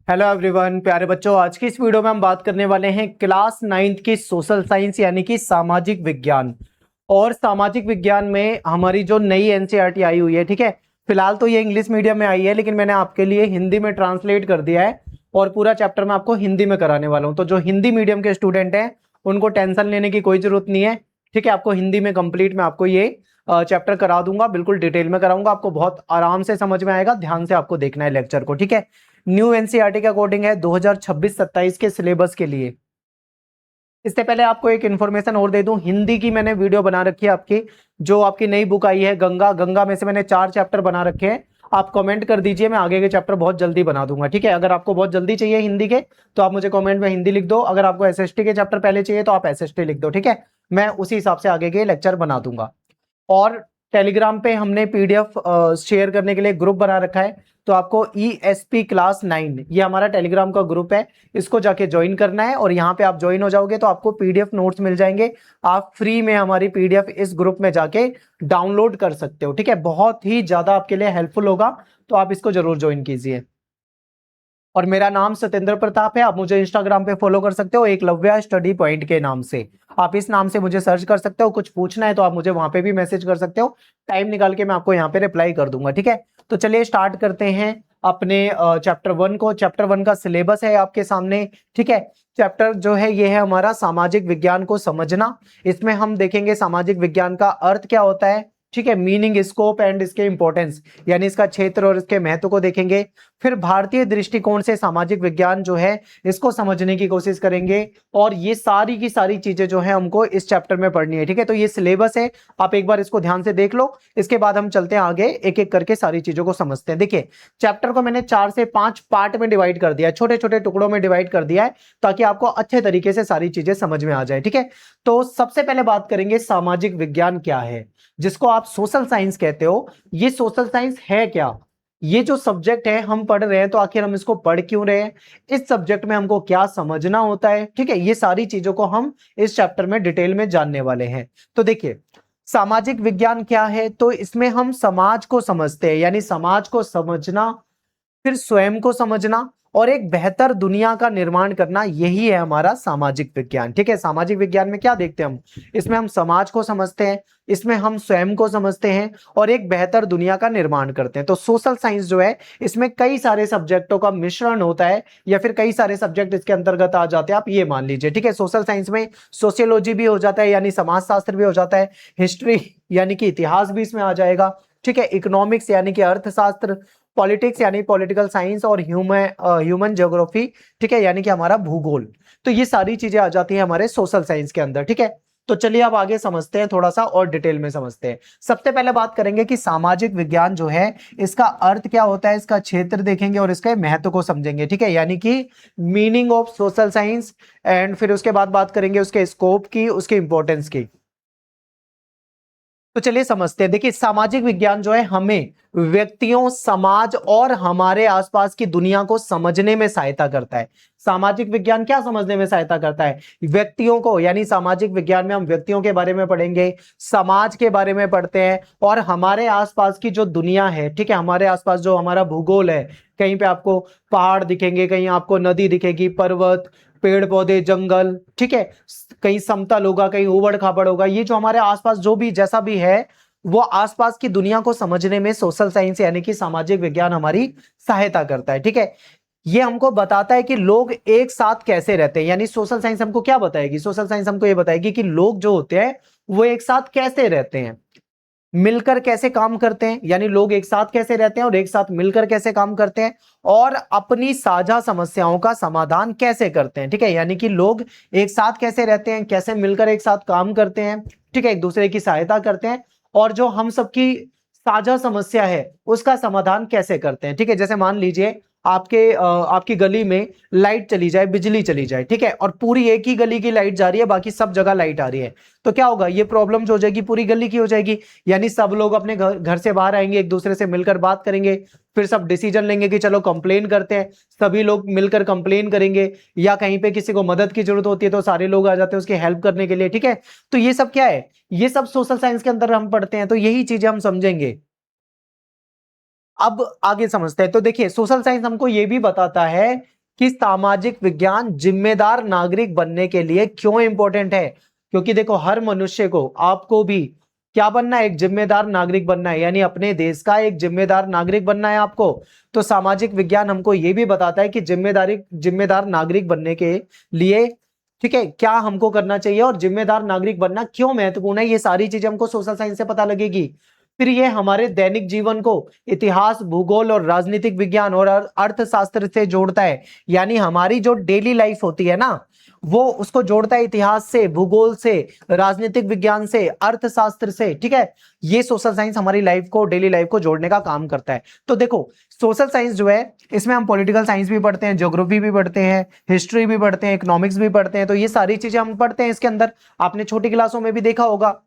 Hello everyone, प्यारे बच्चों। आज की इस वीडियो में हम बात करने वाले हैं क्लास 9th की सोशल साइंस यानी कि सामाजिक विज्ञान। और सामाजिक विज्ञान में हमारी जो नई एनसीईआरटी आई हुई है, ठीक है। फिलहाल तो ये इंग्लिश मीडियम में आई है, लेकिन मैंने आपके लिए हिंदी में ट्रांसलेट कर दिया है और पूरा चैप्टर मैं आपको हिंदी में कराने वाला हूँ। तो जो हिंदी मीडियम के स्टूडेंट हैं उनको टेंशन लेने की कोई जरूरत नहीं है, ठीक है। आपको हिंदी में कंप्लीट मैं आपको ये चैप्टर करा दूंगा, बिल्कुल डिटेल में कराऊंगा। आपको बहुत आराम से समझ में आएगा, ध्यान से आपको देखना है लेक्चर को, ठीक है। न्यू एनसीईआरटी के अकॉर्डिंग है 2026-27 के सिलेबस के लिए। इससे पहले आपको एक इन्फॉर्मेशन और दे दूं, हिंदी की मैंने वीडियो बना रखी है आपकी, जो आपकी नई बुक आई है गंगा। गंगा में से मैंने 4 चैप्टर बना रखे हैं। आप कमेंट कर दीजिए, मैं आगे के चैप्टर बहुत जल्दी बना दूंगा, ठीक है। अगर आपको बहुत जल्दी चाहिए हिंदी के तो आप मुझे कमेंट में हिंदी लिख दो। अगर आपको एसएसटी के चैप्टर पहले चाहिए तो आप एसएसटी लिख दो, ठीक है। मैं उसी हिसाब से आगे के लेक्चर बना दूंगा। और टेलीग्राम पे हमने पीडीएफ शेयर करने के लिए ग्रुप बना रखा है। तो आपको ESP क्लास 9 ये हमारा टेलीग्राम का ग्रुप है, इसको जाके ज्वाइन करना है। और यहाँ पे आप ज्वाइन हो जाओगे तो आपको पीडीएफ नोट्स मिल जाएंगे। आप फ्री में हमारी पीडीएफ इस ग्रुप में जाके डाउनलोड कर सकते हो, ठीक है। बहुत ही ज्यादा आपके लिए हेल्पफुल होगा, तो आप इसको जरूर ज्वाइन कीजिए। और मेरा नाम सत्येंद्र प्रताप है। आप मुझे इंस्टाग्राम पे फॉलो कर सकते हो एकलव्य स्टडी पॉइंट के नाम से। आप इस नाम से मुझे सर्च कर सकते हो। कुछ पूछना है तो आप मुझे वहां पे भी मैसेज कर सकते हो, टाइम निकाल के मैं आपको यहाँ पे रिप्लाई कर दूंगा, ठीक है। तो चलिए स्टार्ट करते हैं अपने चैप्टर 1 को। चैप्टर 1 का सिलेबस है आपके सामने, ठीक है। चैप्टर जो है ये है हमारा सामाजिक विज्ञान को समझना। इसमें हम देखेंगे सामाजिक विज्ञान का अर्थ क्या होता है, ठीक है। मीनिंग, स्कोप एंड इसके इंपॉर्टेंस, यानी इसका क्षेत्र और इसके महत्व को देखेंगे। फिर भारतीय दृष्टिकोण से सामाजिक विज्ञान जो है इसको समझने की कोशिश करेंगे। और ये सारी की सारी चीजें जो है हमको इस चैप्टर में पढ़नी है, ठीक है। तो ये सिलेबस है, आप एक बार इसको ध्यान से देख लो। इसके बाद हम चलते हैं आगे, एक एक करके सारी चीजों को समझते हैं। देखिए, चैप्टर को मैंने 4 से 5 पार्ट में डिवाइड कर दिया है, छोटे छोटे टुकड़ों में डिवाइड कर दिया है, ताकि आपको अच्छे तरीके से सारी चीजें समझ में आ जाए, ठीक है। तो सबसे पहले बात करेंगे सामाजिक विज्ञान क्या है, जिसको आप सोशल साइंस कहते हो। ये सोशल साइंस है क्या? ये जो सब्जेक्ट है हम पढ़ रहे हैं, तो आखिर हम इसको पढ़ क्यों रहे हैं, इस सब्जेक्ट में हमको क्या समझना होता है, ठीक है। ये सारी चीजों को हम इस चैप्टर में डिटेल में जानने वाले हैं। तो देखिए, सामाजिक विज्ञान क्या है, तो इसमें हम समाज को समझते हैं, यानी समाज को समझना, फिर स्वयं को समझना और एक बेहतर दुनिया का निर्माण करना, यही है हमारा सामाजिक विज्ञान, ठीक है। सामाजिक विज्ञान में क्या देखते हैं हम, इसमें हम समाज को समझते हैं, इसमें हम स्वयं को समझते हैं और एक बेहतर दुनिया का निर्माण करते हैं। तो सोशल साइंस जो है इसमें कई सारे सब्जेक्टों का मिश्रण होता है, या फिर कई सारे सब्जेक्ट इसके अंतर्गत आ जाते हैं, आप ये मान लीजिए, ठीक है। सोशल साइंस में सोशियोलॉजी भी हो जाता है, यानी समाजशास्त्र भी हो जाता है, हिस्ट्री यानी कि इतिहास भी इसमें आ जाएगा, ठीक है। इकोनॉमिक्स यानी कि अर्थशास्त्र, पॉलिटिक्स यानी पॉलिटिकल साइंस, और ह्यूमन ज्योग्राफी, ठीक है, यानी कि हमारा भूगोल। तो ये सारी चीजें आ जाती हैं हमारे सोशल साइंस के अंदर, ठीक है। तो चलिए अब आगे समझते हैं, थोड़ा सा और डिटेल में समझते हैं। सबसे पहले बात करेंगे कि सामाजिक विज्ञान जो है इसका अर्थ क्या होता है, इसका क्षेत्र देखेंगे और इसके महत्व को समझेंगे, ठीक है, यानी कि meaning of social science. And फिर उसके बाद बात करेंगे उसके स्कोप की, उसके इंपॉर्टेंस की। तो चलिए समझते हैं। देखिए, सामाजिक विज्ञान जो है हमें व्यक्तियों, समाज और हमारे आसपास की दुनिया को समझने में सहायता करता है। सामाजिक विज्ञान क्या समझने में सहायता करता है? व्यक्तियों को, यानी सामाजिक विज्ञान में हम व्यक्तियों के बारे में पढ़ेंगे, समाज के बारे में पढ़ते हैं, और हमारे आसपास की जो दुनिया है, ठीक है, हमारे आसपास जो हमारा भूगोल है, कहीं पे आपको पहाड़ दिखेंगे, कहीं आपको नदी दिखेगी, पर्वत, पेड़ पौधे, जंगल, ठीक है, कहीं समतल होगा, कहीं उबड़ खाबड़ होगा। ये जो हमारे आसपास जो भी जैसा भी है, वो आसपास की दुनिया को समझने में सोशल साइंस यानी कि सामाजिक विज्ञान हमारी सहायता करता है, ठीक है। ये हमको बताता है कि लोग एक साथ कैसे रहते हैं, यानी सोशल साइंस हमको क्या बताएगी, सोशल साइंस हमको ये बताएगी कि लोग जो होते हैं वो एक साथ कैसे रहते हैं, मिलकर कैसे काम करते हैं, यानी लोग एक साथ कैसे रहते हैं और एक साथ मिलकर कैसे काम करते हैं, और अपनी साझा समस्याओं का समाधान कैसे करते हैं, ठीक है। यानी कि लोग एक साथ कैसे रहते हैं, कैसे मिलकर एक साथ काम करते हैं, ठीक है, एक दूसरे की सहायता करते हैं, और जो हम सबकी साझा समस्या है उसका समाधान कैसे करते हैं, ठीक है। जैसे मान लीजिए आपकी गली में लाइट चली जाए, बिजली चली जाए, ठीक है, और पूरी एक ही गली की लाइट जा रही है, बाकी सब जगह लाइट आ रही है, तो क्या होगा, ये प्रॉब्लम जो हो जाएगी पूरी गली की हो जाएगी। यानी सब लोग अपने घर से बाहर आएंगे, एक दूसरे से मिलकर बात करेंगे, फिर सब डिसीजन लेंगे कि चलो कंप्लेन करते हैं, सभी लोग मिलकर कंप्लेन करेंगे, या कहीं पे किसी को मदद की जरूरत होती है तो सारे लोग आ जाते हैं उसकी हेल्प करने के लिए, ठीक है। तो ये सब क्या है, ये सब सोशल साइंस के अंदर हम पढ़ते हैं, तो यही चीजें हम समझेंगे। अब आगे समझते हैं। तो देखिए, सोशल साइंस हमको यह भी बताता है कि सामाजिक विज्ञान जिम्मेदार नागरिक बनने के लिए क्यों इंपॉर्टेंट है। क्योंकि देखो हर मनुष्य को, आपको भी क्या बनना है, एक जिम्मेदार नागरिक बनना है, यानी अपने देश का एक जिम्मेदार नागरिक बनना है आपको। तो सामाजिक विज्ञान हमको यह भी बताता है कि जिम्मेदार नागरिक बनने के लिए, ठीक है, क्या हमको करना चाहिए और जिम्मेदार नागरिक बनना क्यों महत्वपूर्ण है, ये सारी चीजें हमको सोशल साइंस से पता लगेगी। फिर ये हमारे दैनिक जीवन को इतिहास, भूगोल और राजनीतिक विज्ञान और अर्थशास्त्र से जोड़ता है। यानी हमारी जो डेली लाइफ होती है ना, वो उसको जोड़ता है इतिहास से, भूगोल से, राजनीतिक विज्ञान से, अर्थशास्त्र से, ठीक है। ये सोशल साइंस हमारी लाइफ को, डेली लाइफ को जोड़ने का काम करता है। तो देखो सोशल साइंस जो है, इसमें हम पॉलिटिकल साइंस भी पढ़ते हैं, ज्योग्राफी भी पढ़ते हैं, हिस्ट्री भी पढ़ते हैं, इकोनॉमिक्स भी पढ़ते हैं। तो ये सारी चीजें हम पढ़ते हैं इसके अंदर, आपने छोटी क्लासों में भी देखा होगा।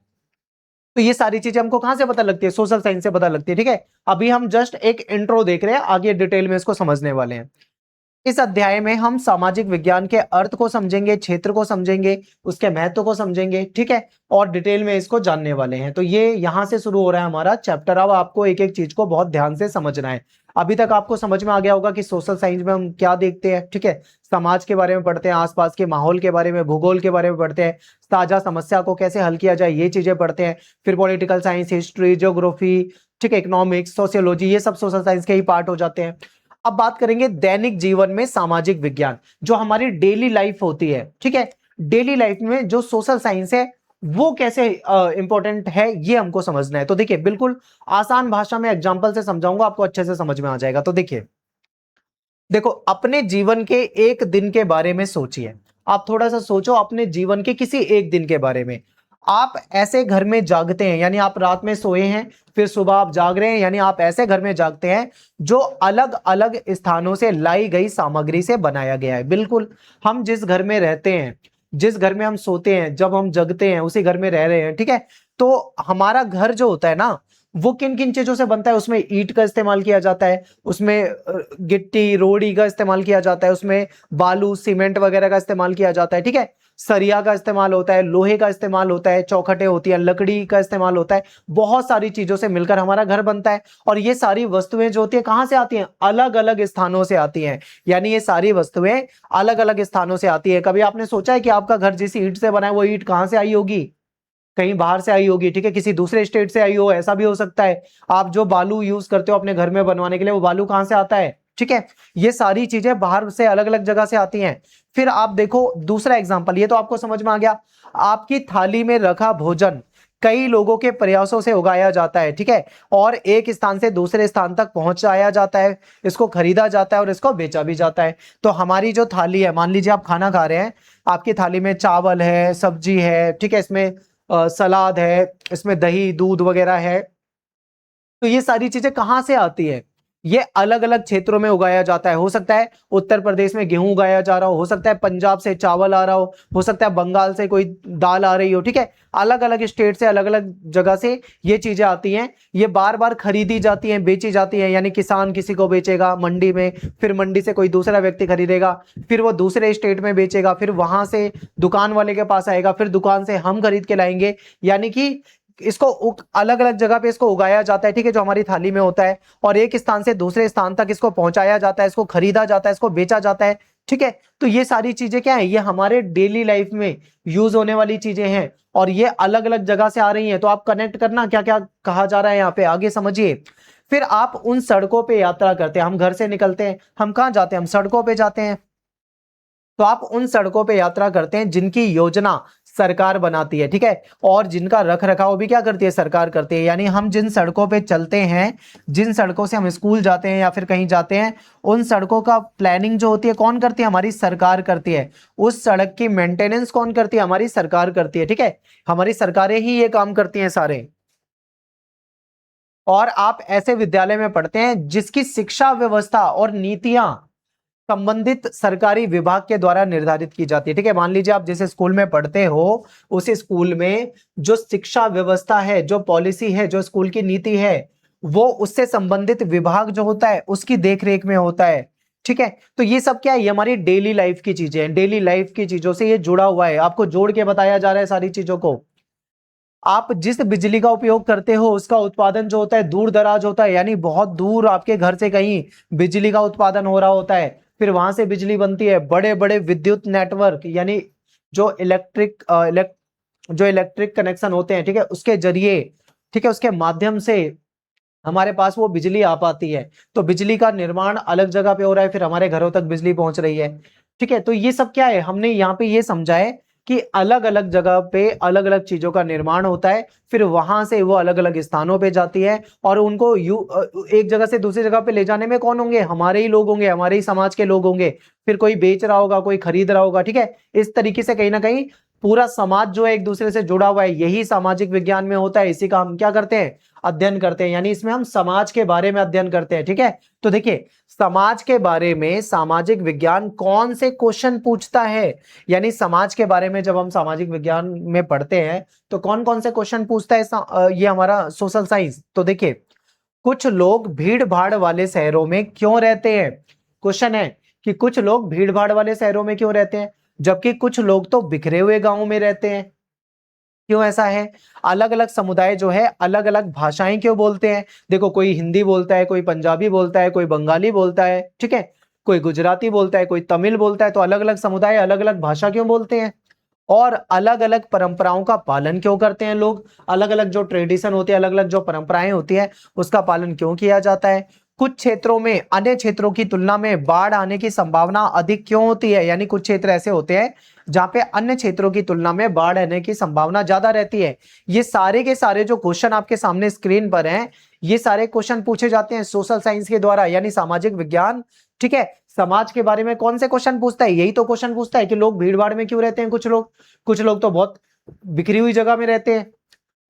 तो ये सारी चीजें हमको कहां से पता लगती है, सोशल साइंस से पता लगती है, ठीक है। अभी हम जस्ट एक इंट्रो देख रहे हैं, आगे डिटेल में इसको समझने वाले हैं। इस अध्याय में हम सामाजिक विज्ञान के अर्थ को समझेंगे, क्षेत्र को समझेंगे, उसके महत्व को समझेंगे, ठीक है, और डिटेल में इसको जानने वाले हैं। तो ये यहां से शुरू हो रहा है हमारा चैप्टर। अब आपको एक एक चीज को बहुत ध्यान से समझना है। अभी तक आपको समझ में आ गया होगा कि सोशल साइंस में हम क्या देखते हैं, ठीक है। समाज के बारे में पढ़ते हैं, आसपास के माहौल के बारे में, भूगोल के बारे में पढ़ते हैं, साझा समस्या को कैसे हल किया जाए ये चीजें पढ़ते हैं। फिर पॉलिटिकल साइंस, हिस्ट्री, ज्योग्राफी, ठीक है, इकोनॉमिक्स, सोशियोलॉजी, ये सब सोशल साइंस के ही पार्ट हो जाते हैं। अब बात करेंगे दैनिक जीवन में सामाजिक विज्ञान, जो हमारी डेली लाइफ होती है, ठीक है। डेली लाइफ में जो सोशल साइंस है वो कैसे इंपॉर्टेंट है, ये हमको समझना है। तो देखिए बिल्कुल आसान भाषा में एग्जांपल से समझाऊंगा, आपको अच्छे से समझ में आ जाएगा। तो देखिए, देखो अपने जीवन के एक दिन के बारे में सोचिए। आप थोड़ा सा सोचो अपने जीवन के किसी एक दिन के बारे में। आप ऐसे घर में जागते हैं, यानी आप रात में सोए हैं, फिर सुबह आप जाग रहे हैं, यानी आप ऐसे घर में जागते हैं जो अलग अलग स्थानों से लाई गई सामग्री से बनाया गया है। बिल्कुल हम जिस घर में रहते हैं, जिस घर में हम सोते हैं, जब हम जगते हैं उसी घर में रह रहे हैं, ठीक है। तो हमारा घर जो होता है ना, वो किन किन चीजों से बनता है, उसमें ईंट का इस्तेमाल किया जाता है, उसमें गिट्टी रोड़ी का इस्तेमाल किया जाता है, उसमें बालू सीमेंट वगैरह का इस्तेमाल किया जाता है, ठीक है। सरिया का इस्तेमाल होता है, लोहे का इस्तेमाल होता है, चौखटें होती है, लकड़ी का इस्तेमाल होता है, बहुत सारी चीजों से मिलकर हमारा घर बनता है। और ये सारी वस्तुएं जो होती है कहां से आती हैं, अलग अलग स्थानों से आती हैं। यानी ये सारी वस्तुएं अलग अलग स्थानों से आती है। कभी आपने सोचा है कि आपका घर जिस ईंट से बना है वो ईंट कहां से आई होगी, कहीं बाहर से आई होगी, ठीक है, किसी दूसरे स्टेट से आई हो, ऐसा भी हो सकता है। आप जो बालू यूज करते हो अपने घर में बनवाने के लिए, वो बालू कहां से आता है, ठीक है। ये सारी चीजें बाहर से अलग अलग जगह से आती हैं। फिर आप देखो दूसरा एग्जांपल, ये तो आपको समझ में आ गया। आपकी थाली में रखा भोजन कई लोगों के प्रयासों से उगाया जाता है, ठीक है, और एक स्थान से दूसरे स्थान तक पहुंचाया जाता है, इसको खरीदा जाता है और इसको बेचा भी जाता है। तो हमारी जो थाली है, मान लीजिए आप खाना खा रहे हैं, आपकी थाली में चावल है, सब्जी है, ठीक है, इसमें सलाद है, इसमें दही दूध वगैरह है। तो ये सारी चीजें कहां से आती है, ये अलग अलग क्षेत्रों में उगाया जाता है। हो सकता है उत्तर प्रदेश में गेहूं उगाया जा रहा हो सकता है पंजाब से चावल आ रहा हो सकता है बंगाल से कोई दाल आ रही हो, ठीक है। अलग अलग स्टेट से, अलग अलग जगह से ये चीजें आती हैं। ये बार बार खरीदी जाती हैं, बेची जाती हैं, यानी किसान किसी को बेचेगा मंडी में, फिर मंडी से कोई दूसरा व्यक्ति खरीदेगा, फिर वो दूसरे स्टेट में बेचेगा, फिर वहां से दुकान वाले के पास आएगा, फिर दुकान से हम खरीद के लाएंगे। यानी कि इसको अलग अलग जगह पे इसको उगाया जाता है, ठीक है, जो हमारी थाली में होता है, और एक स्थान से दूसरे स्थान तक इसको पहुंचाया जाता है, इसको खरीदा जाता है, इसको बेचा जाता है, ठीक है। तो ये सारी चीजें क्या है, ये हमारे डेली लाइफ में यूज होने वाली चीजें हैं, और ये अलग अलग जगह से आ रही हैं। तो आप कनेक्ट करना क्या क्या कहा जा रहा है यहाँ पे, आगे समझिए। फिर आप उन सड़कों पे यात्रा करते हैं, हम घर से निकलते हैं, हम कहाँ जाते हैं, हम सड़कों पे जाते हैं। तो आप उन सड़कों पे यात्रा करते हैं जिनकी योजना सरकार बनाती है, ठीक है, और जिनका रख रखाव भी क्या करती है, सरकार करती है। यानी हम जिन सड़कों पे चलते हैं, जिन सड़कों से हम स्कूल जाते हैं या फिर कहीं जाते हैं, उन सड़कों का प्लानिंग जो होती है कौन करती है, हमारी सरकार करती है। उस सड़क की मेंटेनेंस कौन करती है, हमारी सरकार करती है, ठीक है। हमारी सरकारें ही ये काम करती हैं सारे। और आप ऐसे विद्यालय में पढ़ते हैं जिसकी शिक्षा व्यवस्था और नीतियां संबंधित सरकारी विभाग के द्वारा निर्धारित की जाती है, ठीक है। मान लीजिए आप जिस स्कूल में पढ़ते हो, उस स्कूल में जो शिक्षा व्यवस्था है, जो पॉलिसी है, जो स्कूल की नीति है, वो उससे संबंधित विभाग जो होता है उसकी देखरेख में होता है, ठीक है। तो ये सब क्या है, ये हमारी डेली लाइफ की चीजें हैं, डेली लाइफ की चीजों से ये जुड़ा हुआ है, आपको जोड़ के बताया जा रहा है सारी चीजों को। आप जिस बिजली का उपयोग करते हो उसका उत्पादन जो होता है दूर दराज होता है, यानी बहुत दूर आपके घर से कहीं बिजली का उत्पादन हो रहा होता है। फिर वहां से बिजली बनती है, बड़े बड़े विद्युत नेटवर्क यानी जो इलेक्ट्रिक कनेक्शन होते हैं, ठीक है, उसके जरिए, ठीक है, उसके माध्यम से हमारे पास वो बिजली आ पाती है। तो बिजली का निर्माण अलग जगह पे हो रहा है, फिर हमारे घरों तक बिजली पहुंच रही है। ठीक है, तो ये सब क्या है, हमने यहाँ पे ये समझा है कि अलग अलग जगह पे अलग अलग चीजों का निर्माण होता है, फिर वहां से वो अलग अलग स्थानों पे जाती है, और उनको एक जगह से दूसरी जगह पे ले जाने में कौन होंगे, हमारे ही लोग होंगे, हमारे ही समाज के लोग होंगे। फिर कोई बेच रहा होगा, कोई खरीद रहा होगा। ठीक है, इस तरीके से कहीं ना कहीं पूरा समाज जो है एक दूसरे से जुड़ा हुआ है, यही सामाजिक विज्ञान में होता है। इसी का हम क्या करते हैं, अध्ययन करते हैं, यानी इसमें हम समाज के बारे में अध्ययन करते हैं। ठीक है, तो देखिए समाज के बारे में सामाजिक विज्ञान कौन से क्वेश्चन पूछता है, यानी समाज के बारे में जब हम सामाजिक विज्ञान में पढ़ते हैं तो कौन कौन से क्वेश्चन पूछता है ये हमारा सोशल साइंस। तो देखिए, कुछ लोग भीड़ भाड़ वाले शहरों में क्यों रहते हैं, क्वेश्चन है कि कुछ लोग भीड़ भाड़ वाले शहरों में क्यों रहते हैं, जबकि कुछ लोग तो बिखरे हुए गांवों में रहते हैं, क्यों ऐसा है। अलग अलग समुदाय जो है अलग अलग भाषाएं क्यों बोलते हैं, देखो कोई हिंदी बोलता है, कोई पंजाबी बोलता है, कोई बंगाली बोलता है, ठीक है, कोई गुजराती बोलता है, कोई तमिल बोलता है। तो अलग अलग समुदाय अलग अलग भाषा क्यों बोलते हैं, और अलग अलग परंपराओं का पालन क्यों करते हैं लोग, अलग अलग जो ट्रेडिशन होती है, अलग अलग जो परंपराएं होती है, उसका पालन क्यों किया जाता है। कुछ क्षेत्रों में अन्य क्षेत्रों की तुलना में बाढ़ आने की संभावना अधिक क्यों होती है, यानी कुछ क्षेत्र ऐसे होते हैं जहां पे अन्य क्षेत्रों की तुलना में बाढ़ आने की संभावना ज्यादा रहती है। ये सारे के सारे जो क्वेश्चन आपके सामने स्क्रीन पर हैं, ये सारे क्वेश्चन पूछे जाते हैं सोशल साइंस के द्वारा, यानी सामाजिक विज्ञान। ठीक है, समाज के बारे में कौन से क्वेश्चन पूछता है, यही तो क्वेश्चन पूछता है कि लोग भीड़ भाड़ में क्यों रहते हैं। कुछ लोग तो बहुत बिखरी हुई जगह में रहते हैं,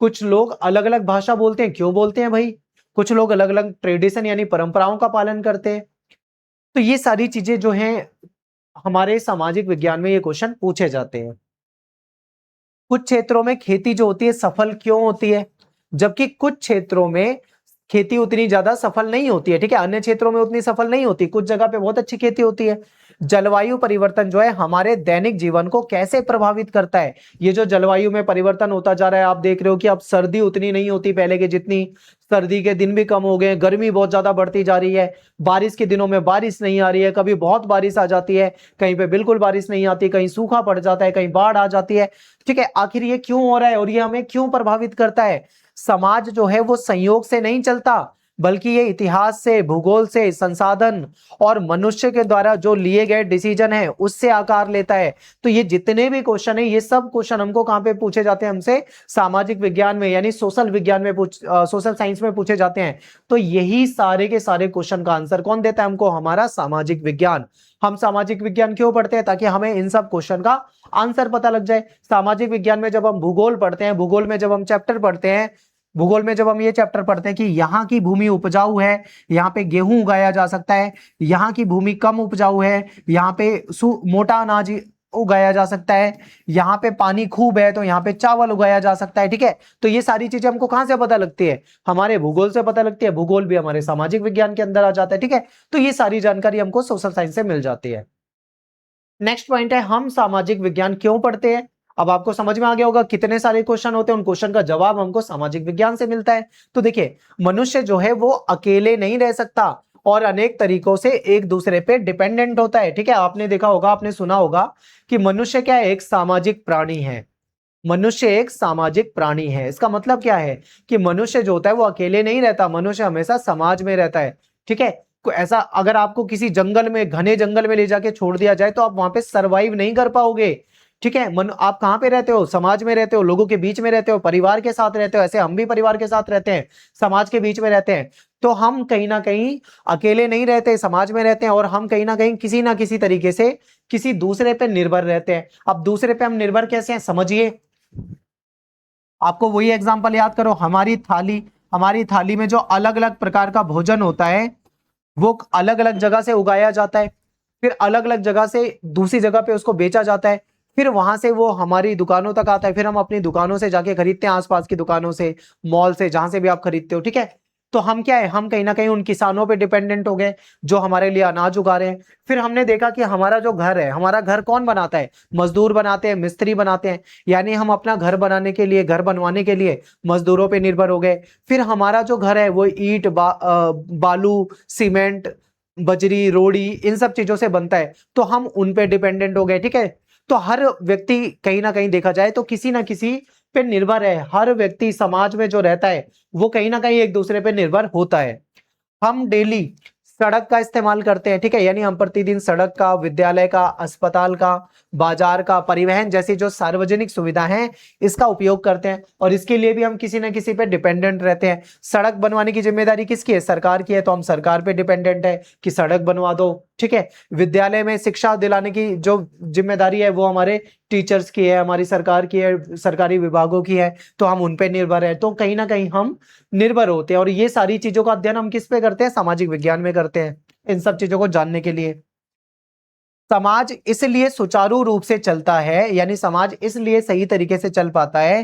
कुछ लोग अलग अलग भाषा बोलते हैं, क्यों बोलते हैं भाई, कुछ लोग अलग अलग ट्रेडिशन यानी परंपराओं का पालन करते हैं। तो ये सारी चीजें जो हैं हमारे सामाजिक विज्ञान में ये क्वेश्चन पूछे जाते हैं। कुछ क्षेत्रों में खेती जो होती है सफल क्यों होती है, जबकि कुछ क्षेत्रों में खेती उतनी ज्यादा सफल नहीं होती है। ठीक है, अन्य क्षेत्रों में उतनी सफल नहीं होती, कुछ जगह पे बहुत अच्छी खेती होती है। जलवायु परिवर्तन जो है हमारे दैनिक जीवन को कैसे प्रभावित करता है, ये जो जलवायु में परिवर्तन होता जा रहा है, आप देख रहे हो कि अब सर्दी उतनी नहीं होती पहले के जितनी, सर्दी के दिन भी कम हो गए, गर्मी बहुत ज्यादा बढ़ती जा रही है, बारिश के दिनों में बारिश नहीं आ रही है, कभी बहुत बारिश आ जाती है, कहीं पे बिल्कुल बारिश नहीं आती, कहीं सूखा पड़ जाता है, कहीं बाढ़ आ जाती है। ठीक है, आखिर ये क्यों हो रहा है और ये हमें क्यों प्रभावित करता है। समाज जो है वो संयोग से नहीं चलता, बल्कि ये इतिहास से, भूगोल से, संसाधन और मनुष्य के द्वारा जो लिए गए डिसीजन है उससे आकार लेता है। तो ये जितने भी क्वेश्चन है, ये सब क्वेश्चन हमको कहां पे पूछे जाते हैं, हमसे सामाजिक विज्ञान में यानी सोशल विज्ञान में सोशल साइंस में पूछे जाते हैं। तो यही सारे के सारे क्वेश्चन का आंसर कौन देता है हमको, हमारा सामाजिक विज्ञान। हम सामाजिक विज्ञान क्यों पढ़ते हैं, ताकि हमें इन सब क्वेश्चन का आंसर पता लग जाए। सामाजिक विज्ञान में जब हम भूगोल पढ़ते हैं, भूगोल में जब हम चैप्टर पढ़ते हैं, भूगोल में जब हम ये चैप्टर पढ़ते हैं कि यहाँ की भूमि उपजाऊ है, यहाँ पे गेहूं उगाया जा सकता है, यहाँ की भूमि कम उपजाऊ है, यहाँ पे मोटा अनाज उगाया जा सकता है, यहाँ पे पानी खूब है तो यहाँ पे चावल उगाया जा सकता है। ठीक है, तो ये सारी चीजें हमको कहां से पता लगती है, हमारे भूगोल से पता लगती है, भूगोल भी हमारे सामाजिक विज्ञान के अंदर आ जाता है। ठीक है, तो ये सारी जानकारी हमको सोशल साइंस से मिल जाती है। नेक्स्ट पॉइंट है, हम सामाजिक विज्ञान क्यों पढ़ते हैं। अब आपको समझ में आ गया होगा कितने सारे क्वेश्चन होते हैं, उन क्वेश्चन का जवाब हमको सामाजिक विज्ञान से मिलता है। तो देखिए, मनुष्य जो है वो अकेले नहीं रह सकता और अनेक तरीकों से एक दूसरे पे डिपेंडेंट होता है। ठीक है, आपने देखा होगा, आपने सुना होगा कि मनुष्य क्या है, एक सामाजिक प्राणी है। मनुष्य एक सामाजिक प्राणी है, इसका मतलब क्या है कि मनुष्य जो होता है वो अकेले नहीं रहता, मनुष्य हमेशा समाज में रहता है। ठीक है, ऐसा अगर आपको किसी जंगल में, घने जंगल में ले जाके छोड़ दिया जाए तो आप वहां पे सरवाइव नहीं कर पाओगे। ठीक है, आप कहां पे रहते हो, समाज में रहते हो, लोगों के बीच में रहते हो, परिवार के साथ रहते हो। ऐसे हम भी परिवार के साथ रहते हैं, समाज के बीच में रहते हैं। तो हम कहीं ना कहीं अकेले नहीं रहते, समाज में रहते हैं, और हम कहीं ना किसी तरीके से किसी दूसरे पे निर्भर रहते हैं। अब दूसरे पे हम निर्भर कैसे हैं, समझिए। आपको वही एग्जांपल याद करो, हमारी थाली में जो अलग अलग प्रकार का भोजन होता है वो अलग अलग जगह से उगाया जाता है, फिर अलग अलग जगह से दूसरी जगह पे उसको बेचा जाता है, फिर वहां से वो हमारी दुकानों तक आता है, फिर हम अपनी दुकानों से जाके खरीदते हैं, आसपास की दुकानों से, मॉल से, जहां से भी आप खरीदते हो। ठीक है, तो हम क्या है, हम कहीं ना कहीं उन किसानों पे डिपेंडेंट हो गए जो हमारे लिए अनाज उगा रहे हैं। फिर हमने देखा कि हमारा जो घर है, हमारा घर कौन बनाता है, मजदूर बनाते हैं, मिस्त्री बनाते हैं, यानी हम अपना घर बनाने के लिए, घर बनवाने के लिए मजदूरों पे निर्भर हो गए। फिर हमारा जो घर है वो ईंट बालू सीमेंट बजरी, रोड़ी, इन सब चीजों से बनता है, तो हम उन पे डिपेंडेंट हो गए। ठीक है, तो हर व्यक्ति कहीं ना कहीं देखा जाए तो किसी ना किसी पे निर्भर है। हर व्यक्ति समाज में जो रहता है वो कहीं ना कहीं एक दूसरे पे निर्भर होता है। हम डेली सड़क का इस्तेमाल करते हैं। ठीक है, यानी हम प्रतिदिन सड़क का, विद्यालय का, अस्पताल का, बाजार का, परिवहन जैसी जो सार्वजनिक सुविधा है इसका उपयोग करते हैं, और इसके लिए भी हम किसी ना किसी पे डिपेंडेंट रहते हैं। सड़क बनवाने की जिम्मेदारी किसकी है? सरकार की है, तो हम सरकार पे डिपेंडेंट है कि सड़क बनवा दो। ठीक है, विद्यालय में शिक्षा दिलाने की जो जिम्मेदारी है वो हमारे टीचर्स की है, हमारी सरकार की है, सरकारी विभागों की है, तो हम उन पे निर्भर है। तो कहीं ना कहीं हम निर्भर होते हैं, और ये सारी चीजों का अध्ययन हम किस पे करते हैं? सामाजिक विज्ञान में करते हैं, इन सब चीजों को जानने के लिए। समाज इसलिए सुचारू रूप से चलता है, यानी समाज इसलिए सही तरीके से चल पाता है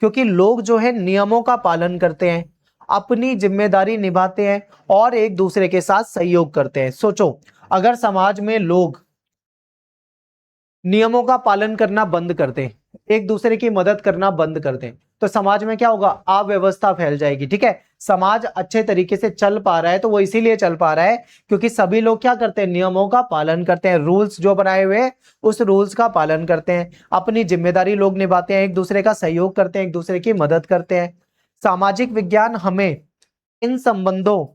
क्योंकि लोग जो है नियमों का पालन करते हैं, अपनी जिम्मेदारी निभाते हैं और एक दूसरे के साथ सहयोग करते हैं। सोचो, अगर समाज में लोग नियमों का पालन करना बंद कर दें, एक दूसरे की मदद करना बंद कर दें, तो समाज में क्या होगा? अव्यवस्था फैल जाएगी। ठीक है, समाज अच्छे तरीके से चल पा रहा है तो वो इसीलिए चल पा रहा है क्योंकि सभी लोग क्या करते हैं? नियमों का पालन करते हैं, रूल्स जो बनाए हुए हैं उस रूल्स का पालन करते हैं, अपनी जिम्मेदारी लोग निभाते हैं, एक दूसरे का सहयोग करते हैं, एक दूसरे की मदद करते हैं। सामाजिक विज्ञान हमें इन संबंधों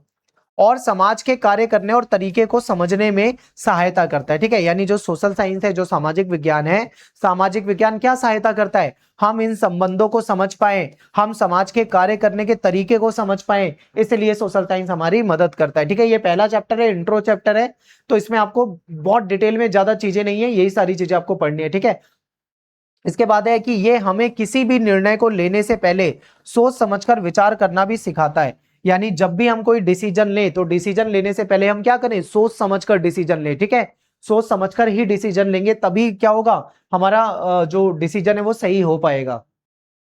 और समाज के कार्य करने और तरीके को समझने में सहायता करता है। ठीक है, यानी जो सोशल साइंस है, जो सामाजिक विज्ञान है, सामाजिक विज्ञान क्या सहायता करता है? हम इन संबंधों को समझ पाए, हम समाज के कार्य करने के तरीके को समझ पाए, इसलिए सोशल साइंस हमारी मदद करता है। ठीक है, ये पहला चैप्टर है, इंट्रो चैप्टर है, तो इसमें आपको बहुत डिटेल में ज्यादा चीजें नहीं है, यही सारी चीजें आपको पढ़नी है। ठीक है, इसके बाद है कि ये हमें किसी भी निर्णय को लेने से पहले सोच समझकर विचार करना भी सिखाता है। यानी जब भी हम कोई डिसीजन ले तो डिसीजन लेने से पहले हम क्या करें? सोच समझकर डिसीजन ले। ठीक है, सोच समझकर ही डिसीजन लेंगे, तभी क्या होगा? हमारा जो डिसीजन है वो सही हो पाएगा।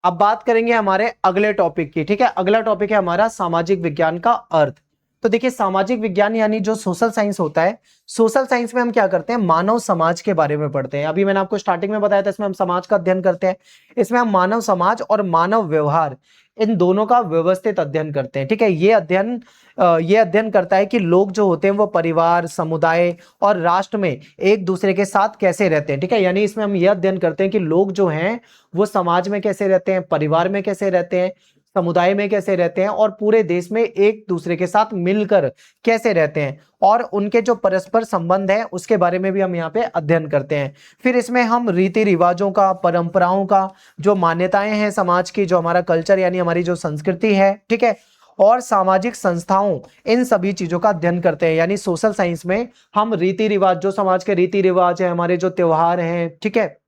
अब बात करेंगे हमारे अगले टॉपिक की। ठीक है, अगला टॉपिक है हमारा सामाजिक विज्ञान का अर्थ। तो देखिए, सामाजिक विज्ञान यानी जो सोशल साइंस होता है, सोशल साइंस में हम क्या करते हैं? मानव समाज के बारे में पढ़ते हैं। अभी मैंने आपको स्टार्टिंग में बताया था, इसमें हम समाज का अध्ययन करते हैं। इसमें हम मानव समाज और मानव व्यवहार, इन दोनों का व्यवस्थित अध्ययन करते हैं। ठीक है, ये अध्ययन करता है कि लोग जो होते हैं वो परिवार, समुदाय और राष्ट्र में एक दूसरे के साथ कैसे रहते हैं। ठीक है, यानी इसमें हम ये अध्ययन करते हैं कि लोग जो हैं वो समाज में कैसे रहते हैं, परिवार में कैसे रहते हैं, समुदाय में कैसे रहते हैं, और पूरे देश में एक दूसरे के साथ मिलकर कैसे रहते हैं, और उनके जो परस्पर संबंध है उसके बारे में भी हम यहाँ पे अध्ययन करते हैं। फिर इसमें हम रीति रिवाजों का, परंपराओं का, जो मान्यताएं हैं समाज की, जो हमारा कल्चर यानी हमारी जो संस्कृति है, ठीक है, और सामाजिक संस्थाओं, इन सभी चीजों का अध्ययन करते हैं। यानी सोशल साइंस में हम रीति रिवाज, जो समाज के रीति रिवाज है, हमारे जो त्योहार हैं, ठीक है,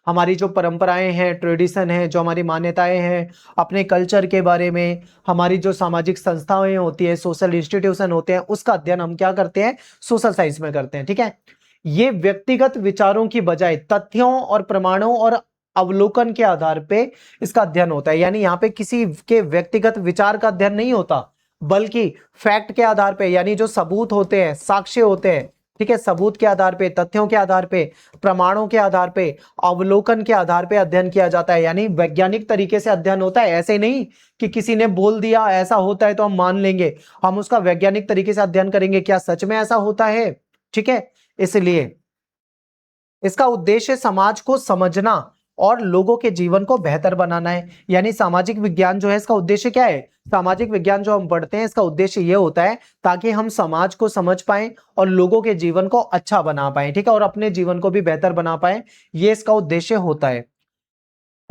हमारी जो परंपराएं हैं, ट्रेडिशन है, जो हमारी मान्यताएं हैं, अपने कल्चर के बारे में, हमारी जो सामाजिक संस्थाएं होती है, सोशल इंस्टीट्यूशन होते हैं, उसका अध्ययन हम क्या करते हैं? सोशल साइंस में करते हैं। ठीक है, ये व्यक्तिगत विचारों की बजाय तथ्यों और प्रमाणों और अवलोकन के आधार पे इसका अध्ययन होता है। यानी यहाँ पे किसी के व्यक्तिगत विचार का अध्ययन नहीं होता, बल्कि फैक्ट के आधार पे, यानी जो सबूत होते हैं, साक्ष्य होते हैं, ठीक है, सबूत के आधार पे, तथ्यों के आधार पे, प्रमाणों के आधार पे, अवलोकन के आधार पे अध्ययन किया जाता है। यानी वैज्ञानिक तरीके से अध्ययन होता है, ऐसे नहीं कि किसी ने बोल दिया ऐसा होता है तो हम मान लेंगे, हम उसका वैज्ञानिक तरीके से अध्ययन करेंगे, क्या सच में ऐसा होता है। ठीक है, इसलिए इसका उद्देश्य समाज को समझना और लोगों के जीवन को बेहतर बनाना है। यानी सामाजिक विज्ञान जो है, इसका उद्देश्य क्या है? सामाजिक विज्ञान जो हम पढ़ते हैं, इसका उद्देश्य यह होता है ताकि हम समाज को समझ पाएं और लोगों के जीवन को अच्छा बना पाएं, ठीक है, और अपने जीवन को भी बेहतर बना पाएं, ये इसका उद्देश्य होता है।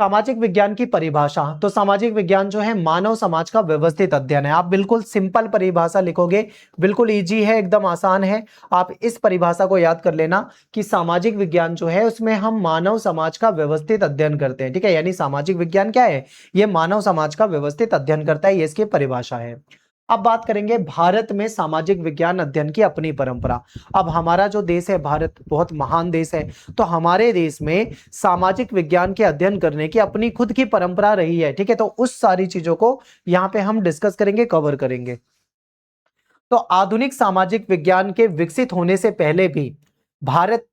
सामाजिक विज्ञान की परिभाषा, तो सामाजिक विज्ञान जो है मानव समाज का व्यवस्थित अध्ययन है। आप बिल्कुल सिंपल परिभाषा लिखोगे, बिल्कुल इजी है, एकदम आसान है। आप इस परिभाषा को याद कर लेना कि सामाजिक विज्ञान जो है उसमें हम मानव समाज का व्यवस्थित अध्ययन करते हैं। ठीक है, यानी सामाजिक विज्ञान क्या है? ये मानव समाज का व्यवस्थित अध्ययन करता है, ये इसकी परिभाषा है। अब बात करेंगे भारत में सामाजिक विज्ञान अध्ययन की अपनी परंपरा। अब हमारा जो देश है भारत, बहुत महान देश है, तो हमारे देश में सामाजिक विज्ञान के अध्ययन करने की अपनी खुद की परंपरा रही है। ठीक है, तो उस सारी चीजों को यहाँ पे हम डिस्कस करेंगे, कवर करेंगे। तो आधुनिक सामाजिक विज्ञान के विकसित होने से पहले भी भारत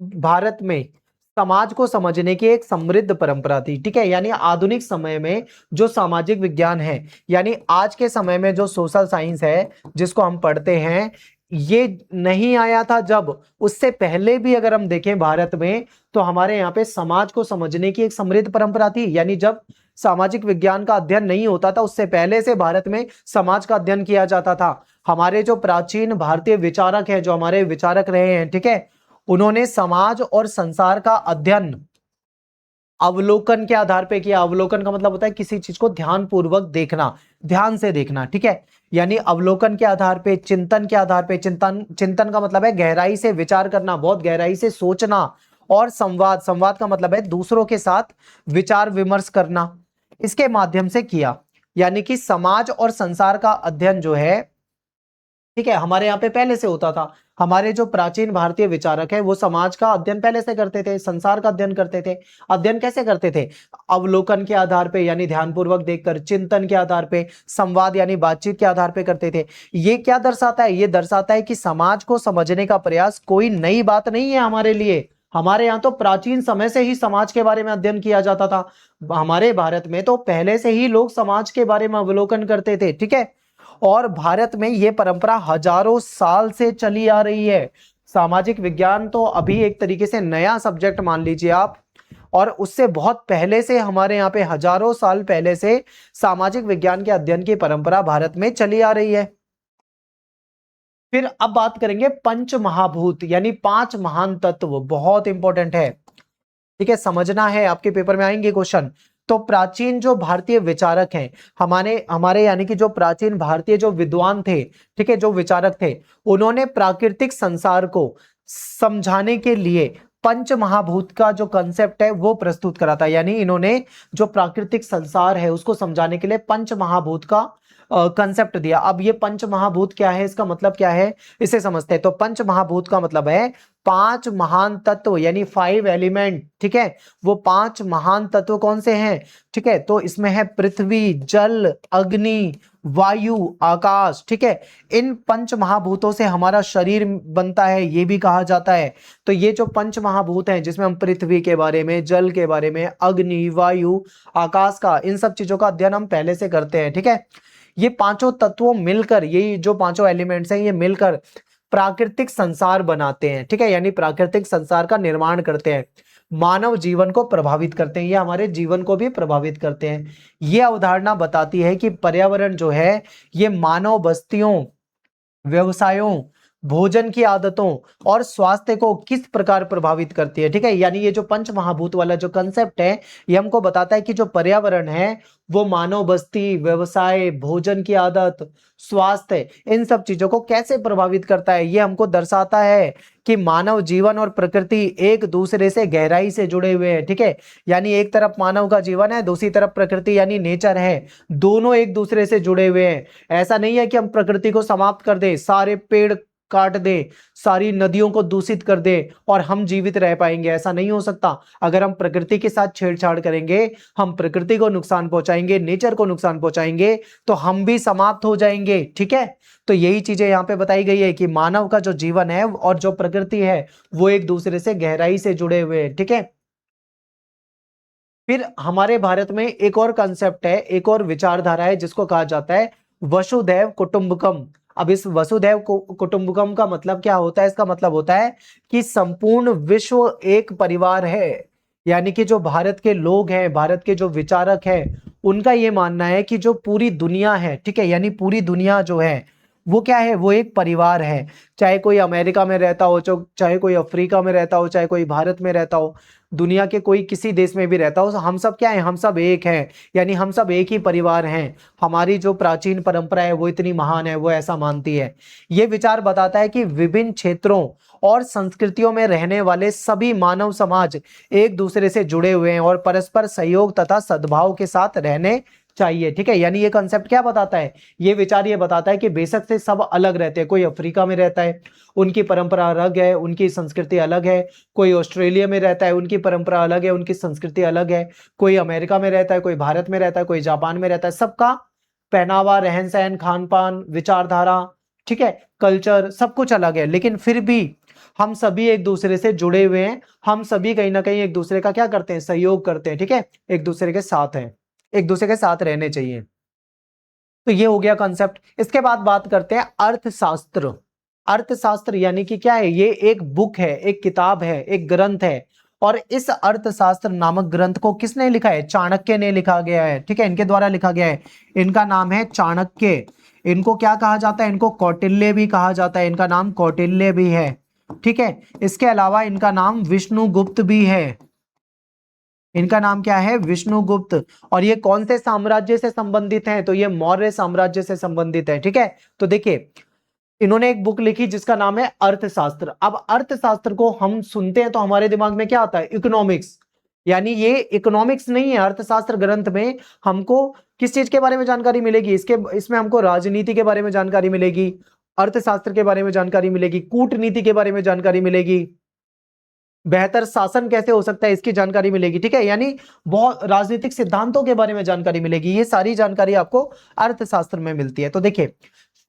भारत में समाज को समझने की एक समृद्ध परंपरा थी, ठीक है। यानी आधुनिक समय में जो सामाजिक विज्ञान है, यानी आज के समय में जो सोशल साइंस है जिसको हम पढ़ते हैं, ये नहीं आया था जब, उससे पहले भी अगर हम देखें भारत में, तो हमारे यहाँ पे समाज को समझने की एक समृद्ध परंपरा थी। यानी जब सामाजिक विज्ञान का अध्ययन नहीं होता था, उससे पहले से भारत में समाज का अध्ययन किया जाता था। हमारे जो प्राचीन भारतीय विचारक हैं, जो हमारे विचारक रहे हैं, ठीक है, उन्होंने समाज और संसार का अध्ययन अवलोकन के आधार पे किया। अवलोकन का मतलब होता है किसी चीज को ध्यान पूर्वक देखना, ध्यान से देखना, ठीक है। यानी अवलोकन के आधार पे, चिंतन के आधार पे, चिंतन चिंतन का मतलब है गहराई से विचार करना, बहुत गहराई से सोचना, और संवाद, संवाद का मतलब है दूसरों के साथ विचार विमर्श करना, इसके माध्यम से किया। यानी कि समाज और संसार का अध्ययन जो है, ठीक है, हमारे यहाँ पे पहले से होता था। हमारे जो प्राचीन भारतीय विचारक है वो समाज का अध्ययन पहले से करते थे, संसार का अध्ययन करते थे। अध्ययन कैसे करते थे? अवलोकन के आधार पे, यानी ध्यानपूर्वक देखकर, चिंतन के आधार पे, संवाद यानी बातचीत के आधार पे करते थे। ये क्या दर्शाता है? ये दर्शाता है कि समाज को समझने का प्रयास कोई नई बात नहीं है हमारे लिए। हमारे यहाँ तो प्राचीन समय से ही समाज के बारे में अध्ययन किया जाता था। हमारे भारत में तो पहले से ही लोग समाज के बारे में अवलोकन करते थे, ठीक है। और भारत में यह परंपरा हजारों साल से चली आ रही है। सामाजिक विज्ञान तो अभी एक तरीके से नया सब्जेक्ट मान लीजिए आप, और उससे बहुत पहले से हमारे यहाँ पे हजारों साल पहले से सामाजिक विज्ञान के अध्ययन की परंपरा भारत में चली आ रही है। फिर अब बात करेंगे पंच महाभूत, यानी पांच महान तत्व, बहुत इंपॉर्टेंट है, ठीक है, समझना है, आपके पेपर में आएंगे क्वेश्चन। तो प्राचीन जो भारतीय विचारक हैं, हमारे हमारे यानी कि जो प्राचीन भारतीय जो विद्वान थे, ठीक है, जो विचारक थे, उन्होंने प्राकृतिक संसार को समझाने के लिए पंच महाभूत का जो कंसेप्ट है वो प्रस्तुत करा था। यानी इन्होंने जो प्राकृतिक संसार है उसको समझाने के लिए पंच महाभूत का कंसेप्ट दिया। अब ये पंच महाभूत क्या है, इसका मतलब क्या है, इसे समझते हैं। तो पंच महाभूत का मतलब है पांच महान तत्व, यानी 5 एलिमेंट, ठीक है। वो पांच महान तत्व कौन से हैं? ठीक है, तो इसमें है पृथ्वी, जल, अग्नि, वायु, आकाश, ठीक है। इन पंच महाभूतों से हमारा शरीर बनता है, ये भी कहा जाता है। तो ये जो पंच महाभूत हैं, जिसमें हम पृथ्वी के बारे में, जल के बारे में, अग्नि, वायु, आकाश का, इन सब चीजों का अध्ययन हम पहले से करते हैं, ठीक है। ये पांचों तत्वों मिलकर, ये जो पांचों एलिमेंट्स हैं, ये मिलकर प्राकृतिक संसार बनाते हैं, ठीक है। यानी प्राकृतिक संसार का निर्माण करते हैं, मानव जीवन को प्रभावित करते हैं, ये हमारे जीवन को भी प्रभावित करते हैं। ये अवधारणा बताती है कि पर्यावरण जो है ये मानव बस्तियों, व्यवसायों, भोजन की आदतों और स्वास्थ्य को किस प्रकार प्रभावित करती है, ठीक है। यानी ये जो पंच महाभूत वाला जो कंसेप्ट है, ये हमको बताता है कि जो पर्यावरण है वो मानव बस्ती, व्यवसाय, भोजन की आदत, स्वास्थ्य, इन सब चीजों को कैसे प्रभावित करता है। ये हमको दर्शाता है कि मानव जीवन और प्रकृति एक दूसरे से गहराई से जुड़े हुए हैं, ठीक है। यानी एक तरफ मानव का जीवन है, दूसरी तरफ प्रकृति यानी नेचर है, दोनों एक दूसरे से जुड़े हुए हैं। ऐसा नहीं है कि हम प्रकृति को समाप्त कर दें, सारे पेड़ काट दे, सारी नदियों को दूषित कर दे और हम जीवित रह पाएंगे, ऐसा नहीं हो सकता। अगर हम प्रकृति के साथ छेड़छाड़ करेंगे, हम प्रकृति को नुकसान पहुंचाएंगे, नेचर को नुकसान पहुंचाएंगे, तो हम भी समाप्त हो जाएंगे, ठीक है। तो यही चीजें यहाँ पे बताई गई है कि मानव का जो जीवन है और जो प्रकृति है वो एक दूसरे से गहराई से जुड़े हुए हैं, ठीक है। फिर हमारे भारत में एक और कंसेप्ट है, एक और विचारधारा है जिसको कहा जाता है वसुधैव कुटुंबकम। अब इस वसुधैव कुटुंबकम का मतलब क्या होता है? इसका मतलब होता है कि संपूर्ण विश्व एक परिवार है। यानी कि जो भारत के लोग हैं, भारत के जो विचारक हैं, उनका ये मानना है कि जो पूरी दुनिया है, ठीक है, यानी पूरी दुनिया जो है वो क्या है, वो एक परिवार है। चाहे कोई अमेरिका में रहता हो, चाहे कोई अफ्रीका में रहता हो, चाहे कोई भारत में रहता हो, दुनिया के कोई किसी देश में भी रहता हो, हम सब क्या है, हम सब एक हैं। यानी हम सब एक ही परिवार हैं। हमारी जो प्राचीन परंपरा है वो इतनी महान है, वो ऐसा मानती है। ये विचार बताता है कि विभिन्न क्षेत्रों और संस्कृतियों में रहने वाले सभी मानव समाज एक दूसरे से जुड़े हुए हैं और परस्पर सहयोग तथा सद्भाव के साथ रहने चाहिए, ठीक है। यानी ये कंसेप्ट क्या बताता है? ये विचार ये बताता है कि बेशक से सब अलग रहते हैं, कोई अफ्रीका में रहता है, उनकी परंपरा अलग है, उनकी संस्कृति अलग है, कोई ऑस्ट्रेलिया में रहता है, उनकी परंपरा अलग है, उनकी संस्कृति अलग है, कोई अमेरिका में रहता है, कोई भारत में रहता है, कोई जापान में रहता है, सबका पहनावा, रहन सहन, खान पान, विचारधारा, ठीक है, कल्चर सब कुछ अलग है, लेकिन फिर भी हम सभी एक दूसरे से जुड़े हुए हैं, हम सभी कहीं ना कहीं एक दूसरे का क्या करते हैं, सहयोग करते हैं, ठीक है, एक दूसरे के साथ हैं, एक दूसरे के साथ रहने चाहिए। तो ये हो गया कॉन्सेप्ट। इसके बाद बात करते हैं अर्थशास्त्र। अर्थशास्त्र यानी कि क्या है, ये एक बुक है, एक किताब है, एक ग्रंथ है, और इस अर्थशास्त्र नामक ग्रंथ को किसने लिखा है, चाणक्य ने लिखा गया है, ठीक है, इनके द्वारा लिखा गया है। इनका नाम है चाणक्य। इनको क्या कहा जाता है, इनको कौटिल्य भी कहा जाता है, इनका नाम कौटिल्य भी है, ठीक है। इसके अलावा इनका नाम विष्णुगुप्त भी है, इनका नाम क्या है, विष्णुगुप्त। और ये कौन से साम्राज्य से संबंधित हैं, तो ये मौर्य साम्राज्य से संबंधित है, ठीक है। तो देखिए इन्होंने एक बुक लिखी जिसका नाम है अर्थशास्त्र। अब अर्थशास्त्र को हम सुनते हैं तो हमारे दिमाग में क्या आता है, इकोनॉमिक्स, यानी ये इकोनॉमिक्स नहीं है। अर्थशास्त्र ग्रंथ में हमको किस चीज के बारे में जानकारी मिलेगी, इसमें हमको राजनीति के बारे में जानकारी मिलेगी, अर्थशास्त्र के बारे में जानकारी मिलेगी, कूटनीति के बारे में जानकारी मिलेगी, बेहतर शासन कैसे हो सकता है इसकी जानकारी मिलेगी, ठीक है, यानी बहुत राजनीतिक सिद्धांतों के बारे में जानकारी मिलेगी। ये सारी जानकारी आपको अर्थशास्त्र में मिलती है। तो देखिए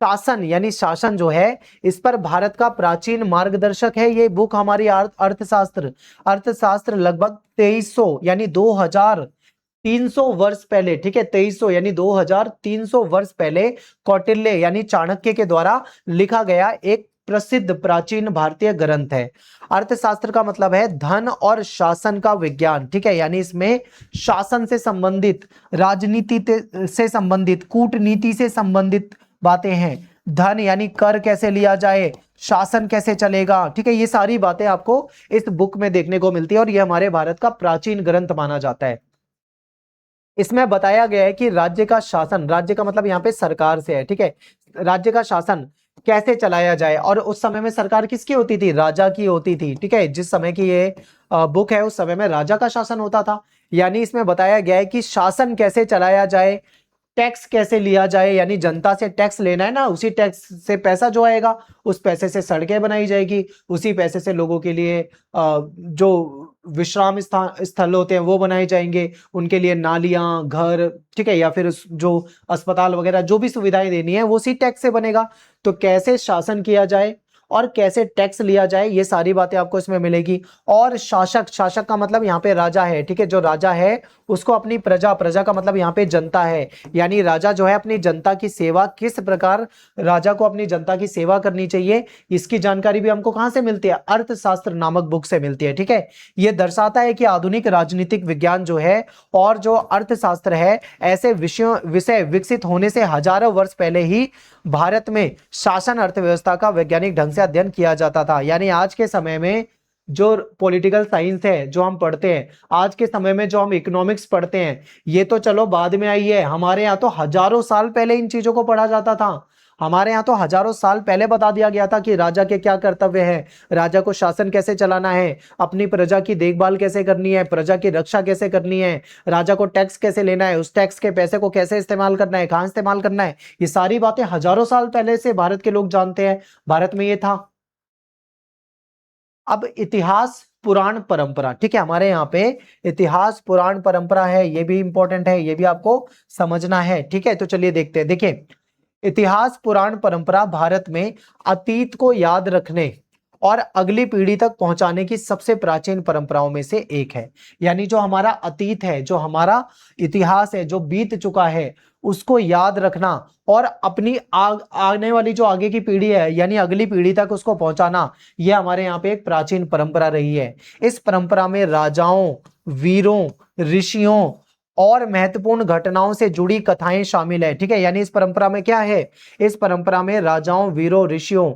शासन यानी शासन जो है, इस पर भारत का प्राचीन मार्गदर्शक है ये बुक हमारी अर्थशास्त्र। अर्थशास्त्र लगभग 2300 यानी 2300 वर्ष पहले, ठीक है, 2300 यानी 2300 वर्ष पहले कौटिल्य यानी चाणक्य के द्वारा लिखा गया एक प्रसिद्ध प्राचीन भारतीय ग्रंथ है। अर्थशास्त्र का मतलब है धन और शासन का विज्ञान, ठीक है, यानी इसमें शासन से संबंधित, राजनीति से संबंधित, कूटनीति से संबंधित बातें हैं। धन यानी कर कैसे लिया जाए, शासन कैसे चलेगा, ठीक है, ये सारी बातें आपको इस बुक में देखने को मिलती है, और ये हमारे भारत का प्राचीन ग्रंथ माना जाता है। इसमें बताया गया है कि राज्य का शासन, राज्य का मतलब यहाँ पे सरकार से है, ठीक है, राज्य का शासन कैसे चलाया जाए। और उस समय में सरकार किसकी होती थी, राजा की होती थी, ठीक है, जिस समय की ये बुक है उस समय में राजा का शासन होता था। यानी इसमें बताया गया है कि शासन कैसे चलाया जाए, टैक्स कैसे लिया जाए, यानी जनता से टैक्स लेना है ना, उसी टैक्स से पैसा जो आएगा उस पैसे से सड़कें बनाई जाएगी, उसी पैसे से लोगों के लिए जो विश्राम स्थल होते हैं वो बनाए जाएंगे, उनके लिए नालियां, घर, ठीक है, या फिर जो अस्पताल वगैरह जो भी सुविधाएं देनी है वो उसी टैक्स से बनेगा। तो कैसे शासन किया जाए और कैसे टैक्स लिया जाए, ये सारी बातें आपको इसमें मिलेगी। और शासक, शासक का मतलब यहाँ पे राजा है, ठीक है, जो राजा है उसको अपनी प्रजा, प्रजा का मतलब यहाँ पे जनता है, यानी राजा जो है अपनी जनता की सेवा, किस प्रकार राजा को अपनी जनता की सेवा करनी चाहिए, इसकी जानकारी भी हमको कहां से मिलती है, अर्थशास्त्र नामक बुक से मिलती है, ठीक है। यह दर्शाता है कि आधुनिक राजनीतिक विज्ञान जो है और जो अर्थशास्त्र है, ऐसे विषय विकसित होने से हजारों वर्ष पहले ही भारत में शासन अर्थव्यवस्था का वैज्ञानिक ढंग से अध्ययन किया जाता था। यानी आज के समय में जो पॉलिटिकल साइंस है जो हम पढ़ते हैं, आज के समय में जो हम इकोनॉमिक्स पढ़ते हैं, ये तो चलो बाद में आई है, हमारे यहाँ तो हजारों साल पहले इन चीजों को पढ़ा जाता था। हमारे यहाँ तो हजारों साल पहले बता दिया गया था कि राजा के क्या कर्तव्य है, राजा को शासन कैसे चलाना है, अपनी प्रजा की देखभाल कैसे करनी है, प्रजा की रक्षा कैसे करनी है, राजा को टैक्स कैसे लेना है, उस टैक्स के पैसे को कैसे इस्तेमाल करना है, कहां इस्तेमाल करना है, ये सारी बातें हजारों साल पहले से भारत के लोग जानते हैं, भारत में ये था। अब इतिहास पुराण परंपरा, ठीक है, हमारे यहाँ पे इतिहास पुराण परंपरा है, ये भी इंपॉर्टेंट है, ये भी आपको समझना है, ठीक है। तो चलिए देखते हैं। देखिए इतिहास पुराण परंपरा भारत में अतीत को याद रखने और अगली पीढ़ी तक पहुंचाने की सबसे प्राचीन परंपराओं में से एक है। यानी जो हमारा अतीत है, जो हमारा इतिहास है, जो बीत चुका है, उसको याद रखना और अपनी आने वाली जो आगे की पीढ़ी है यानी अगली पीढ़ी तक उसको पहुंचाना, यह हमारे यहाँ पे एक प्राचीन परंपरा रही है। इस परंपरा में राजाओं, वीरों, ऋषियों और महत्वपूर्ण घटनाओं से जुड़ी कथाएं शामिल है, ठीक है। यानी इस परंपरा में क्या है, इस परंपरा में राजाओं, वीरों, ऋषियों,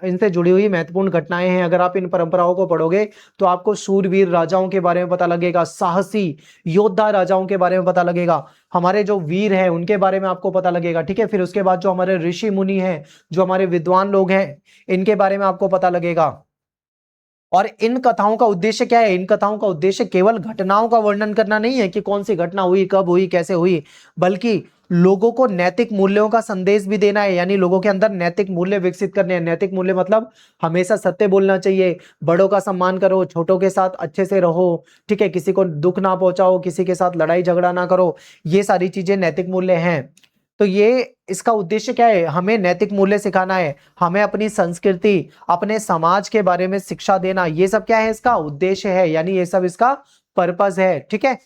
इनसे जुड़ी हुई महत्वपूर्ण घटनाएं हैं। अगर आप इन परंपराओं को पढ़ोगे तो आपको शूरवीर राजाओं के बारे में पता लगेगा, साहसी योद्धा राजाओं के बारे में पता लगेगा, हमारे जो वीर हैं उनके बारे में आपको पता लगेगा, ठीक है। फिर उसके बाद जो हमारे ऋषि मुनि हैं, जो हमारे विद्वान लोग हैं, इनके बारे में आपको पता लगेगा। और इन कथाओं का उद्देश्य क्या है, इन कथाओं का उद्देश्य केवल घटनाओं का वर्णन करना नहीं है कि कौन सी घटना हुई, कब हुई, कैसे हुई, बल्कि लोगों को नैतिक मूल्यों का संदेश भी देना है। यानी लोगों के अंदर नैतिक मूल्य विकसित करने हैं। नैतिक मूल्य मतलब हमेशा सत्य बोलना चाहिए, बड़ों का सम्मान करो, छोटों के साथ अच्छे से रहो, ठीक है, किसी को दुख ना पहुंचाओ, किसी के साथ लड़ाई झगड़ा ना करो, ये सारी चीजें नैतिक मूल्य हैं। तो ये इसका उद्देश्य क्या है, हमें नैतिक मूल्य सिखाना है, हमें अपनी संस्कृति, अपने समाज के बारे में शिक्षा देना, ये सब क्या है इसका उद्देश्य है, यानी ये सब इसका पर्पस है। ठीक है,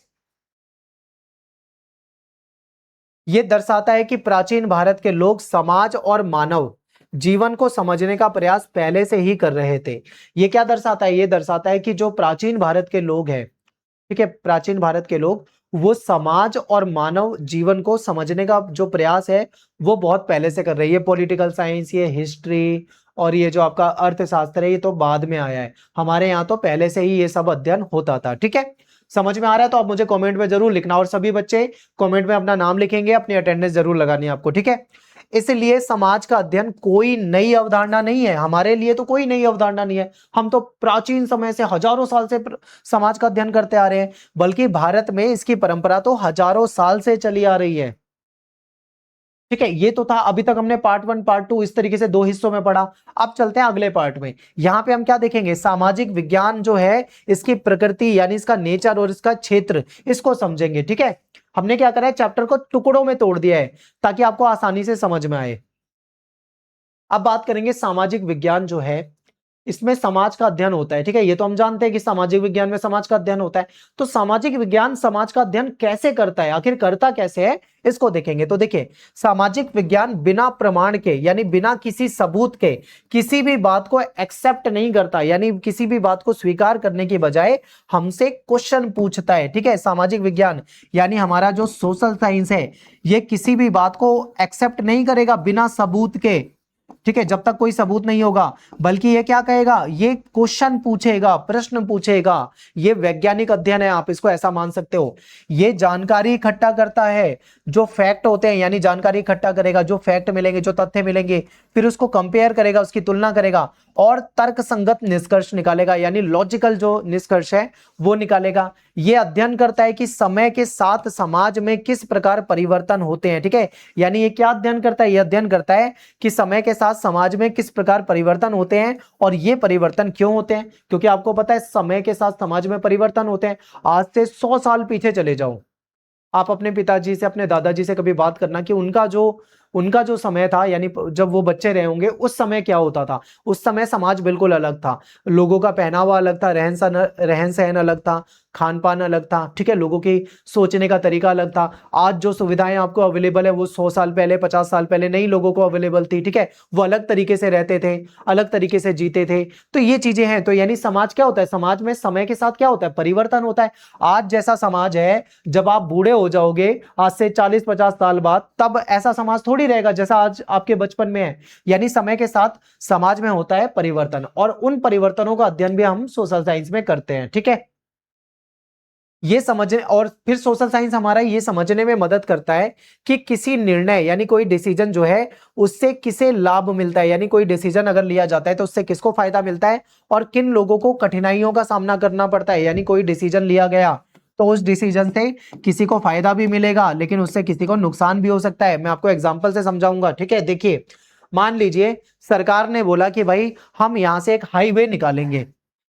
ये दर्शाता है कि प्राचीन भारत के लोग समाज और मानव जीवन को समझने का प्रयास पहले से ही कर रहे थे। ये क्या दर्शाता है, ये दर्शाता है कि जो प्राचीन भारत के लोग हैं, ठीक है, प्राचीन भारत के लोग वो समाज और मानव जीवन को समझने का जो प्रयास है वो बहुत पहले से कर रही है। पॉलिटिकल साइंस, ये हिस्ट्री और ये जो आपका अर्थशास्त्र है, ये तो बाद में आया है, हमारे यहाँ तो पहले से ही ये सब अध्ययन होता था। ठीक है, समझ में आ रहा है तो आप मुझे कमेंट में जरूर लिखना, और सभी बच्चे कमेंट में अपना नाम लिखेंगे, अपनी अटेंडेंस जरूर लगानी है आपको। ठीक है, इसलिए समाज का अध्ययन कोई नई अवधारणा नहीं है, हमारे लिए तो कोई नई अवधारणा नहीं है, हम तो प्राचीन समय से हजारों साल से समाज का अध्ययन करते आ रहे हैं, बल्कि भारत में इसकी परंपरा तो हजारों साल से चली आ रही है। ठीक है, ये तो था, अभी तक हमने पार्ट 1 पार्ट 2 इस तरीके से 2 हिस्सों में पढ़ा। अब चलते हैं अगले पार्ट में, यहां पे हम क्या देखेंगे, सामाजिक विज्ञान जो है इसकी प्रकृति यानी इसका नेचर और इसका क्षेत्र, इसको समझेंगे। ठीक है, हमने क्या करा है, चैप्टर को टुकड़ों में तोड़ दिया है ताकि आपको आसानी से समझ में आए। अब बात करेंगे सामाजिक विज्ञान जो है, इसमें समाज का अध्ययन होता है। ठीक है, ये तो हम जानते हैं कि सामाजिक विज्ञान में समाज का अध्ययन होता है। तो सामाजिक विज्ञान समाज का अध्ययन कैसे करता है, आखिर करता कैसे है, इसको देखेंगे। तो देखिए, सामाजिक विज्ञान बिना प्रमाण के यानी बिना किसी सबूत के किसी भी बात को एक्सेप्ट नहीं करता, यानी किसी भी बात को स्वीकार करने की बजाय हमसे क्वेश्चन पूछता है। ठीक है, सामाजिक विज्ञान यानी हमारा जो सोशल साइंस है, ये किसी भी बात को एक्सेप्ट नहीं करेगा बिना सबूत के। ठीक है, जब तक कोई सबूत नहीं होगा, बल्कि ये क्या कहेगा, ये क्वेश्चन पूछेगा, प्रश्न पूछेगा। ये वैज्ञानिक अध्ययन है, आप इसको ऐसा मान सकते हो। ये जानकारी इकट्ठा करता है, जो फैक्ट होते हैं, यानी जानकारी इकट्ठा करेगा, जो फैक्ट मिलेंगे, जो तथ्य मिलेंगे, फिर उसको कंपेयर करेगा, उसकी तुलना करेगा और तर्क संगत निष्कर्ष निकालेगा, यानी लॉजिकल जो निष्कर्ष है वो निकालेगा। ये अध्ययन करता है कि समय के साथ समाज में किस प्रकार परिवर्तन होते हैं। ठीक है, यानी ये क्या अध्ययन करता है, ये अध्ययन करता है कि समय के साथ समाज में किस प्रकार परिवर्तन होते हैं, और ये परिवर्तन क्यों होते हैं, क्योंकि आपको पता है समय के साथ समाज में परिवर्तन होते हैं। आज से 100 साल पीछे चले जाओ, आप अपने पिताजी से, अपने दादाजी से कभी बात करना कि उनका जो समय था, यानी जब वो बच्चे रहे होंगे, उस समय क्या होता था। उस समय समाज बिल्कुल अलग था, लोगों का पहनावा अलग था, रहन सहन अलग था, खान पान अलग था। ठीक है, लोगों की सोचने का तरीका अलग था। आज जो सुविधाएं आपको अवेलेबल है वो 100 साल पहले, 50 साल पहले नहीं लोगों को अवेलेबल थी। ठीक है, वो अलग तरीके से रहते थे, अलग तरीके से जीते थे। तो ये चीजें हैं। तो यानी समाज क्या होता है, समाज में समय के साथ क्या होता है, परिवर्तन होता है। आज जैसा समाज है, जब आप बूढ़े हो जाओगे आज से 40-50 साल बाद, तब ऐसा समाज थोड़ी रहेगा जैसा आज आपके बचपन में है। यानी समय के साथ समाज में होता है परिवर्तन, और उन परिवर्तनों का अध्ययन भी हम सोशल साइंस में करते हैं। ठीक है, ये समझने, और फिर सोशल साइंस हमारा ये समझने में मदद करता है कि किसी निर्णय यानी कोई डिसीजन जो है उससे किसे लाभ मिलता है, यानी कोई डिसीजन अगर लिया जाता है तो उससे किसको फायदा मिलता है और किन लोगों को कठिनाइयों का सामना करना पड़ता है। यानी कोई डिसीजन लिया गया तो उस डिसीजन से किसी को फायदा भी मिलेगा, लेकिन उससे किसी को नुकसान भी हो सकता है। मैं आपको एग्जाम्पल से समझाऊंगा। ठीक है, देखिए, मान लीजिए सरकार ने बोला कि भाई हम यहां से एक हाईवे निकालेंगे,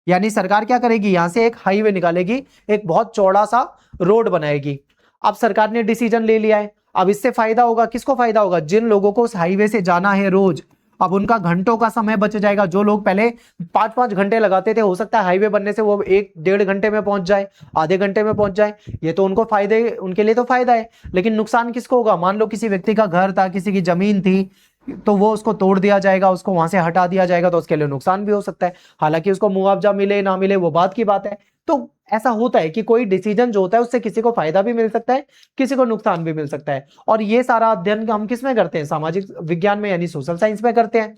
यानी सरकार क्या करेगी, यहां से एक हाईवे निकालेगी, एक बहुत चौड़ा सा रोड बनाएगी। अब सरकार ने डिसीजन ले लिया है, अब इससे फायदा होगा, किसको फायदा होगा, जिन लोगों को उस हाईवे से जाना है रोज, अब उनका घंटों का समय बच जाएगा। जो लोग पहले 5-5 घंटे लगाते थे, हो सकता है हाईवे बनने से वो 1-1.5 घंटे में पहुंच जाए, आधे घंटे में पहुंच जाए। ये तो उनको फायदे, उनके लिए तो फायदा है। लेकिन नुकसान किसको होगा, मान लो किसी व्यक्ति का घर था, किसी की जमीन थी, तो वो उसको तोड़ दिया जाएगा, उसको वहां से हटा दिया जाएगा, तो उसके लिए नुकसान भी हो सकता है। हालांकि उसको मुआवजा मिले ना मिले वो बात की बात है। तो ऐसा होता है कि कोई डिसीजन जो होता है उससे किसी को फायदा भी मिल सकता है, किसी को नुकसान भी मिल सकता है। और ये सारा अध्ययन हम किस में करते हैं, सामाजिक विज्ञान में यानी सोशल साइंस में करते हैं।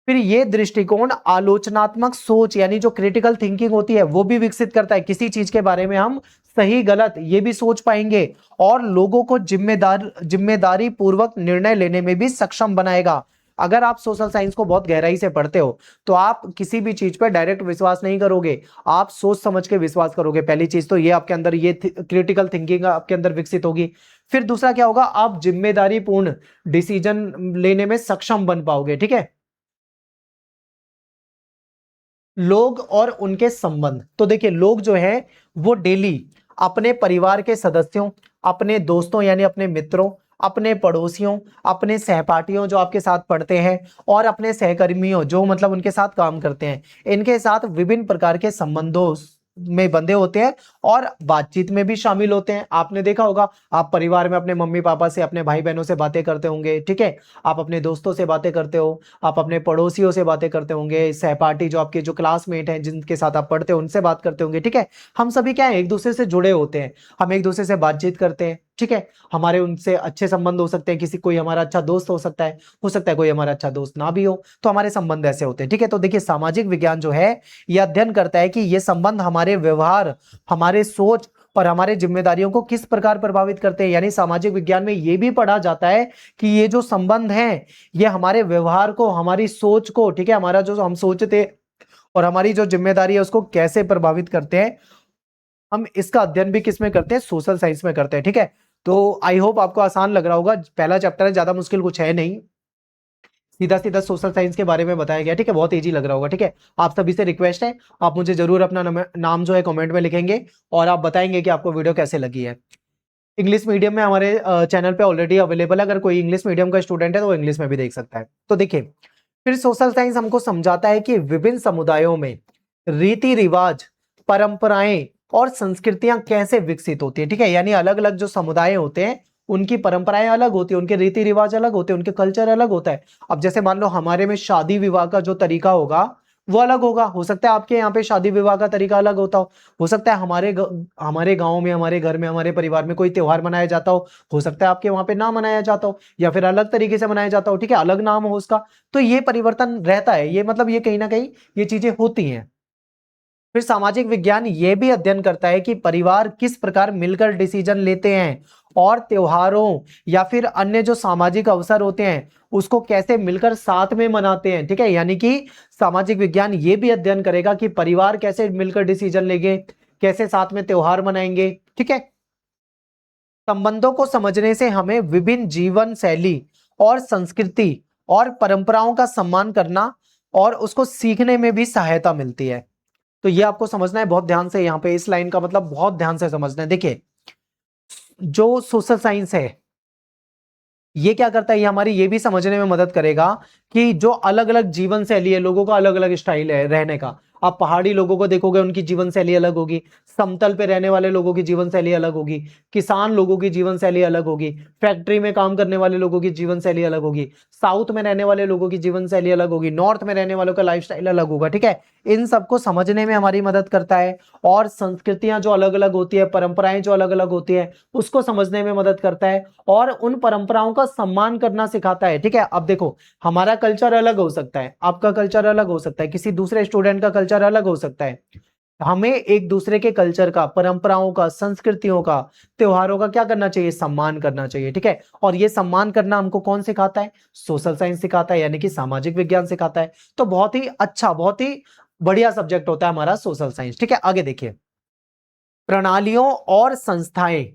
फिर ये दृष्टिकोण आलोचनात्मक सोच यानी जो क्रिटिकल थिंकिंग होती है वो भी विकसित करता है। किसी चीज के बारे में हम सही गलत ये भी सोच पाएंगे, और लोगों को जिम्मेदारी पूर्वक निर्णय लेने में भी सक्षम बनाएगा। अगर आप सोशल साइंस को बहुत गहराई से पढ़ते हो तो आप किसी भी चीज पर डायरेक्ट विश्वास नहीं करोगे, आप सोच समझ के विश्वास करोगे। पहली चीज तो ये आपके अंदर ये क्रिटिकल थिंकिंग आपके अंदर विकसित होगी। फिर दूसरा क्या होगा, आप जिम्मेदारी पूर्ण डिसीजन लेने में सक्षम बन पाओगे। ठीक है, लोग और उनके संबंध। तो देखिए, लोग जो है वो डेली अपने परिवार के सदस्यों, अपने दोस्तों यानी अपने मित्रों, अपने पड़ोसियों, अपने सहपाठियों जो आपके साथ पढ़ते हैं और अपने सहकर्मियों जो मतलब उनके साथ काम करते हैं, इनके साथ विभिन्न प्रकार के संबंधों में बंधे होते हैं और बातचीत में भी शामिल होते हैं। आपने देखा होगा, आप परिवार में अपने मम्मी पापा से, अपने भाई बहनों से बातें करते होंगे, ठीक है, आप अपने दोस्तों से बातें करते हो, आप अपने पड़ोसियों से बातें करते होंगे, सहपाठी जो आपके जो क्लासमेट हैं जिनके साथ आप पढ़ते हो उनसे बात करते होंगे, ठीक है। हम सभी क्या है, एक दूसरे से जुड़े होते हैं, हम एक दूसरे से बातचीत करते हैं, ठीक है। हमारे उनसे अच्छे संबंध हो सकते हैं, किसी कोई हमारा अच्छा दोस्त हो सकता है कोई हमारा अच्छा दोस्त ना भी हो, तो हमारे संबंध ऐसे होते हैं, ठीक है। तो देखिए सामाजिक विज्ञान जो है यह अध्ययन करता है कि ये संबंध हमारे व्यवहार, हमारे सोच और हमारे जिम्मेदारियों को किस प्रकार प्रभावित करते हैं। यानी सामाजिक विज्ञान में यह भी पढ़ा जाता है कि ये जो संबंध हैं ये हमारे व्यवहार को, हमारी सोच को, ठीक है, हमारा जो हम सोचते और हमारी जो जिम्मेदारी है उसको कैसे प्रभावित करते हैं। हम इसका अध्ययन भी किस में करते हैं, सोशल साइंस में करते हैं, ठीक है। तो आई होप आपको आसान लग रहा होगा, पहला चैप्टर है, ज्यादा मुश्किल कुछ है नहीं, सीधा सीधा सोशल साइंस के बारे में बताया गया, ठीक है, बहुत इजी लग रहा होगा, ठीक है। आप सभी से रिक्वेस्ट है, आप मुझे जरूर अपना नाम जो है कमेंट में लिखेंगे और आप बताएंगे कि आपको वीडियो कैसे लगी है। इंग्लिश मीडियम में हमारे चैनल पे ऑलरेडी अवेलेबल है, अगर कोई इंग्लिश मीडियम का स्टूडेंट है तो वो इंग्लिश में भी देख सकता है। तो देखिए, फिर सोशल साइंस हमको समझाता है कि विभिन्न समुदायों में रीति रिवाज, परंपराएं और संस्कृतियां कैसे विकसित होती है, ठीक है। यानी अलग अलग जो समुदाय होते हैं उनकी परंपराएं अलग होती है, उनके रीति रिवाज अलग होते हैं, उनके कल्चर अलग होता है। अब जैसे मान लो हमारे में शादी विवाह का जो तरीका होगा वो अलग होगा, हो सकता है आपके यहाँ पे शादी विवाह का तरीका अलग होता हो सकता है हमारे गांव में, हमारे घर में, हमारे परिवार में कोई त्योहार मनाया जाता हो सकता है आपके वहां पे ना मनाया जाता हो या फिर अलग तरीके से मनाया जाता हो, ठीक है, अलग नाम हो उसका। तो ये परिवर्तन रहता है, ये मतलब ये कहीं ना कहीं ये चीजें होती हैं। फिर सामाजिक विज्ञान ये भी अध्ययन करता है कि परिवार किस प्रकार मिलकर डिसीजन लेते हैं और त्योहारों या फिर अन्य जो सामाजिक अवसर होते हैं उसको कैसे मिलकर साथ में मनाते हैं, ठीक है। यानी कि सामाजिक विज्ञान ये भी अध्ययन करेगा कि परिवार कैसे मिलकर डिसीजन लेंगे, कैसे साथ में त्योहार मनाएंगे, ठीक है। संबंधों को समझने से हमें विभिन्न जीवन शैली और संस्कृति और परंपराओं का सम्मान करना और उसको सीखने में भी सहायता मिलती है। तो ये आपको समझना है बहुत ध्यान से, यहाँ पे इस लाइन का मतलब बहुत ध्यान से समझना है। देखिए, जो सोशल साइंस है ये क्या करता है, ये हमारी ये भी समझने में मदद करेगा कि जो अलग अलग जीवन शैली है, लोगों का अलग अलग स्टाइल है रहने का। आप पहाड़ी लोगों को देखोगे उनकी जीवन शैली अलग होगी, समतल पे रहने वाले लोगों की जीवन शैली अलग होगी, किसान लोगों की जीवन शैली अलग होगी, फैक्ट्री में काम करने वाले लोगों की जीवन शैली अलग होगी, साउथ में रहने वाले लोगों की जीवन शैली अलग होगी, नॉर्थ में रहने वालों का लाइफस्टाइल अलग होगा, ठीक है। इन सबको समझने में हमारी मदद करता है और संस्कृतियां जो अलग अलग होती है, परंपराएं जो अलग अलग होती है उसको समझने में मदद करता है और उन परंपराओं का सम्मान करना सिखाता है, ठीक है। अब देखो, हमारा कल्चर अलग हो सकता है, आपका कल्चर अलग हो सकता है, किसी दूसरे स्टूडेंट का कल्चर अलग हो सकता है। हमें एक दूसरे के कल्चर का, परंपराओं का, संस्कृतियों का, त्योहारों का क्या करना चाहिए, सम्मान करना चाहिए, ठीक है। और ये सम्मान करना हमको कौन सिखाता है, सोशल साइंस सिखाता है, यानी कि सामाजिक विज्ञान सिखाता है। तो बहुत ही अच्छा, बहुत ही बढ़िया सब्जेक्ट होता है हमारा सोशल साइंस, ठीक है। आगे देखिए, प्रणालियों और संस्थाएं,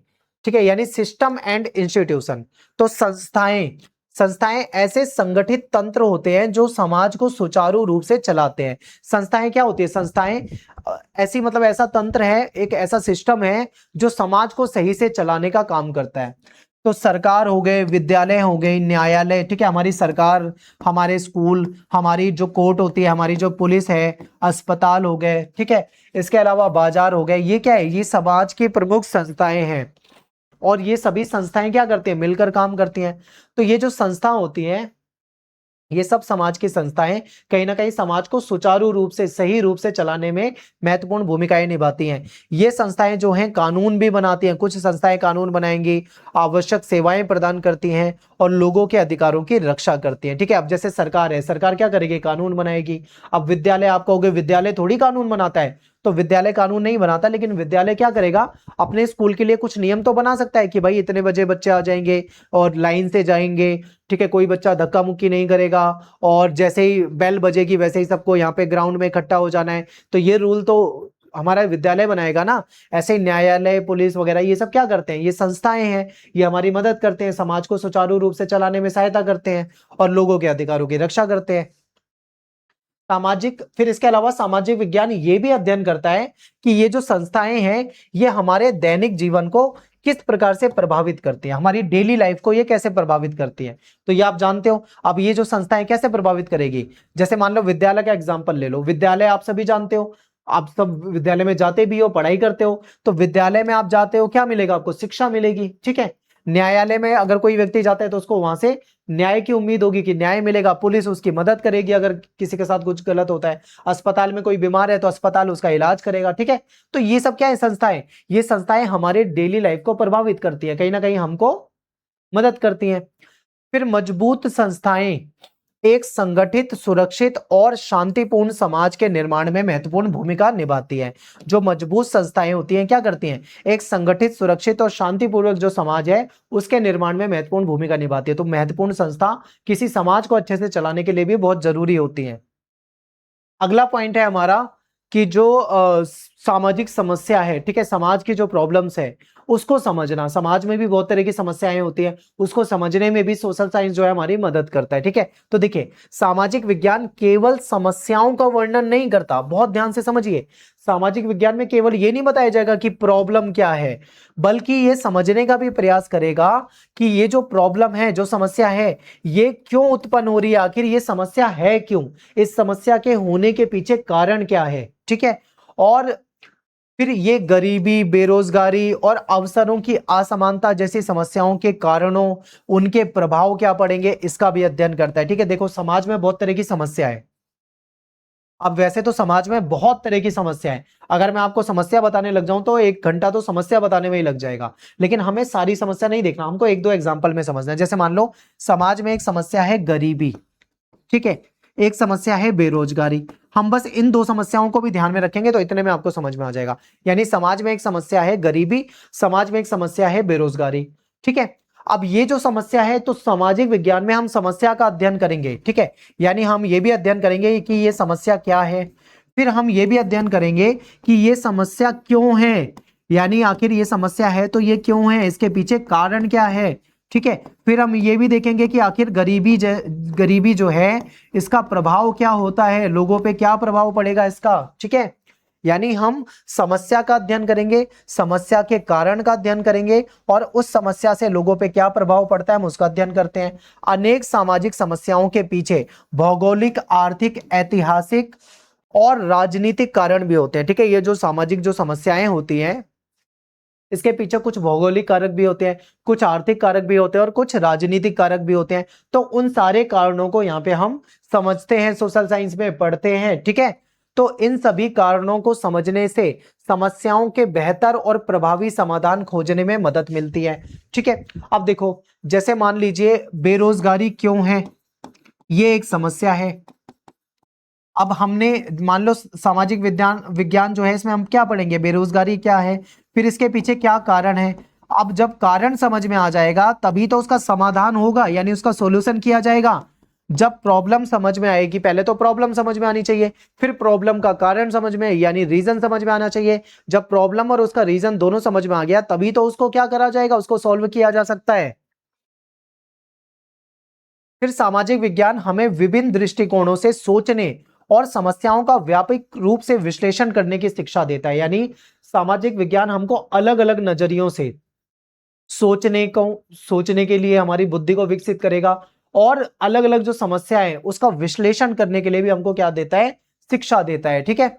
ठीक है, यानी सिस्टम एंड इंस्टीट्यूशन। तो संस्थाएं, संस्थाएं ऐसे संगठित तंत्र होते हैं जो समाज को सुचारू रूप से चलाते हैं। संस्थाएं क्या होती है, संस्थाएं ऐसी मतलब ऐसा तंत्र है, एक ऐसा सिस्टम है जो समाज को सही से चलाने का काम करता है। तो सरकार हो गए, विद्यालय हो गए, न्यायालय, ठीक है, हमारी सरकार, हमारे स्कूल, हमारी जो कोर्ट होती है, हमारी जो पुलिस है, अस्पताल हो गए, ठीक है, इसके अलावा बाजार हो गए, ये क्या है, ये समाज की प्रमुख संस्थाएं हैं और ये सभी संस्थाएं क्या करती हैं, मिलकर काम करती हैं। तो ये जो संस्था होती है, ये सब समाज की संस्थाएं कहीं ना कहीं समाज को सुचारू रूप से, सही रूप से चलाने में महत्वपूर्ण भूमिकाएं निभाती हैं। ये संस्थाएं जो हैं कानून भी बनाती हैं, कुछ संस्थाएं कानून बनाएंगी, आवश्यक सेवाएं प्रदान करती हैं और लोगों के अधिकारों की रक्षा करती हैं, ठीक है। अब जैसे सरकार है, सरकार क्या करेगी, कानून बनाएगी। अब विद्यालय, आप कहोगे विद्यालय थोड़ी कानून बनाता है, तो विद्यालय कानून नहीं बनाता, लेकिन विद्यालय क्या करेगा, अपने स्कूल के लिए कुछ नियम तो बना सकता है कि भाई इतने बजे बच्चे आ जाएंगे और लाइन से जाएंगे, ठीक है, कोई बच्चा धक्का मुक्की नहीं करेगा और जैसे ही बेल बजेगी वैसे ही सबको यहाँ पे ग्राउंड में इकट्ठा हो जाना है। तो ये रूल तो हमारा विद्यालय बनाएगा ना। ऐसे ही न्यायालय, पुलिस वगैरह ये सब क्या करते हैं, ये संस्थाएं हैं, ये हमारी मदद करते हैं, समाज को सुचारू रूप से चलाने में सहायता करते हैं और लोगों के अधिकारों की रक्षा करते हैं। सामाजिक, फिर इसके अलावा सामाजिक विज्ञान ये भी अध्ययन करता है कि ये जो संस्थाएं हैं ये हमारे दैनिक जीवन को किस प्रकार से प्रभावित करती है, हमारी डेली लाइफ को ये कैसे प्रभावित करती है। तो ये आप जानते हो। अब ये जो संस्थाएं कैसे प्रभावित करेगी, जैसे मान लो विद्यालय का एग्जाम्पल ले लो। विद्यालय आप सभी जानते हो, आप सब विद्यालय में जाते भी हो, पढ़ाई करते हो। तो विद्यालय में आप जाते हो, क्या मिलेगा आपको, शिक्षा मिलेगी, ठीक है। न्यायालय में अगर कोई व्यक्ति जाता है तो उसको वहां से न्याय की उम्मीद होगी कि न्याय मिलेगा, पुलिस उसकी मदद करेगी अगर किसी के साथ कुछ गलत होता है। अस्पताल में कोई बीमार है तो अस्पताल उसका इलाज करेगा, ठीक है। तो ये सब क्या है, संस्थाएं। ये संस्थाएं हमारे डेली लाइफ को प्रभावित करती है, कहीं ना कहीं हमको मदद करती हैं। फिर मजबूत संस्थाएं एक संगठित, सुरक्षित और शांतिपूर्ण समाज के निर्माण में महत्वपूर्ण भूमिका निभाती है। जो मजबूत संस्थाएं होती हैं क्या करती हैं, एक संगठित, सुरक्षित और शांतिपूर्वक जो समाज है उसके निर्माण में महत्वपूर्ण भूमिका निभाती है। तो महत्वपूर्ण संस्था किसी समाज को अच्छे से चलाने के लिए भी बहुत जरूरी होती है। अगला पॉइंट है हमारा कि जो सामाजिक समस्या है, ठीक है, समाज की जो प्रॉब्लम्स है उसको समझना। समाज में भी बहुत तरह की समस्याएं होती है, उसको समझने में भी सोशल साइंस जो है हमारी मदद करता है, ठीक है। तो देखिए, सामाजिक विज्ञान केवल समस्याओं का वर्णन नहीं करता, बहुत ध्यान से समझिए। सामाजिक विज्ञान में केवल ये नहीं बताया जाएगा कि प्रॉब्लम क्या है, बल्कि ये समझने का भी प्रयास करेगा कि ये जो प्रॉब्लम है, जो समस्या है, ये क्यों उत्पन्न हो रही है, आखिर ये समस्या है क्यों, इस समस्या के होने के पीछे कारण क्या है, ठीक है। और फिर ये गरीबी, बेरोजगारी और अवसरों की असमानता जैसी समस्याओं के कारणों, उनके प्रभाव क्या पड़ेंगे, इसका भी अध्ययन करता है, ठीक है। देखो, समाज में बहुत तरह की समस्या है। अब वैसे तो समाज में बहुत तरह की समस्या है, अगर मैं आपको समस्या बताने लग जाऊं तो 1 घंटा तो समस्या बताने में ही लग जाएगा, लेकिन हमें सारी समस्या नहीं देखना, हमको 1-2 एग्जाम्पल में समझना है। जैसे मान लो समाज में एक समस्या है गरीबी, ठीक है, एक समस्या है बेरोजगारी। हम बस इन 2 समस्याओं को भी ध्यान में रखेंगे तो इतने में आपको समझ में आ जाएगा। यानी समाज में एक समस्या है गरीबी, समाज में एक समस्या है बेरोजगारी, ठीक है। अब ये जो समस्या है, तो सामाजिक विज्ञान में हम समस्या का अध्ययन करेंगे, ठीक है। यानी हम ये भी अध्ययन करेंगे कि ये समस्या क्या है, फिर हम ये भी अध्ययन करेंगे कि ये समस्या क्यों है, यानी आखिर ये समस्या है तो ये क्यों है, इसके पीछे कारण क्या है, ठीक है। फिर हम ये भी देखेंगे कि आखिर गरीबी जो है इसका प्रभाव क्या होता है, लोगों पे क्या प्रभाव पड़ेगा इसका, ठीक है। यानी हम समस्या का अध्ययन करेंगे, समस्या के कारण का अध्ययन करेंगे, और उस समस्या से लोगों पे क्या प्रभाव पड़ता है हम उसका अध्ययन करते हैं। अनेक सामाजिक समस्याओं के पीछे भौगोलिक, आर्थिक, ऐतिहासिक और राजनीतिक कारण भी होते हैं, ठीक है। ये जो सामाजिक जो समस्याएं होती हैं, इसके पीछे कुछ भौगोलिक कारक भी होते हैं, कुछ आर्थिक कारक भी होते हैं और कुछ राजनीतिक कारक भी होते हैं। तो उन सारे कारणों को यहाँ पे हम समझते हैं, सोशल साइंस में पढ़ते हैं, ठीक है। तो इन सभी कारणों को समझने से समस्याओं के बेहतर और प्रभावी समाधान खोजने में मदद मिलती है, ठीक है। अब देखो, जैसे मान लीजिए बेरोजगारी क्यों है, ये एक समस्या है। अब हमने मान लो सामाजिक विज्ञान जो है इसमें हम क्या पढ़ेंगे, बेरोजगारी क्या है, फिर इसके पीछे क्या कारण है। अब जब कारण समझ में आ जाएगा तभी तो उसका समाधान होगा, यानी उसका सॉल्यूशन किया जाएगा। जब प्रॉब्लम समझ में आएगी, पहले तो प्रॉब्लम समझ में आनी चाहिए, फिर प्रॉब्लम का कारण समझ में, यानी रीजन समझ में आना चाहिए। जब प्रॉब्लम और उसका रीजन दोनों समझ में आ गया तभी तो उसको क्या करा जाएगा, उसको सॉल्व किया जा सकता है। फिर सामाजिक विज्ञान हमें विभिन्न दृष्टिकोणों से सोचने और समस्याओं का व्यापक रूप से विश्लेषण करने की शिक्षा देता है। यानी सामाजिक विज्ञान हमको अलग अलग नजरियों से सोचने के लिए हमारी बुद्धि को विकसित करेगा, और अलग अलग जो समस्या है उसका विश्लेषण करने के लिए भी हमको क्या देता है, शिक्षा देता है, ठीक है।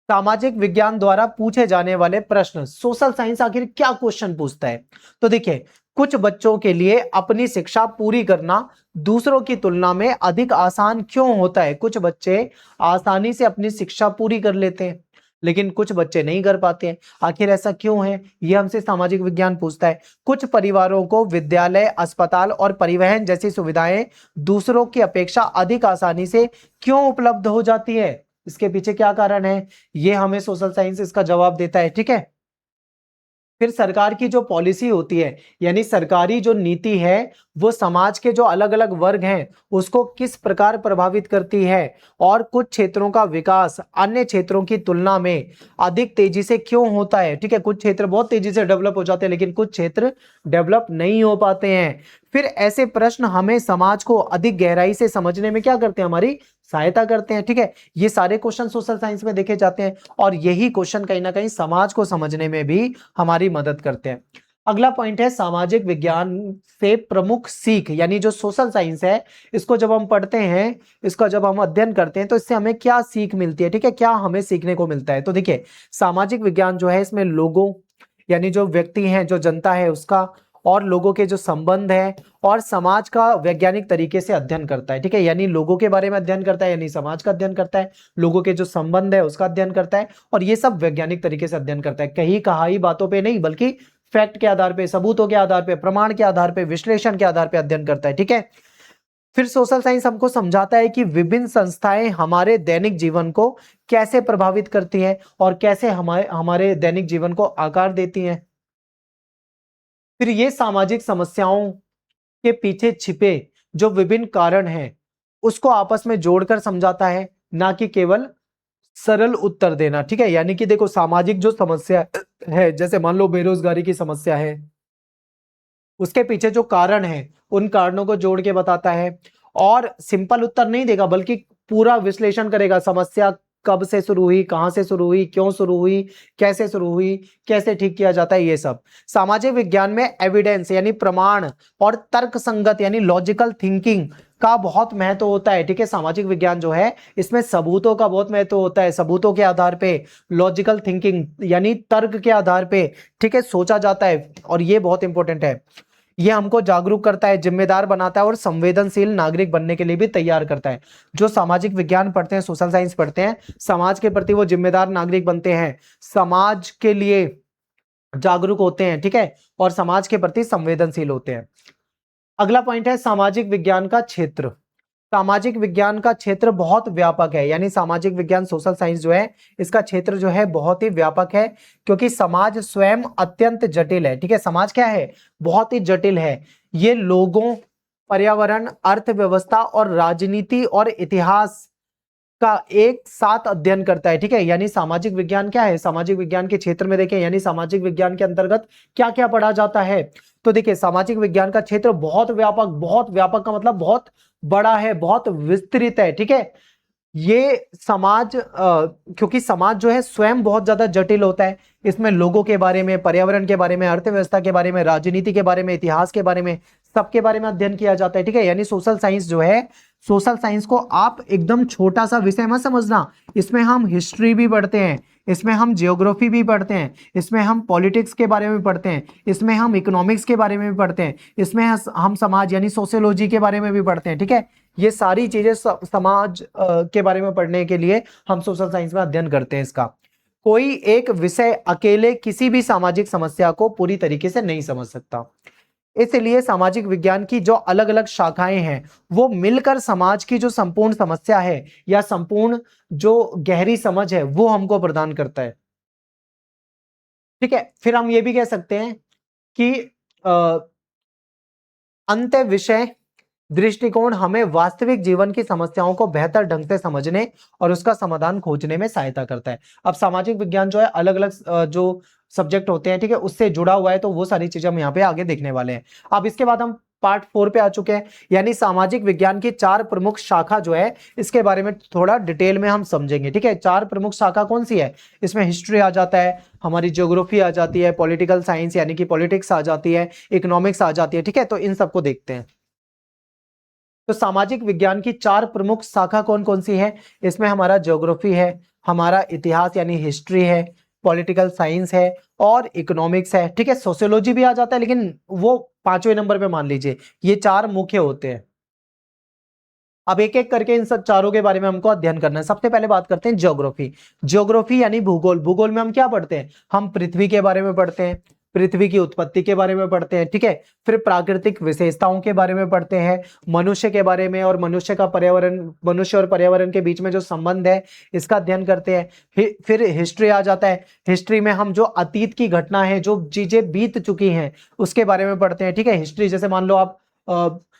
सामाजिक विज्ञान द्वारा पूछे जाने वाले प्रश्न, सोशल साइंस आखिर क्या क्वेश्चन पूछता है। तो देखिए, कुछ बच्चों के लिए अपनी शिक्षा पूरी करना दूसरों की तुलना में अधिक आसान क्यों होता है। कुछ बच्चे आसानी से अपनी शिक्षा पूरी कर लेते हैं, लेकिन कुछ बच्चे नहीं कर पाते हैं, आखिर ऐसा क्यों है, यह हमसे सामाजिक विज्ञान पूछता है। कुछ परिवारों को विद्यालय, अस्पताल और परिवहन जैसी सुविधाएं दूसरों की अपेक्षा अधिक आसानी से क्यों उपलब्ध हो जाती है, इसके पीछे क्या कारण है, यह हमें सोशल साइंस इसका जवाब देता है, ठीक है। फिर सरकार की जो पॉलिसी होती है, यानी सरकारी जो नीति है, वो समाज के जो अलग अलग वर्ग हैं उसको किस प्रकार प्रभावित करती है, और कुछ क्षेत्रों का विकास अन्य क्षेत्रों की तुलना में अधिक तेजी से क्यों होता है, ठीक है। कुछ क्षेत्र बहुत तेजी से डेवलप हो जाते हैं लेकिन कुछ क्षेत्र डेवलप नहीं हो पाते हैं। फिर ऐसे प्रश्न हमें समाज को अधिक गहराई से समझने में क्या करते हैं, हमारी सहायता करते हैं, ठीक है। ये सारे क्वेश्चन सोशल साइंस में देखे जाते हैं और यही क्वेश्चन कहीं ना कहीं समाज को समझने में भी हमारी मदद करते हैं। अगला पॉइंट है सामाजिक विज्ञान से प्रमुख सीख, यानी जो सोशल साइंस है इसको जब हम पढ़ते हैं, इसका जब हम अध्ययन करते हैं तो इससे हमें क्या सीख मिलती है, ठीक है, क्या हमें सीखने को मिलता है। तो देखिए सामाजिक विज्ञान जो है इसमें लोगों यानी जो व्यक्ति हैं, जो जनता है उसका, और लोगों के जो संबंध है और समाज का वैज्ञानिक तरीके से अध्ययन करता है, ठीक है, यानी लोगों के बारे में अध्ययन करता है, यानी समाज का अध्ययन करता है, लोगों के जो संबंध है उसका अध्ययन करता है, और ये सब वैज्ञानिक तरीके से अध्ययन करता है, कहीं कहाई बातों पे नहीं बल्कि फैक्ट के आधार पे, सबूतों के आधार पे, प्रमाण के आधार पे, विश्लेषण के आधार पे अध्ययन करता है, ठीक है। फिर सोशल साइंस हमको समझाता है कि विभिन्न संस्थाएं हमारे दैनिक जीवन को कैसे प्रभावित करती हैं और कैसे हमारे हमारे दैनिक जीवन को आकार देती हैं। फिर ये सामाजिक समस्याओं के पीछे छिपे जो विभिन्न कारण हैं उसको आपस में जोड़कर समझाता है, ना कि केवल सरल उत्तर देना, ठीक है। यानी कि देखो सामाजिक जो समस्या है, जैसे मान लो बेरोजगारी की समस्या है, उसके पीछे जो कारण है उन कारणों को जोड़ के बताता है, और सिंपल उत्तर नहीं देगा बल्कि पूरा विश्लेषण करेगा, समस्या कब से शुरू हुई, कहां से शुरू हुई, क्यों शुरू हुई, कैसे शुरू हुई, कैसे ठीक किया जाता है, ये सब। सामाजिक विज्ञान में एविडेंस यानी प्रमाण और तर्क संगत यानी लॉजिकल थिंकिंग का बहुत महत्व होता है, ठीक है। सामाजिक विज्ञान जो है इसमें सबूतों का बहुत महत्व होता है, सबूतों के आधार पे लॉजिकल थिंकिंग यानी तर्क के आधार पे, ठीक है, सोचा जाता है, और ये बहुत इंपॉर्टेंट है। ये हमको जागरूक करता है, जिम्मेदार बनाता है और संवेदनशील नागरिक बनने के लिए भी तैयार करता है। जो सामाजिक विज्ञान पढ़ते हैं, सोशल साइंस पढ़ते हैं, समाज के प्रति वो जिम्मेदार नागरिक बनते हैं, समाज के लिए जागरूक होते हैं, ठीक है, और समाज के प्रति संवेदनशील होते हैं। अगला पॉइंट है सामाजिक विज्ञान का क्षेत्र। सामाजिक विज्ञान का क्षेत्र बहुत व्यापक है, यानी सामाजिक विज्ञान सोशल साइंस जो है इसका क्षेत्र जो है बहुत ही व्यापक है, क्योंकि समाज स्वयं अत्यंत जटिल है, ठीक है। समाज क्या है, बहुत ही जटिल है। ये लोगों, पर्यावरण, अर्थव्यवस्था और राजनीति और इतिहास का एक साथ अध्ययन करता है, ठीक है। यानी सामाजिक विज्ञान क्या है, सामाजिक विज्ञान के क्षेत्र में देखें, यानी सामाजिक विज्ञान के अंतर्गत क्या क्या पढ़ा जाता है। तो देखिए सामाजिक विज्ञान का क्षेत्र बहुत व्यापक, बहुत व्यापक का मतलब बहुत बड़ा है, बहुत विस्तृत है, ठीक है। ये समाज क्योंकि समाज जो है स्वयं बहुत ज्यादा जटिल होता है, इसमें लोगों के बारे में, पर्यावरण के बारे में, अर्थव्यवस्था के बारे में, राजनीति के बारे में, इतिहास के बारे में, सबके बारे में अध्ययन किया जाता है, ठीक है। यानी सोशल साइंस जो है, सोशल साइंस को आप एकदम छोटा सा विषय मत समझना, इसमें हम हिस्ट्री भी पढ़ते हैं, इसमें हम जियोग्राफी भी पढ़ते हैं, इसमें हम पॉलिटिक्स के बारे में पढ़ते हैं, इसमें हम इकोनॉमिक्स के बारे में भी पढ़ते हैं, इसमें हम समाज यानी सोशियोलॉजी के बारे में भी पढ़ते हैं, ठीक है। ये सारी चीजें समाज के बारे में पढ़ने के लिए हम सोशल साइंस में अध्ययन करते हैं इसका। कोई एक विषय अकेले किसी भी सामाजिक समस्या को पूरी तरीके से नहीं समझ सकता, इसलिए सामाजिक विज्ञान की जो अलग अलग शाखाएं हैं वो मिलकर समाज की जो संपूर्ण समस्या है या संपूर्ण जो गहरी समझ है वो हमको प्रदान करता है, ठीक है। फिर हम ये भी कह सकते हैं कि अंत विषय दृष्टिकोण हमें वास्तविक जीवन की समस्याओं को बेहतर ढंग से समझने और उसका समाधान खोजने में सहायता करता है। अब सामाजिक विज्ञान जो है अलग अलग जो सब्जेक्ट होते हैं, ठीक है, उससे जुड़ा हुआ है, तो वो सारी चीजें हम यहाँ पे आगे देखने वाले हैं। अब इसके बाद हम पार्ट 4 पे आ चुके हैं, यानी सामाजिक विज्ञान की 4 प्रमुख शाखा जो है इसके बारे में थोड़ा डिटेल में हम समझेंगे, ठीक है। 4 प्रमुख शाखा कौन सी है, इसमें हिस्ट्री आ जाता है, हमारी ज्योग्राफी आ जाती है, पॉलिटिकल साइंस यानी कि पॉलिटिक्स आ जाती है, इकोनॉमिक्स आ जाती है, ठीक है। तो इन सबको देखते हैं। तो सामाजिक विज्ञान की 4 प्रमुख शाखा कौन कौन सी है, इसमें हमारा ज्योग्राफी है, हमारा इतिहास यानी हिस्ट्री है, पॉलिटिकल साइंस है और इकोनॉमिक्स है, ठीक है। सोशियोलॉजी भी आ जाता है लेकिन वो 5वें नंबर पे मान लीजिए, ये 4 मुख्य होते हैं। अब एक एक करके इन सब चारों के बारे में हमको अध्ययन करना है। सबसे पहले बात करते हैं ज्योग्राफी। ज्योग्राफी यानी भूगोल। भूगोल में हम क्या पढ़ते हैं, हम पृथ्वी के बारे में पढ़ते हैं, पृथ्वी की उत्पत्ति के बारे में पढ़ते हैं, ठीक है। फिर प्राकृतिक विशेषताओं के बारे में पढ़ते हैं, मनुष्य के बारे में और मनुष्य का पर्यावरण, मनुष्य और पर्यावरण के बीच में जो संबंध है इसका अध्ययन करते हैं। फिर हिस्ट्री आ जाता है। हिस्ट्री में हम जो अतीत की घटना है, जो चीजें बीत चुकी हैं उसके बारे में पढ़ते हैं, ठीक है। हिस्ट्री जैसे मान लो आप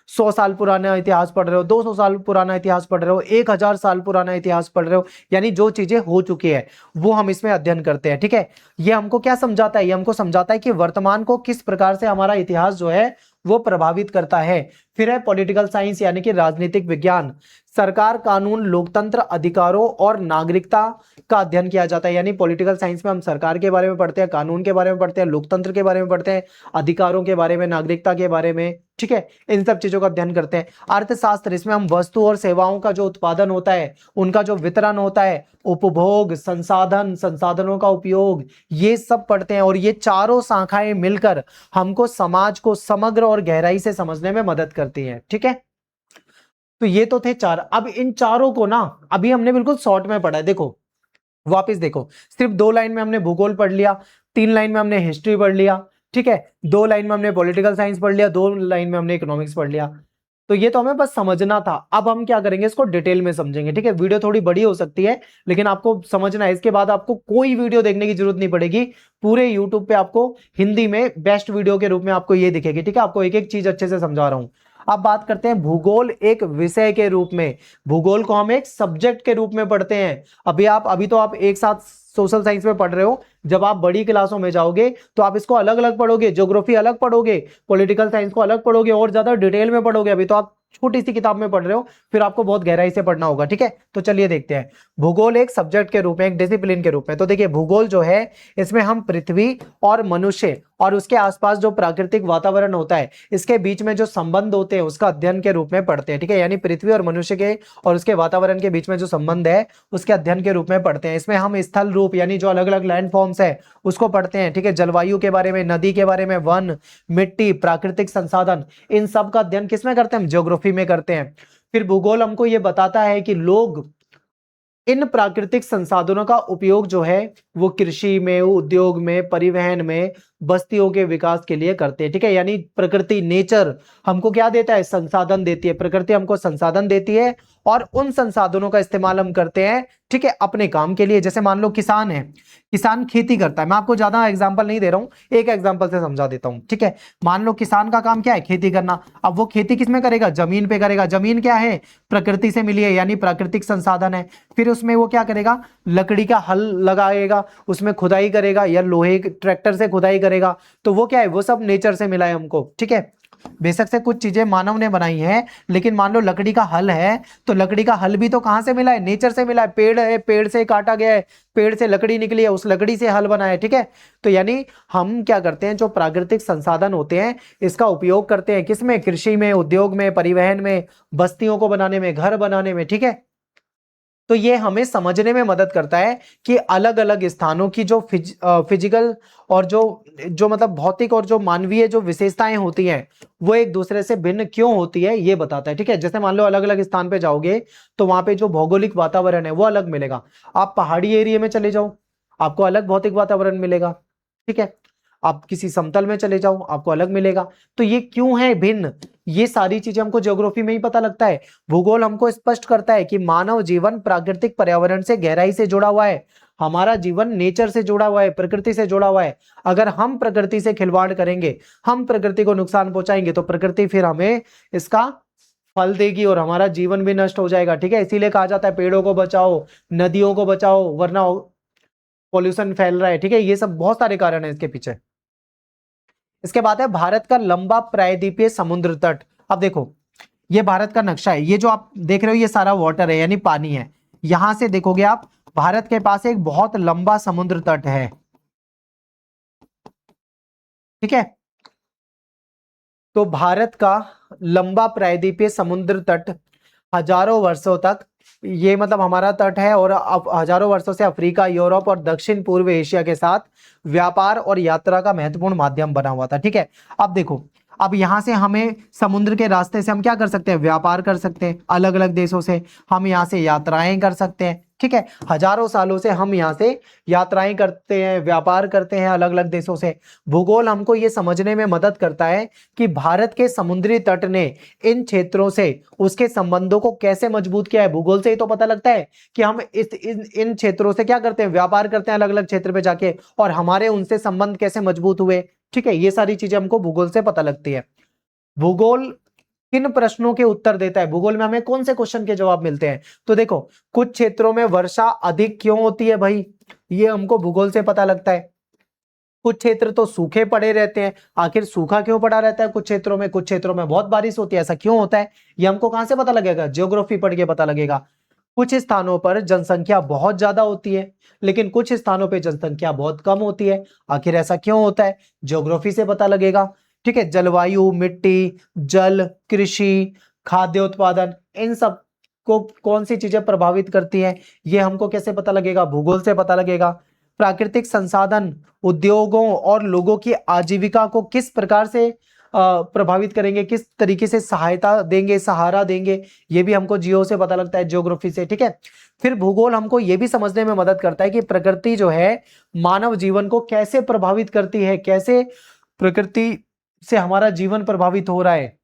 100 साल पुराना इतिहास पढ़ रहे हो, 200 साल पुराना इतिहास पढ़ रहे हो, 1000 साल पुराना इतिहास पढ़ रहे हो, यानी जो चीजें हो चुकी है वो हम इसमें अध्ययन करते हैं, ठीक है। ये हमको क्या समझाता है, ये हमको समझाता है कि वर्तमान को किस प्रकार से हमारा इतिहास जो है वो प्रभावित करता है, फिर है पॉलिटिकल साइंस यानी कि राजनीतिक विज्ञान, सरकार, कानून, लोकतंत्र, अधिकारों और नागरिकता का अध्ययन किया जाता है। यानी पॉलिटिकल साइंस में हम सरकार के बारे में पढ़ते हैं, कानून के बारे में पढ़ते हैं, लोकतंत्र के बारे में पढ़ते हैं, अधिकारों के बारे में, नागरिकता के बारे में, ठीक है, इन सब चीजों का अध्ययन करते हैं। अर्थशास्त्र, इसमें हम वस्तु और सेवाओं का जो उत्पादन होता है, उनका जो वितरण होता है, उपभोग, संसाधन, संसाधनों का उपयोग, ये सब पढ़ते हैं। और ये चारों शाखाएं मिलकर हमको समाज को समग्र और गहराई से समझने में मदद करती हैं, ठीक है। तो ये तो थे चार। अब इन चारों को ना अभी हमने बिल्कुल शॉर्ट में पढ़ा है। देखो वापस देखो, सिर्फ 2 लाइन में हमने भूगोल पढ़ लिया, 3 लाइन में हमने हिस्ट्री पढ़ लिया, ठीक है, 2 लाइन में हमने पॉलिटिकल साइंस पढ़ लिया, 2 लाइन में हमने इकोनॉमिक्स पढ़ लिया। तो ये तो हमें बस समझना था। अब हम क्या करेंगे, इसको डिटेल में समझेंगे, ठीक है। वीडियो थोड़ी बड़ी हो सकती है लेकिन आपको समझना है। इसके बाद आपको कोई वीडियो देखने की जरूरत नहीं पड़ेगी। पूरे यूट्यूब पे आपको हिंदी में बेस्ट वीडियो के रूप में आपको ये दिखेगी, ठीक है। आपको एक एक चीज अच्छे से समझा रहा हूं। अब बात करते हैं भूगोल एक विषय के रूप में। भूगोल को हम एक सब्जेक्ट के रूप में पढ़ते हैं। अभी तो आप एक साथ सोशल साइंस में पढ़ रहे हो, जब आप बड़ी क्लासों में जाओगे तो आप इसको अलग अलग पढ़ोगे, ज्योग्राफी अलग पढ़ोगे, पॉलिटिकल साइंस को अलग पढ़ोगे और ज्यादा डिटेल में पढ़ोगे। अभी तो आप छोटी सी किताब में पढ़ रहे हो, फिर आपको बहुत गहराई से पढ़ना होगा, ठीक है। तो चलिए देखते हैं भूगोल एक सब्जेक्ट के रूप में, एक डिसिप्लिन के रूप में। तो देखिए भूगोल जो है, इसमें हम पृथ्वी और मनुष्य और उसके आसपास जो प्राकृतिक वातावरण होता है, इसके बीच में जो संबंध होते हैं उसका अध्ययन के रूप में पढ़ते हैं, ठीक है। यानी पृथ्वी और मनुष्य के और उसके वातावरण के बीच में जो संबंध है उसके अध्ययन के रूप में पढ़ते हैं। इसमें हम स्थल रूप यानी जो अलग अलग लैंड फॉर्म्स है उसको पढ़ते हैं, ठीक है। जलवायु के बारे में, नदी के बारे में, वन, मिट्टी, प्राकृतिक संसाधन, इन सब का अध्ययन किसमें करते हैं, हम ज्योग्राफी में करते हैं। फिर भूगोल हमको ये बताता है कि लोग इन प्राकृतिक संसाधनों का उपयोग जो है वो कृषि में, उद्योग में, परिवहन में, बस्तियों के विकास के लिए करते हैं, ठीक है। यानी प्रकृति, नेचर हमको क्या देता है, संसाधन देती है। प्रकृति हमको संसाधन देती है और उन संसाधनों का इस्तेमाल हम करते हैं, ठीक है, अपने काम के लिए। जैसे मान लो किसान है, किसान खेती करता है। मैं आपको ज्यादा एग्जांपल नहीं दे रहा हूं, एक एग्जांपल से समझा देता हूं, ठीक है। मान लो किसान का काम क्या है, खेती करना। अब वो खेती किसमें करेगा, जमीन पे करेगा। जमीन क्या है, प्रकृति से मिली है, यानी प्राकृतिक संसाधन है। फिर उसमें वो क्या करेगा, लकड़ी का हल लगाएगा, उसमें खुदाई करेगा या लोहे ट्रैक्टर से खुदाई करेगा। तो वो क्या है, वो सब नेचर से मिला है हमको, ठीक है। बेशक से कुछ चीजें मानव ने बनाई हैं, लेकिन मान लो लकड़ी का हल है, तो लकड़ी का हल भी तो कहां से मिला है, नेचर से मिला है। पेड़ है, पेड़ से काटा गया है, पेड़ से लकड़ी निकली है, उस लकड़ी से हल बना है, ठीक है। तो यानी हम क्या करते हैं, जो प्राकृतिक संसाधन होते हैं इसका उपयोग करते हैं किसमें, कृषि में, उद्योग में, परिवहन में, बस्तियों को बनाने में, घर बनाने में, ठीक है। तो ये हमें समझने में मदद करता है कि अलग अलग स्थानों की जो फिजिकल और जो जो मतलब भौतिक और जो मानवीय जो विशेषताएं होती हैं वो एक दूसरे से भिन्न क्यों होती है ये बताता है, ठीक है। जैसे मान लो अलग अलग स्थान पे जाओगे तो वहां पे जो भौगोलिक वातावरण है वो अलग मिलेगा। आप पहाड़ी एरिया में चले जाओ, आपको अलग भौतिक वातावरण मिलेगा, ठीक है। आप किसी समतल में चले जाओ, आपको अलग मिलेगा। तो ये क्यों है भिन्न, ये सारी चीजें हमको ज्योग्राफी में ही पता लगता है। भूगोल हमको स्पष्ट करता है कि मानव जीवन प्राकृतिक पर्यावरण से गहराई से जुड़ा हुआ है। हमारा जीवन नेचर से जुड़ा हुआ है, प्रकृति से जुड़ा हुआ है। अगर हम प्रकृति से खिलवाड़ करेंगे, हम प्रकृति को नुकसान पहुंचाएंगे, तो प्रकृति फिर हमें इसका फल देगी और हमारा जीवन भी नष्ट हो जाएगा, ठीक है। इसीलिए कहा जाता है पेड़ों को बचाओ, नदियों को बचाओ, वरना पॉल्यूशन फैल रहा है, ठीक है। ये सब बहुत सारे कारण है इसके पीछे। इसके बाद है भारत का लंबा प्रायद्वीपीय समुद्र तट। अब देखो ये भारत का नक्शा है, ये जो आप देख रहे हो ये सारा वाटर है यानी पानी है। यहां से देखोगे आप, भारत के पास एक बहुत लंबा समुद्र तट है, ठीक है। तो भारत का लंबा प्रायद्वीपीय समुद्र तट हजारों वर्षों तक, ये मतलब हमारा तट है, और अब हजारों वर्षों से अफ्रीका, यूरोप और दक्षिण पूर्व एशिया के साथ व्यापार और यात्रा का महत्वपूर्ण माध्यम बना हुआ था, ठीक है। अब देखो, अब यहां से हमें समुद्र के रास्ते से हम क्या कर सकते हैं, व्यापार कर सकते हैं अलग अलग देशों से, हम यहां से यात्राएं कर सकते हैं, ठीक है। हजारों सालों से हम यहाँ से यात्राएं करते हैं, व्यापार करते हैं अलग अलग देशों से। भूगोल हमको ये समझने में मदद करता है कि भारत के समुद्री तट ने इन क्षेत्रों से उसके संबंधों को कैसे मजबूत किया है। भूगोल से ही तो पता लगता है कि हम इन क्षेत्रों से क्या करते हैं, व्यापार करते हैं अलग अलग क्षेत्र पे जाके, और हमारे उनसे संबंध कैसे मजबूत हुए, ठीक है। ये सारी चीजें हमको भूगोल से पता लगती है। भूगोल किन प्रश्नों के उत्तर देता है, भूगोल में हमें कौन से क्वेश्चन के जवाब मिलते हैं। तो देखो कुछ क्षेत्रों में वर्षा अधिक क्यों होती है भाई, ये हमको भूगोल से पता लगता है। कुछ क्षेत्र तो सूखे पड़े रहते हैं। आखिर सूखा क्यों पड़ा रहता है कुछ क्षेत्रों में? कुछ क्षेत्रों में बहुत बारिश होती है, ऐसा क्यों होता है? ये हमको कहां से पता लगेगा? ज्योग्राफी पढ़ के पता लगेगा। कुछ स्थानों पर जनसंख्या बहुत ज्यादा होती है, लेकिन कुछ स्थानों पर जनसंख्या बहुत कम होती है। आखिर ऐसा क्यों होता है? ज्योग्राफी से पता लगेगा। ठीक है, जलवायु, मिट्टी, जल, कृषि, खाद्य उत्पादन, इन सब को कौन सी चीजें प्रभावित करती हैं, ये हमको कैसे पता लगेगा? भूगोल से पता लगेगा। प्राकृतिक संसाधन उद्योगों और लोगों की आजीविका को किस प्रकार से प्रभावित करेंगे, किस तरीके से सहायता देंगे, सहारा देंगे, ये भी हमको जियो से पता लगता है, ज्योग्राफी से। ठीक है, फिर भूगोल हमको ये भी समझने में मदद करता है कि प्रकृति जो है मानव जीवन को कैसे प्रभावित करती है, कैसे प्रकृति से हमारा जीवन प्रभावित हो रहा है।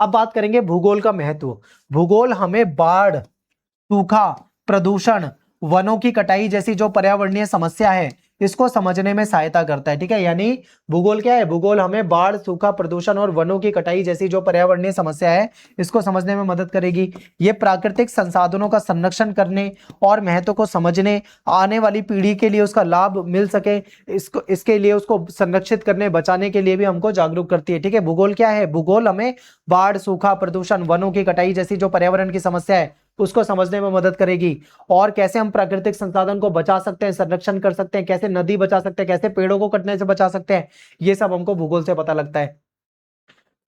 अब बात करेंगे भूगोल का महत्व। भूगोल हमें बाढ़, सूखा, प्रदूषण, वनों की कटाई जैसी जो पर्यावरणीय समस्या है इसको समझने में सहायता करता है। ठीक है, यानी भूगोल क्या है? भूगोल हमें बाढ़, सूखा, प्रदूषण और वनों की कटाई जैसी जो पर्यावरणीय समस्या है इसको समझने में मदद करेगी। ये प्राकृतिक संसाधनों का संरक्षण करने और महत्व को समझने, आने वाली पीढ़ी के लिए उसका लाभ मिल सके, इसके लिए उसको संरक्षित करने, बचाने के लिए भी हमको जागरूक करती है। ठीक है, भूगोल क्या है? भूगोल हमें बाढ़, सूखा, प्रदूषण, वनों की कटाई जैसी जो पर्यावरण की समस्या है उसको समझने में मदद करेगी, और कैसे हम प्राकृतिक संसाधन को बचा सकते हैं, संरक्षण कर सकते हैं, कैसे नदी बचा सकते हैं, कैसे पेड़ों को कटने से बचा सकते हैं, ये सब हमको भूगोल से पता लगता है।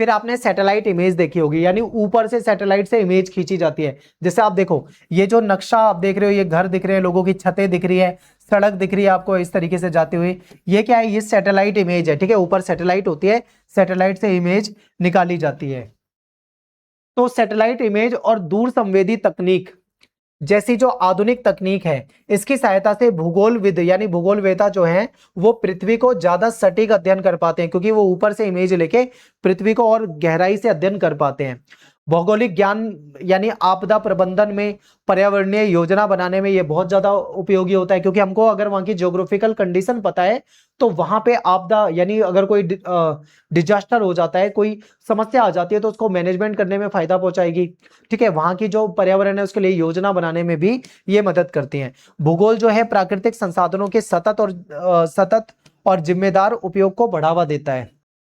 फिर आपने सैटेलाइट इमेज देखी होगी, यानी ऊपर से सैटेलाइट से इमेज खींची जाती है। जैसे आप देखो, ये जो नक्शा आप देख रहे हो, ये घर दिख रहे हैं, लोगों की छतें दिख रही है, सड़क दिख रही है आपको इस तरीके से जाती हुई, ये क्या है? ये सैटेलाइट इमेज है। ठीक है, ऊपर सैटेलाइट होती है, सैटेलाइट से इमेज निकाली जाती है। तो सैटेलाइट इमेज और दूर संवेदी तकनीक जैसी जो आधुनिक तकनीक है इसकी सहायता से भूगोलविद यानी भूगोलवेता जो है वो पृथ्वी को ज्यादा सटीक अध्ययन कर पाते हैं, क्योंकि वो ऊपर से इमेज लेके पृथ्वी को और गहराई से अध्ययन कर पाते हैं। भौगोलिक ज्ञान यानी आपदा प्रबंधन में, पर्यावरणीय योजना बनाने में ये बहुत ज्यादा उपयोगी होता है, क्योंकि हमको अगर वहां की ज्योग्राफिकल कंडीशन पता है तो वहां पे आपदा यानी अगर कोई डिजास्टर हो जाता है, कोई समस्या आ जाती है तो उसको मैनेजमेंट करने में फायदा पहुंचाएगी। ठीक है, वहां की जो पर्यावरण है उसके लिए योजना बनाने में भी ये मदद करती है। भूगोल जो है प्राकृतिक संसाधनों के सतत और जिम्मेदार उपयोग को बढ़ावा देता है।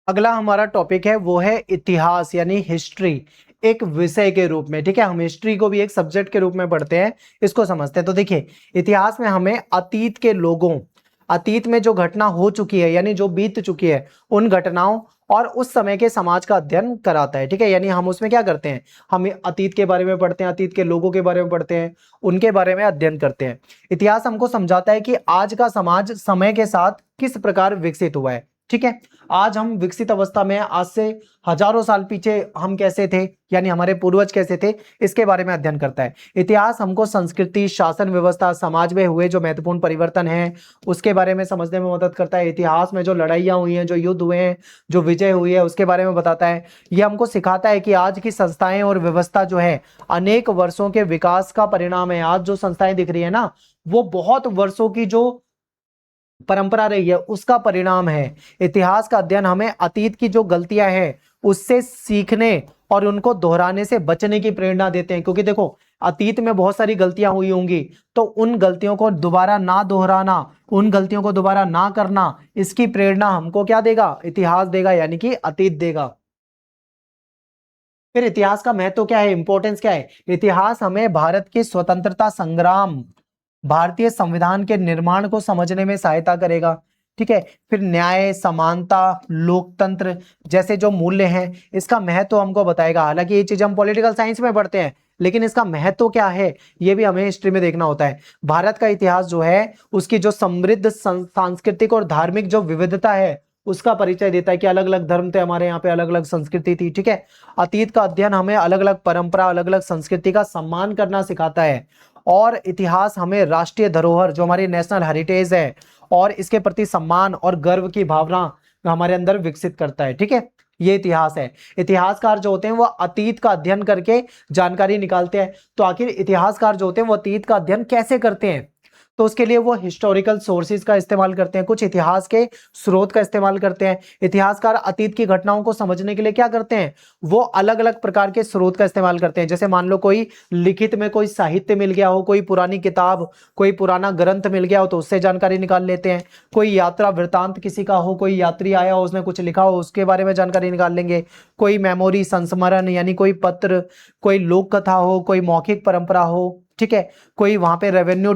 अगला हमारा टॉपिक है वो है इतिहास यानी हिस्ट्री, एक विषय के रूप में। ठीक है, हम हिस्ट्री को भी एक सब्जेक्ट के रूप में पढ़ते हैं, इसको समझते हैं। तो देखिए, इतिहास में हमें अतीत के लोगों, अतीत में जो घटना हो चुकी है यानी जो बीत चुकी है उन घटनाओं और उस समय के समाज का अध्ययन कराता है। ठीक है, यानी हम उसमें क्या करते हैं? हम अतीत के बारे में पढ़ते हैं, अतीत के लोगों के बारे में पढ़ते हैं, उनके बारे में अध्ययन करते हैं। इतिहास हमको समझाता है कि आज का समाज समय के साथ किस प्रकार विकसित हुआ है। ठीक है, आज हम विकसित अवस्था में, आज से हजारों साल पीछे हम कैसे थे, यानी हमारे पूर्वज कैसे थे, इसके बारे में अध्ययन करता है। इतिहास हमको संस्कृति, शासन व्यवस्था, समाज में हुए जो महत्वपूर्ण परिवर्तन हैं उसके बारे में समझने में मदद करता है। इतिहास में जो लड़ाइयाँ हुई हैं, जो युद्ध हुए हैं, जो विजय हुई है उसके बारे में बताता है। ये हमको सिखाता है कि आज की संस्थाएं और व्यवस्था जो है अनेक वर्षों के विकास का परिणाम है। आज जो संस्थाएं दिख रही है ना, वो बहुत वर्षों की जो परंपरा रही है उसका परिणाम है। इतिहास का अध्ययन हमें अतीत की जो गलतियां हैं उससे सीखने और उनको दोहराने से बचने की प्रेरणा देते हैं, क्योंकि देखो अतीत में बहुत सारी गलतियां हुई होंगी, तो उन गलतियों को दोबारा ना दोहराना, उन गलतियों को दोबारा ना करना, इसकी प्रेरणा हमको क्या देगा? इतिहास देगा, यानी कि अतीत देगा। फिर इतिहास का महत्व क्या है, इंपॉर्टेंस क्या है? इतिहास हमें भारत के स्वतंत्रता संग्राम, भारतीय संविधान के निर्माण को समझने में सहायता करेगा। ठीक है, फिर न्याय, समानता, लोकतंत्र जैसे जो मूल्य हैं इसका महत्व हमको बताएगा। हालांकि ये चीज हम पॉलिटिकल साइंस में पढ़ते हैं, लेकिन इसका महत्व क्या है ये भी हमें हिस्ट्री में देखना होता है। भारत का इतिहास जो है उसकी जो समृद्ध सांस्कृतिक और धार्मिक जो विविधता है उसका परिचय देता है कि अलग अलग धर्म थे हमारे यहाँ पे, अलग अलग संस्कृति थी। ठीक है, अतीत का अध्ययन हमें अलग अलग परंपरा, अलग अलग संस्कृति का सम्मान करना सिखाता है। और इतिहास हमें राष्ट्रीय धरोहर जो हमारी नेशनल हेरिटेज है और इसके प्रति सम्मान और गर्व की भावना हमारे अंदर विकसित करता है। ठीक है, ये इतिहास है। इतिहासकार जो होते हैं वो अतीत का अध्ययन करके जानकारी निकालते हैं। तो आखिर इतिहासकार जो होते हैं वो अतीत का अध्ययन कैसे करते हैं? तो उसके लिए वो हिस्टोरिकल सोर्सेज का इस्तेमाल करते हैं, कुछ इतिहास के स्रोत का इस्तेमाल करते हैं। इतिहासकार अतीत की घटनाओं को समझने के लिए क्या करते हैं, वो अलग अलग प्रकार के स्रोत का इस्तेमाल करते हैं। जैसे मान लो कोई लिखित में कोई साहित्य मिल गया हो, कोई पुरानी किताब, कोई पुराना ग्रंथ मिल गया हो तो उससे जानकारी निकाल लेते हैं। कोई यात्रा वृतांत किसी का हो, कोई यात्री आया हो उसने कुछ लिखा हो उसके बारे में जानकारी निकाल लेंगे। कोई मेमोरी संस्मरण यानी कोई पत्र, कोई लोक कथा हो, कोई मौखिक परंपरा हो, ठीक है, कोई वहां पे रेवेन्यू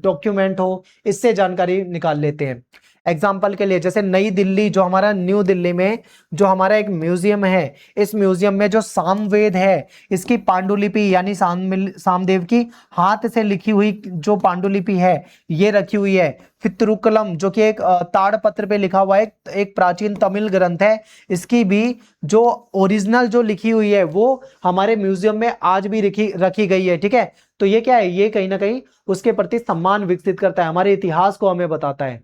डॉक्यूमेंट हो, इससे जानकारी निकाल लेते हैं। एग्जाम्पल के लिए जैसे नई दिल्ली, जो हमारा न्यू दिल्ली में जो हमारा एक म्यूजियम है, इस म्यूजियम में जो सामवेद है इसकी पांडुलिपि यानी सामदेव की हाथ से लिखी हुई जो पांडुलिपि है ये रखी हुई है। फिर तिरुक्कलम जो कि एक ताड़पत्र पे लिखा हुआ है, एक प्राचीन तमिल ग्रंथ है, इसकी भी जो ओरिजिनल जो लिखी हुई है वो हमारे म्यूजियम में आज भी रखी गई है, ठीक है। तो ये क्या है, ये कहीं ना कहीं उसके प्रति सम्मान विकसित करता है, हमारे इतिहास को हमें बताता है।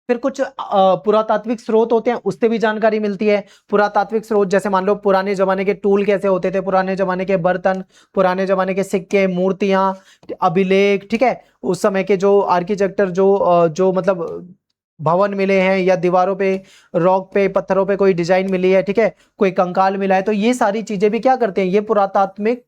फिर कुछ पुरातात्विक स्रोत होते हैं, उससे भी जानकारी मिलती है। पुरातात्विक स्रोत जैसे मान लो पुराने जमाने के टूल कैसे होते थे, पुराने जमाने के बर्तन, पुराने जमाने के सिक्के, मूर्तियां, अभिलेख, ठीक है। उस समय के जो आर्किटेक्चर जो मतलब भवन मिले हैं या दीवारों पे, रॉक पे, पत्थरों पे कोई डिजाइन मिली है, ठीक है, कोई कंकाल मिला है, तो ये सारी चीजें भी क्या करते हैं, ये पुरातात्विक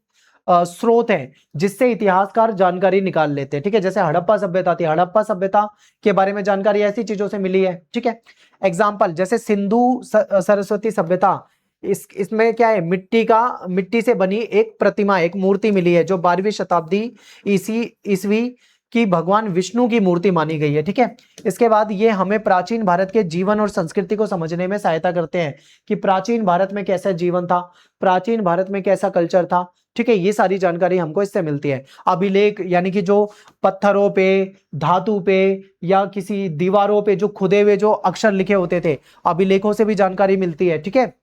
स्रोत हैं जिससे इतिहासकार जानकारी निकाल लेते हैं, ठीक है। जैसे हड़प्पा सभ्यता थी, हड़प्पा सभ्यता के बारे में जानकारी ऐसी चीजों से मिली है, ठीक है। एग्जाम्पल जैसे सिंधु सरस्वती सभ्यता, इसमें क्या है, मिट्टी से बनी एक प्रतिमा, एक मूर्ति मिली है जो 12वीं शताब्दी ईसवी की भगवान विष्णु की मूर्ति मानी गई है, ठीक है। इसके बाद ये हमें प्राचीन भारत के जीवन और संस्कृति को समझने में सहायता करते हैं कि प्राचीन भारत में कैसा जीवन था, प्राचीन भारत में कैसा कल्चर था, ठीक है। ये सारी जानकारी हमको इससे मिलती है। अभिलेख यानी कि जो पत्थरों पे, धातु पे या किसी दीवारों पे जो खुदे हुए जो अक्षर लिखे होते थे, अभिलेखों से भी जानकारी मिलती है, ठीक है।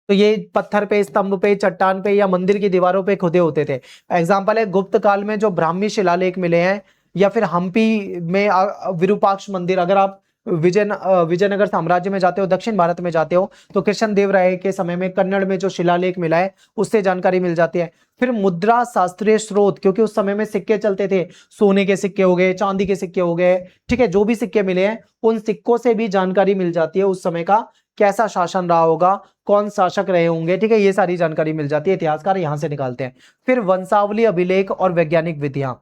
तो ये पत्थर पे, स्तंभ पे, चट्टान पे या मंदिर की दीवारों पे खुदे होते थे। एग्जाम्पल है गुप्त काल में जो ब्राह्मी शिलालेख मिले हैं, या फिर हम्पी में विरूपाक्ष मंदिर। अगर आप विजयनगर साम्राज्य में जाते हो, दक्षिण भारत में जाते हो, तो कृष्ण देव राय के समय में कन्नड़ में जो शिलालेख मिला है उससे जानकारी मिल जाती है। फिर मुद्रा शास्त्रीय स्रोत, क्योंकि उस समय में सिक्के चलते थे, सोने के सिक्के हो गए, चांदी के सिक्के हो गए, ठीक है, जो भी सिक्के मिले हैं उन सिक्कों से भी जानकारी मिल जाती है उस समय का कैसा शासन रहा होगा, कौन शासक रहे होंगे, ठीक है। ये सारी जानकारी मिल जाती है, इतिहासकार यहां से निकालते हैं। फिर वंशावली अभिलेख और वैज्ञानिक विधियां।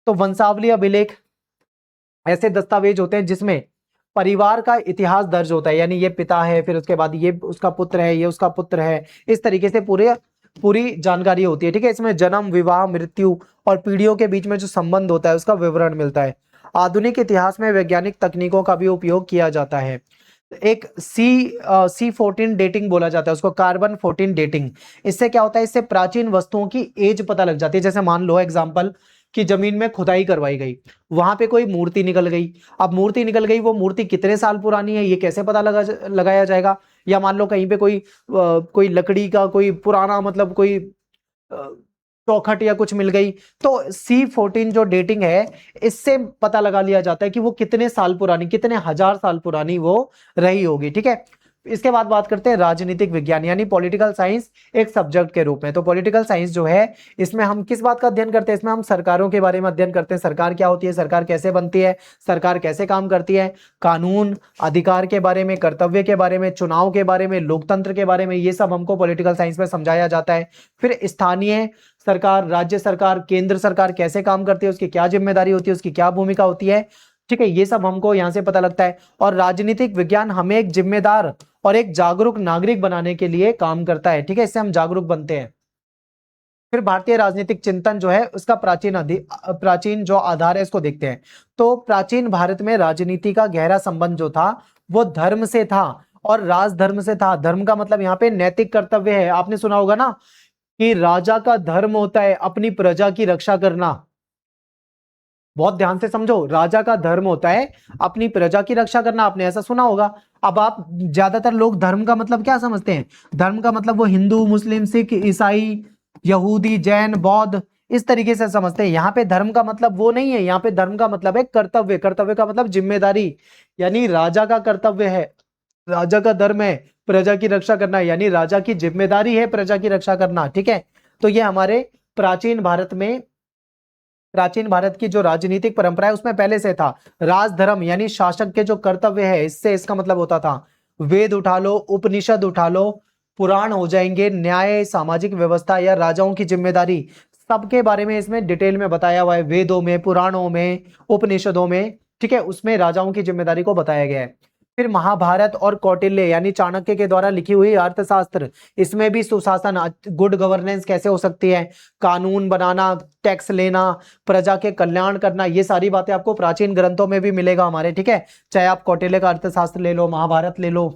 तो वंशावली अभिलेख ऐसे दस्तावेज होते हैं जिसमें परिवार का इतिहास दर्ज होता है, यानी ये पिता है, फिर उसके बाद ये उसका पुत्र है, ये उसका पुत्र है, इस तरीके से पूरी जानकारी होती है, ठीक है। इसमें जन्म, विवाह, मृत्यु और पीढ़ियों के बीच में जो संबंध होता है उसका विवरण मिलता है। आधुनिक इतिहास में वैज्ञानिक तकनीकों का भी उपयोग किया जाता है। एक C14 डेटिंग बोला जाता है उसको, कार्बन 14 डेटिंग। इससे क्या होता है, इससे प्राचीन वस्तुओं की एज पता लग जाती है। जैसे मान लो एग्जांपल कि जमीन में खुदाई करवाई गई, वहां पे कोई मूर्ति निकल गई। अब मूर्ति निकल गई, वो मूर्ति कितने साल पुरानी है ये कैसे पता लगाया जाएगा। या मान लो कहीं पे कोई लकड़ी का कोई पुराना मतलब कोई चौखट या कुछ मिल गई, तो C14 जो डेटिंग है इससे पता लगा लिया जाता है कि वो कितने साल पुरानी, कितने हजार साल पुरानी वो रही होगी, ठीक है। इसके बाद बात करते हैं राजनीतिक विज्ञान यानी पॉलिटिकल साइंस एक सब्जेक्ट के रूप में। तो पॉलिटिकल साइंस जो है इसमें हम किस बात का अध्ययन करते हैं, इसमें हम सरकारों के बारे में अध्ययन करते हैं। सरकार क्या होती है, सरकार कैसे बनती है, सरकार कैसे काम करती है, कानून, अधिकार के बारे में, कर्तव्य के बारे में, चुनाव के बारे में, लोकतंत्र के बारे में, ये सब हमको पॉलिटिकल साइंस में समझाया जाता है। फिर स्थानीय सरकार, राज्य सरकार, केंद्र सरकार कैसे काम करती है, उसकी क्या जिम्मेदारी होती है, उसकी क्या भूमिका होती है, ठीक है, ये सब हमको यहां से पता लगता है। और राजनीतिक विज्ञान हमें एक जिम्मेदार और एक जागरूक नागरिक बनाने के लिए काम करता है, ठीक है, इससे हम जागरूक बनते हैं। फिर भारतीय राजनीतिक चिंतन जो है उसका प्राचीन जो आधार है इसको देखते हैं। तो प्राचीन भारत में राजनीति का गहरा संबंध जो था वो धर्म से था और राजधर्म से था। धर्म का मतलब यहाँ पे नैतिक कर्तव्य है। आपने सुना होगा ना कि राजा का धर्म होता है अपनी प्रजा की रक्षा करना। बहुत ध्यान से समझो, राजा का धर्म होता है अपनी प्रजा की रक्षा करना, आपने ऐसा सुना होगा। अब आप ज्यादातर लोग धर्म का मतलब क्या समझते हैं, धर्म का मतलब वो हिंदू, मुस्लिम, सिख, ईसाई, यहूदी, जैन, बौद्ध, इस तरीके से समझते हैं। यहाँ पे धर्म का मतलब वो नहीं है, यहाँ पे धर्म का मतलब है कर्तव्य। कर्तव्य का मतलब जिम्मेदारी, यानी राजा का कर्तव्य है, राजा का धर्म है प्रजा की रक्षा करना, यानी राजा की जिम्मेदारी है प्रजा की रक्षा करना, ठीक है। तो ये हमारे प्राचीन भारत में प्राचीन भारत की जो राजनीतिक परंपरा है उसमें पहले से था राजधर्म, यानी शासक के जो कर्तव्य है, इससे इसका मतलब होता था वेद उठा लो, उपनिषद उठा लो, पुराण हो जाएंगे, न्याय, सामाजिक व्यवस्था या राजाओं की जिम्मेदारी, सबके बारे में इसमें डिटेल में बताया हुआ है, वेदों में, पुराणों में, उपनिषदों में, ठीक है, उसमें राजाओं की जिम्मेदारी को बताया गया है। फिर महाभारत और कौटिल्य यानी चाणक्य के द्वारा लिखी हुई अर्थशास्त्र, इसमें भी सुशासन, गुड गवर्नेंस कैसे हो सकती है, कानून बनाना, टैक्स लेना, प्रजा के कल्याण करना, ये सारी बातें आपको प्राचीन ग्रंथों में भी मिलेगा हमारे, ठीक है, चाहे आप कौटिल्य का अर्थशास्त्र ले लो, महाभारत ले लो।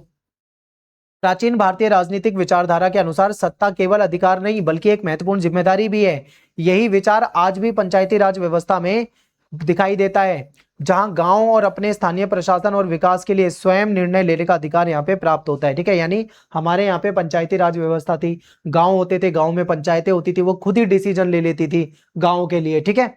प्राचीन भारतीय राजनीतिक विचारधारा के अनुसार सत्ता केवल अधिकार नहीं बल्कि एक महत्वपूर्ण जिम्मेदारी भी है। यही विचार आज भी पंचायती राज व्यवस्था में दिखाई देता है, जहां गांव और अपने स्थानीय प्रशासन और विकास के लिए स्वयं निर्णय लेने का अधिकार यहां पे प्राप्त होता है, ठीक है। यानी हमारे यहाँ पे पंचायती राज व्यवस्था थी, गांव होते थे, गांव में पंचायतें होती थी, वो खुद ही डिसीजन ले लेती थी गांव के लिए, ठीक है।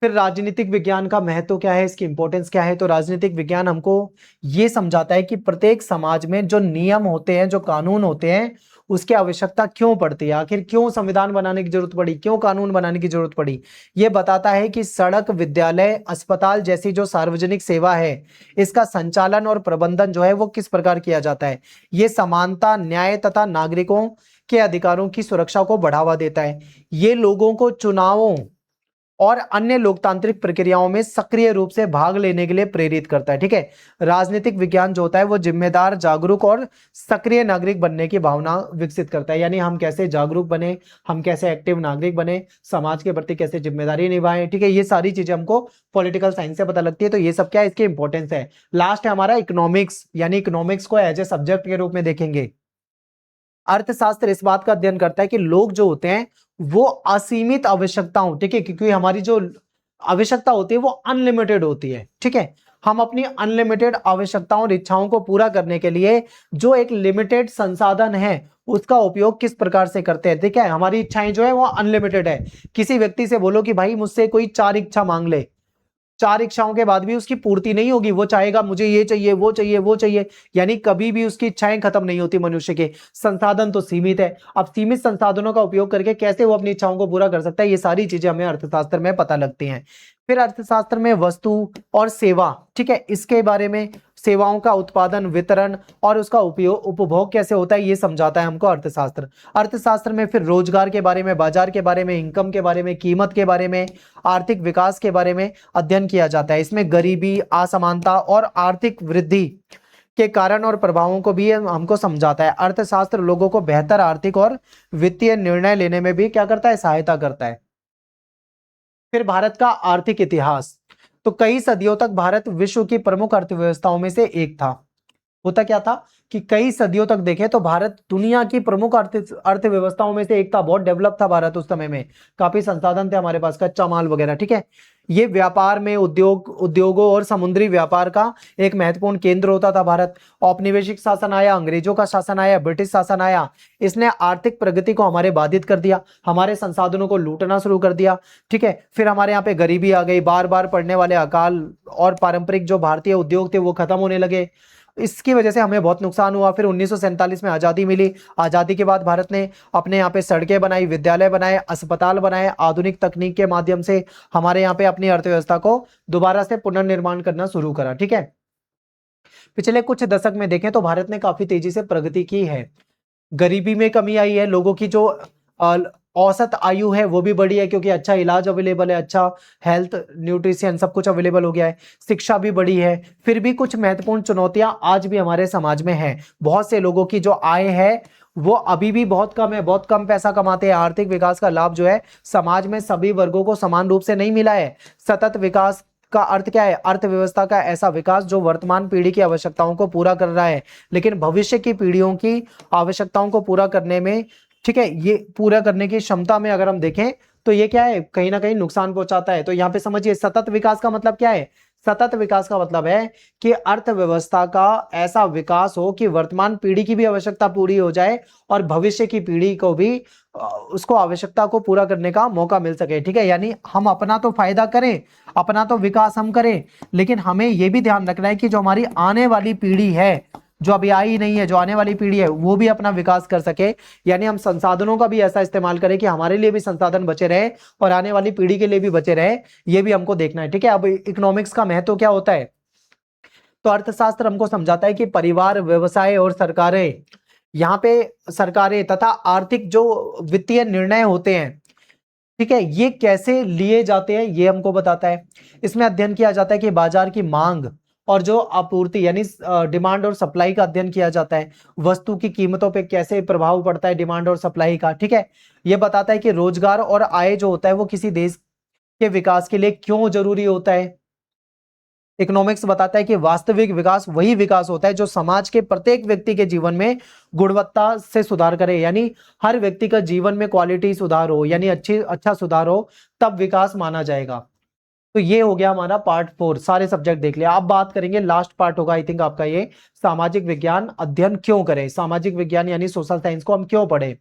फिर राजनीतिक विज्ञान का महत्व क्या है, इसकी इंपॉर्टेंस क्या है, तो राजनीतिक विज्ञान हमको ये समझाता है कि प्रत्येक समाज में जो नियम होते हैं, जो कानून होते हैं, उसकी आवश्यकता क्यों पड़ती है, आखिर क्यों संविधान बनाने की जरूरत पड़ी, क्यों कानून बनाने की जरूरत पड़ी। ये बताता है कि सड़क, विद्यालय, अस्पताल जैसी जो सार्वजनिक सेवा है, इसका संचालन और प्रबंधन जो है वो किस प्रकार किया जाता है। ये समानता, न्याय तथा नागरिकों के अधिकारों की सुरक्षा को बढ़ावा देता है। ये लोगों को चुनावों और अन्य लोकतांत्रिक प्रक्रियाओं में सक्रिय रूप से भाग लेने के लिए प्रेरित करता है, ठीक है। राजनीतिक विज्ञान जो होता है वो जिम्मेदार, जागरूक और सक्रिय नागरिक बनने की भावना विकसित करता है। यानी हम कैसे जागरूक बने, हम कैसे एक्टिव नागरिक बने, समाज के प्रति कैसे जिम्मेदारी निभाएं, ठीक है, ये सारी चीजें हमको पॉलिटिकल साइंस से पता लगती है। तो ये सब क्या है, इसकी इंपॉर्टेंस है। लास्ट है हमारा इकोनॉमिक्स, यानी इकोनॉमिक्स को एज ए सब्जेक्ट के रूप में देखेंगे। अर्थशास्त्र इस बात का अध्ययन करता है कि लोग जो होते हैं वो असीमित आवश्यकताओं, ठीक है, क्योंकि हमारी जो आवश्यकता होती है वो अनलिमिटेड होती है, ठीक है। हम अपनी अनलिमिटेड आवश्यकताओं और इच्छाओं को पूरा करने के लिए जो एक लिमिटेड संसाधन है उसका उपयोग किस प्रकार से करते हैं, ठीक है। हमारी इच्छाएं जो है वो अनलिमिटेड है। किसी व्यक्ति से बोलो कि भाई मुझसे कोई 4 इच्छा मांग ले, 4 इच्छाओं के बाद भी उसकी पूर्ति नहीं होगी, वो चाहेगा मुझे ये चाहिए, वो चाहिए, वो चाहिए, यानी कभी भी उसकी इच्छाएं खत्म नहीं होती। मनुष्य के संसाधन तो सीमित है, अब सीमित संसाधनों का उपयोग करके कैसे वो अपनी इच्छाओं को पूरा कर सकता है, ये सारी चीजें हमें अर्थशास्त्र में पता लगती हैं। फिर अर्थशास्त्र में वस्तु और सेवा, ठीक है, इसके बारे में, सेवाओं का उत्पादन, वितरण और उसका उपयोग, उपभोग कैसे होता है, ये समझाता है हमको अर्थशास्त्र। अर्थशास्त्र में फिर रोजगार के बारे में, बाजार के बारे में, इनकम के बारे में, कीमत के बारे में, आर्थिक विकास के बारे में अध्ययन किया जाता है। इसमें गरीबी, असमानता और आर्थिक वृद्धि के कारण और प्रभावों को भी हमको समझाता है। अर्थशास्त्र लोगों को बेहतर आर्थिक और वित्तीय निर्णय लेने में भी क्या करता है, सहायता करता है। फिर भारत का आर्थिक इतिहास, तो कई सदियों तक भारत विश्व की प्रमुख अर्थव्यवस्थाओं में से एक था। होता क्या था कि कई सदियों तक देखें तो भारत दुनिया की प्रमुख अर्थव्यवस्थाओं में से एक था। बहुत डेवलप था भारत उस समय में, काफी संसाधन थे हमारे पास, कच्चा माल वगैरह, ठीक है। ये व्यापार में, उद्योगों और समुद्री व्यापार का एक महत्वपूर्ण केंद्र होता था भारत। औपनिवेशिक शासन आया, अंग्रेजों का शासन आया, ब्रिटिश शासन आया, इसने आर्थिक प्रगति को हमारे बाधित कर दिया, हमारे संसाधनों को लूटना शुरू कर दिया, ठीक है। फिर हमारे यहाँ पे गरीबी आ गई, बार बार पड़ने वाले अकाल, और पारंपरिक जो भारतीय उद्योग थे वो खत्म होने लगे। इसकी वजह से हमें बहुत नुकसान हुआ। फिर 1947 में आज़ादी मिली। आज़ादी के बाद भारत ने अपने यहाँ पे सड़कें बनाई, विद्यालय बनाए, अस्पताल बनाए, आधुनिक तकनीक के माध्यम से हमारे यहाँ पे अपनी अर्थव्यवस्था को दोबारा से पुनर्निर्माण करना शुरू करा, ठीक है। पिछले कुछ दशक में देखें तो भारत ने काफी तेजी से प्रगति की है। गरीबी में कमी आई है, लोगों की जो औसत आयु है वो भी बढ़ी है, क्योंकि अच्छा इलाज अवेलेबल है, अच्छा हेल्थ, न्यूट्रिशन सब कुछ अवेलेबल हो गया है, शिक्षा भी बढ़ी है। फिर भी कुछ महत्वपूर्ण चुनौतियां आज भी हमारे समाज में हैं। बहुत से लोगों की जो आय है वो अभी भी बहुत कम है, बहुत कम पैसा कमाते हैं। आर्थिक विकास का लाभ जो है समाज में सभी वर्गों को समान रूप से नहीं मिला है। सतत विकास का अर्थ क्या है, अर्थव्यवस्था का ऐसा विकास जो वर्तमान पीढ़ी की आवश्यकताओं को पूरा कर रहा है, लेकिन भविष्य की पीढ़ियों की आवश्यकताओं को पूरा करने में, ठीक है, ये पूरा करने की क्षमता में अगर हम देखें तो ये क्या है, कहीं ना कहीं नुकसान पहुंचाता है। तो यहाँ पे समझिए सतत विकास का मतलब क्या है। सतत विकास का मतलब है कि अर्थव्यवस्था का ऐसा विकास हो कि वर्तमान पीढ़ी की भी आवश्यकता पूरी हो जाए और भविष्य की पीढ़ी को भी उसको आवश्यकता को पूरा करने का मौका मिल सके, ठीक है। यानी हम अपना तो फायदा करें, अपना तो विकास हम करें, लेकिन हमें यह भी ध्यान रखना है कि जो हमारी आने वाली पीढ़ी है जो अभी आई नहीं है, जो आने वाली पीढ़ी है, वो भी अपना विकास कर सके। यानी हम संसाधनों का भी ऐसा इस्तेमाल करें कि हमारे लिए भी संसाधन बचे रहे और आने वाली पीढ़ी के लिए भी बचे रहे, ये भी हमको देखना है। ठीक है, अब इकोनॉमिक्स का महत्व क्या होता है, तो अर्थशास्त्र हमको समझाता है कि परिवार, व्यवसाय और सरकारें, यहाँ पे सरकारें तथा आर्थिक जो वित्तीय निर्णय होते हैं, ठीक है, ये कैसे लिए जाते हैं ये हमको बताता है। इसमें अध्ययन किया जाता है कि बाजार की मांग और जो आपूर्ति यानी डिमांड और सप्लाई का अध्ययन किया जाता है। वस्तु की कीमतों पे कैसे प्रभाव पड़ता है डिमांड और सप्लाई का। ठीक है, ये बताता है कि रोजगार और आय जो होता है वो किसी देश के विकास के लिए क्यों जरूरी होता है। इकोनॉमिक्स बताता है कि वास्तविक विकास वही विकास होता है जो समाज के प्रत्येक व्यक्ति के जीवन में गुणवत्ता से सुधार करे, यानी हर व्यक्ति का जीवन में क्वालिटी सुधार हो, यानी अच्छा सुधार हो, तब विकास माना जाएगा। तो ये हो गया हमारा पार्ट 4, सारे सब्जेक्ट देख लिया। अब बात करेंगे, लास्ट पार्ट होगा आई थिंक आपका ये, सामाजिक विज्ञान अध्ययन क्यों करें, सामाजिक विज्ञान यानी सोशल साइंस को हम क्यों पढ़े।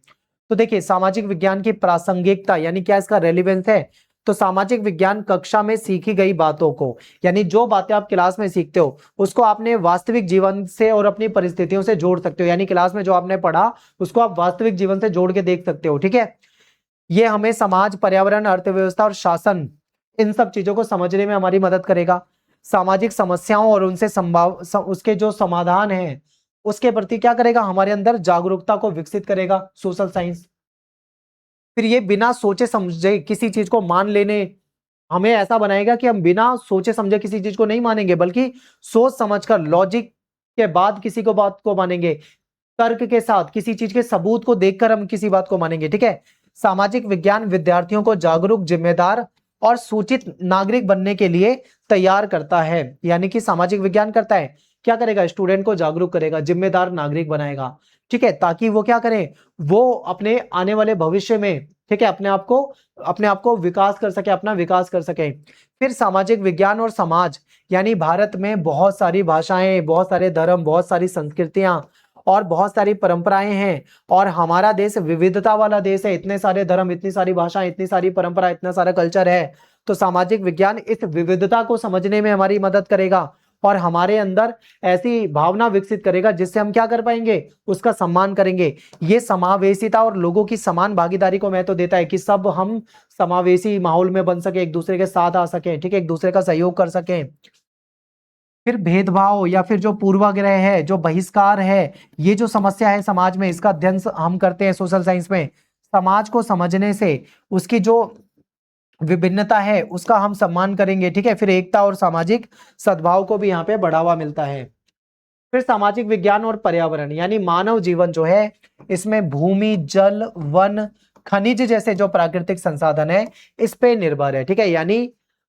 तो देखिए, सामाजिक विज्ञान की प्रासंगिकता यानी क्या इसका रेलिवेंस है, तो सामाजिक विज्ञान कक्षा में सीखी गई बातों को, यानी जो बातें आप क्लास में सीखते हो उसको आपने वास्तविक जीवन से और अपनी परिस्थितियों से जोड़ सकते हो, यानी क्लास में जो आपने पढ़ा उसको आप वास्तविक जीवन से जोड़ के देख सकते हो। ठीक है, ये हमें समाज, पर्यावरण, अर्थव्यवस्था और शासन, इन सब चीजों को समझने में हमारी मदद करेगा। सामाजिक समस्याओं और उनसे उसके जो समाधान है उसके प्रति क्या करेगा, हमारे अंदर जागरूकता को विकसित करेगा सोशल साइंस। फिर ये बिना सोचे समझे किसी चीज को मान लेने, हमें ऐसा बनाएगा कि हम बिना सोचे समझे किसी चीज को नहीं मानेंगे, बल्कि सोच समझकर लॉजिक के बाद किसी को बात को मानेंगे, तर्क के साथ किसी चीज के सबूत को देखकर हम किसी बात को मानेंगे। ठीक है, सामाजिक विज्ञान विद्यार्थियों को जागरूक, जिम्मेदार और सूचित नागरिक बनने के लिए तैयार करता है। यानी कि सामाजिक विज्ञान करता है, क्या करेगा, स्टूडेंट को जागरूक करेगा, जिम्मेदार नागरिक बनाएगा। ठीक है, ताकि वो क्या करें, वो अपने आने वाले भविष्य में, ठीक है, अपने आप को विकास कर सके, अपना विकास कर सके। फिर सामाजिक विज्ञान और समाज, यानी भारत में बहुत सारी भाषाएं, बहुत सारे धर्म, बहुत सारी संस्कृतियां और बहुत सारी परंपराएं हैं, और हमारा देश विविधता वाला देश है, इतने सारे धर्म, इतनी सारी भाषाएं, इतनी सारी परंपरा, इतना सारा कल्चर है। तो सामाजिक विज्ञान इस विविधता को समझने में हमारी मदद करेगा और हमारे अंदर ऐसी भावना विकसित करेगा जिससे हम क्या कर पाएंगे, उसका सम्मान करेंगे। ये समावेशिता और लोगों की समान भागीदारी को महत्व देता है कि सब हम समावेशी माहौल में बन सके, एक दूसरे के साथ आ सके, ठीक है, एक दूसरे का सहयोग कर सके। फिर भेदभाव या फिर जो पूर्वाग्रह है, जो बहिष्कार है, ये जो समस्या है समाज में, इसका अध्ययन हम करते हैं सोशल साइंस में। समाज को समझने से उसकी जो विभिन्नता है उसका हम सम्मान करेंगे। ठीक है, फिर एकता और सामाजिक सद्भाव को भी यहाँ पे बढ़ावा मिलता है। फिर सामाजिक विज्ञान और पर्यावरण, यानी मानव जीवन जो है, इसमें भूमि, जल, वन, खनिज जैसे जो प्राकृतिक संसाधन है इस पे निर्भर है। ठीक है, यानी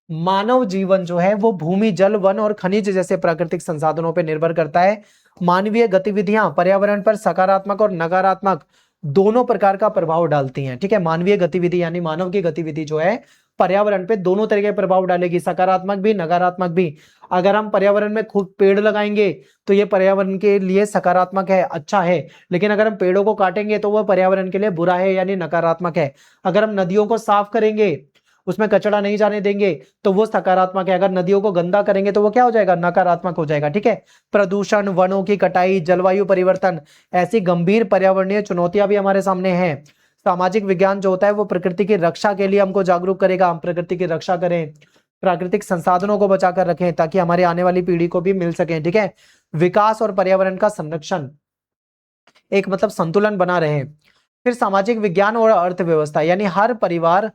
मानव जीवन जो है वो भूमि, जल, वन और खनिज जैसे प्राकृतिक संसाधनों पर निर्भर करता है। मानवीय गतिविधियां पर्यावरण पर सकारात्मक और नकारात्मक दोनों प्रकार का प्रभाव डालती हैं। ठीक है, मानवीय गतिविधि यानी मानव की गतिविधि जो है पर्यावरण पे दोनों तरह के प्रभाव डालेगी, सकारात्मक भी, नकारात्मक भी। अगर हम पर्यावरण में खूब पेड़ लगाएंगे तो ये पर्यावरण के लिए सकारात्मक है, अच्छा है, लेकिन अगर हम पेड़ों को काटेंगे तो वह पर्यावरण के लिए बुरा है, यानी नकारात्मक है। अगर हम नदियों को साफ करेंगे, उसमें कचरा नहीं जाने देंगे, तो वो सकारात्मक है। अगर नदियों को गंदा करेंगे तो वो क्या हो जाएगा, नकारात्मक हो जाएगा। ठीक है, प्रदूषण, वनों की कटाई, जलवायु परिवर्तन, ऐसी गंभीर पर्यावरणीय चुनौतियां भी हमारे सामने हैं। सामाजिक विज्ञान जो होता है वो प्रकृति की रक्षा के लिए हमको जागरूक करेगा, हम प्रकृति की रक्षा करें, प्राकृतिक संसाधनों को बचाकर रखें ताकि हमारे आने वाली पीढ़ी को भी मिल सके। ठीक है, विकास और पर्यावरण का संरक्षण, एक मतलब संतुलन बना रहे। फिर सामाजिक विज्ञान और अर्थव्यवस्था, यानी हर परिवार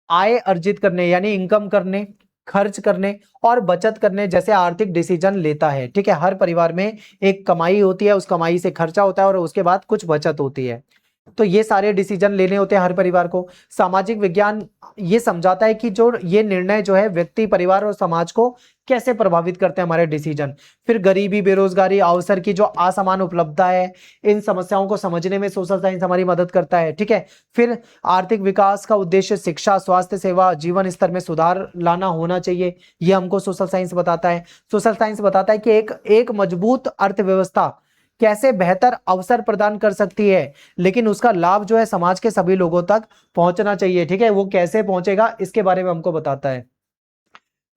आय अर्जित करने, यानी इनकम करने, खर्च करने और बचत करने जैसे आर्थिक डिसीजन लेता है। ठीक है, हर परिवार में एक कमाई होती है, उस कमाई से खर्चा होता है और उसके बाद कुछ बचत होती है। तो ये सारे डिसीजन लेने होते हैं हर परिवार को। सामाजिक विज्ञान ये समझाता है कि जो ये निर्णय जो है व्यक्ति, परिवार और समाज को कैसे प्रभावित करते हैं हमारे डिसीजन। फिर गरीबी, बेरोजगारी, अवसर की जो असमान उपलब्धता है, इन समस्याओं को समझने में सोशल साइंस हमारी मदद करता है। ठीक है, फिर आर्थिक विकास का उद्देश्य शिक्षा, स्वास्थ्य सेवा, जीवन स्तर में सुधार लाना होना चाहिए, ये हमको सोशल साइंस बताता है। सोशल साइंस बताता है कि एक मजबूत अर्थव्यवस्था कैसे बेहतर अवसर प्रदान कर सकती है, लेकिन उसका लाभ जो है समाज के सभी लोगों तक पहुंचना चाहिए। ठीक है, वो कैसे पहुंचेगा इसके बारे में हमको बताता है।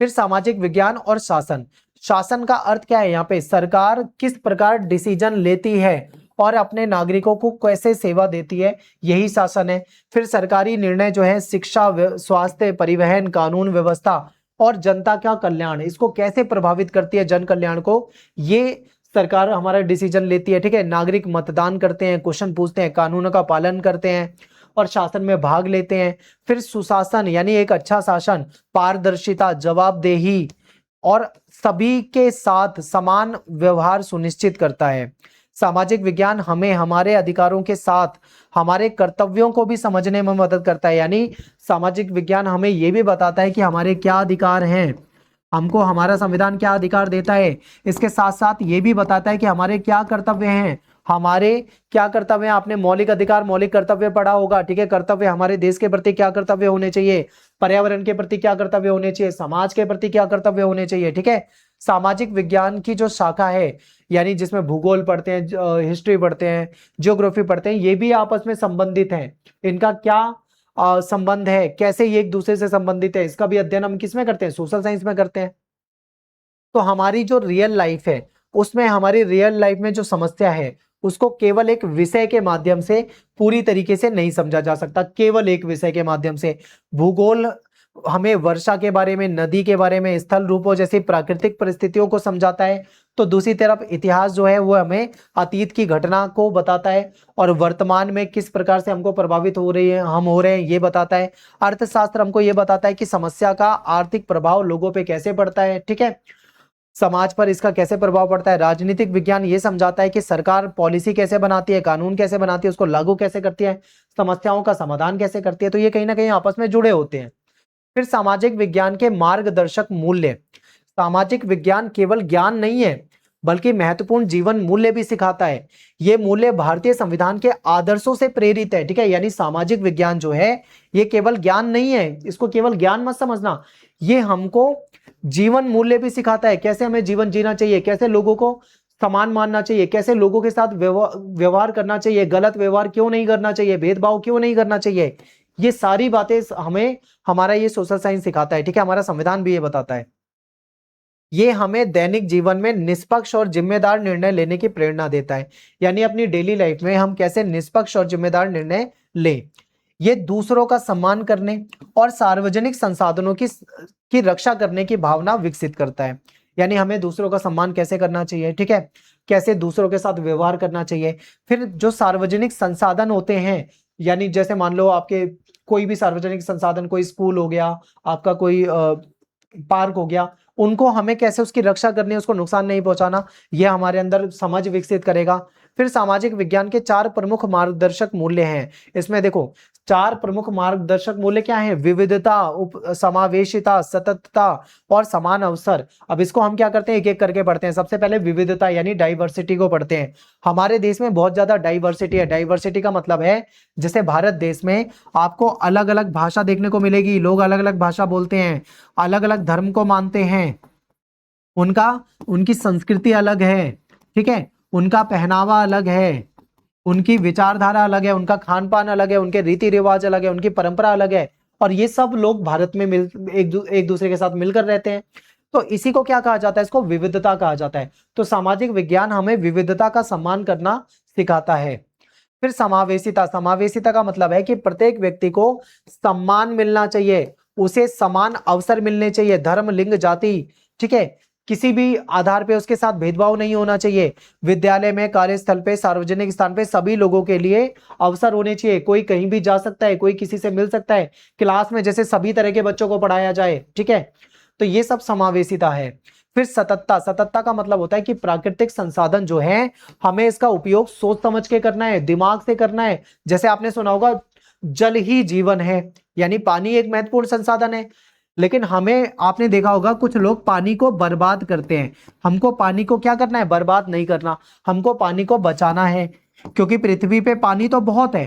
फिर सामाजिक विज्ञान और शासन, शासन का अर्थ क्या है? यहाँ पे सरकार किस प्रकार डिसीजन लेती है और अपने नागरिकों को कैसे सेवा देती है, यही शासन है। फिर सरकारी निर्णय जो है शिक्षा, स्वास्थ्य, परिवहन, कानून व्यवस्था और जनता का कल्याण, इसको कैसे प्रभावित करती है, जन कल्याण को, ये सरकार हमारा डिसीजन लेती है। ठीक है, नागरिक मतदान करते हैं, क्वेश्चन पूछते हैं, कानूनों का पालन करते हैं और शासन में भाग लेते हैं। फिर सुशासन यानी एक अच्छा शासन, पारदर्शिता, जवाबदेही और सभी के साथ समान व्यवहार सुनिश्चित करता है। सामाजिक विज्ञान हमें हमारे अधिकारों के साथ हमारे कर्तव्यों को भी समझने में मदद करता है। यानी सामाजिक विज्ञान हमें यह भी बताता है कि हमारे क्या अधिकार हैं, हमको हमारा संविधान क्या अधिकार देता है, इसके साथ साथ ये भी बताता है कि हमारे क्या कर्तव्य हैं, हमारे क्या कर्तव्य हैं। आपने मौलिक अधिकार, मौलिक कर्तव्य पढ़ा होगा। ठीक है, कर्तव्य हमारे देश के प्रति क्या कर्तव्य होने चाहिए, पर्यावरण के प्रति क्या कर्तव्य होने चाहिए, समाज के प्रति क्या कर्तव्य होने चाहिए। ठीक है, सामाजिक विज्ञान की जो शाखा है, यानी जिसमें भूगोल पढ़ते हैं, हिस्ट्री पढ़ते हैं, ज्योग्राफी पढ़ते हैं, ये भी आपस में संबंधित हैं। इनका क्या संबंध है, कैसे ये एक दूसरे से संबंधित है, इसका भी अध्ययन हम किसमें करते हैं, सोशल साइंस में करते हैं। तो हमारी जो रियल लाइफ है, उसमें हमारी रियल लाइफ में जो समस्या है, उसको केवल एक विषय के माध्यम से पूरी तरीके से नहीं समझा जा सकता, केवल एक विषय के माध्यम से। भूगोल हमें वर्षा के बारे में, नदी के बारे में, स्थल रूपों जैसी प्राकृतिक परिस्थितियों को समझाता है, तो दूसरी तरफ इतिहास जो है वो हमें अतीत की घटना को बताता है और वर्तमान में किस प्रकार से हमको प्रभावित हो रही है, हम हो रहे हैं, ये बताता है। अर्थशास्त्र हमको ये बताता है कि समस्या का आर्थिक प्रभाव लोगों पे कैसे पड़ता है। ठीक है, समाज पर इसका कैसे प्रभाव पड़ता है। राजनीतिक विज्ञान ये समझाता है कि सरकार पॉलिसी कैसे बनाती है, कानून कैसे बनाती है, उसको लागू कैसे करती है, समस्याओं का समाधान कैसे करती है। तो ये कहीं ना कहीं आपस में जुड़े होते हैं। फिर सामाजिक विज्ञान के मार्गदर्शक मूल्य। सामाजिक विज्ञान केवल ज्ञान नहीं है, बल्कि महत्वपूर्ण जीवन मूल्य भी सिखाता है। ये मूल्य भारतीय संविधान के आदर्शों से प्रेरित है। ठीक है, यानी सामाजिक विज्ञान जो है ये केवल ज्ञान नहीं है, इसको केवल ज्ञान मत समझना, ये हमको जीवन मूल्य भी सिखाता है। कैसे हमें जीवन जीना चाहिए, कैसे लोगों को समान मानना चाहिए, कैसे लोगों के साथ व्यवहार करना चाहिए, गलत व्यवहार क्यों नहीं करना चाहिए, भेदभाव क्यों नहीं करना चाहिए, ये सारी बातें हमें हमारा ये सोशल साइंस सिखाता है। ठीक है, हमारा संविधान भी ये बताता है। ये हमें दैनिक जीवन में निष्पक्ष और जिम्मेदार निर्णय लेने की प्रेरणा देता है। यानी अपनी डेली लाइफ में हम कैसे निष्पक्ष और जिम्मेदार निर्णय लें। ये दूसरों का सम्मान करने और सार्वजनिक संसाधनों की रक्षा करने की भावना विकसित करता है। यानी हमें दूसरों का सम्मान कैसे करना चाहिए, ठीक है, कैसे दूसरों के साथ व्यवहार करना चाहिए। फिर जो सार्वजनिक संसाधन होते हैं, यानी जैसे मान लो आपके कोई भी सार्वजनिक संसाधन, कोई स्कूल हो गया, आपका कोई पार्क हो गया, उनको हमें कैसे उसकी रक्षा करनी है, उसको नुकसान नहीं पहुंचाना, यह हमारे अंदर समझ विकसित करेगा। फिर सामाजिक विज्ञान के 4 प्रमुख मार्गदर्शक मूल्य हैं। इसमें देखो 4 प्रमुख मार्गदर्शक मूल्य क्या हैं? विविधता, समावेशिता, सततता और समान अवसर। अब इसको हम क्या करते हैं, एक एक करके पढ़ते हैं। सबसे पहले विविधता यानी डाइवर्सिटी को पढ़ते हैं। हमारे देश में बहुत ज्यादा डाइवर्सिटी है। डाइवर्सिटी का मतलब है जैसे भारत देश में आपको अलग अलग भाषा देखने को मिलेगी, लोग अलग अलग भाषा बोलते हैं, अलग अलग धर्म को मानते हैं, उनकी संस्कृति अलग है, ठीक है, उनका पहनावा अलग है, उनकी विचारधारा अलग है, उनका खान पान अलग है, उनके रीति रिवाज अलग है, उनकी परंपरा अलग है, और ये सब लोग भारत में एक दूसरे के साथ मिलकर रहते हैं। तो इसी को क्या कहा जाता है? इसको विविधता कहा जाता है। तो सामाजिक विज्ञान हमें विविधता का सम्मान करना सिखाता है। फिर समावेशिता। समावेशिता का मतलब है कि प्रत्येक व्यक्ति को सम्मान मिलना चाहिए, उसे समान अवसर मिलने चाहिए, धर्म, लिंग, जाति, ठीक है, किसी भी आधार पे उसके साथ भेदभाव नहीं होना चाहिए। विद्यालय में, कार्यस्थल पे, सार्वजनिक स्थान पे सभी लोगों के लिए अवसर होने चाहिए। कोई कहीं भी जा सकता है, कोई किसी से मिल सकता है, क्लास में जैसे सभी तरह के बच्चों को पढ़ाया जाए, ठीक है। तो ये सब समावेशिता है। फिर सततता। सततता का मतलब होता है कि प्राकृतिक संसाधन जो है हमें इसका उपयोग सोच समझ के करना है, दिमाग से करना है। जैसे आपने सुना होगा जल ही जीवन है, यानी पानी एक महत्वपूर्ण संसाधन है, लेकिन हमें, आपने देखा होगा कुछ लोग पानी को बर्बाद करते हैं। हमको पानी को क्या करना है? बर्बाद नहीं करना, हमको पानी को बचाना है, क्योंकि पृथ्वी पे पानी तो बहुत है,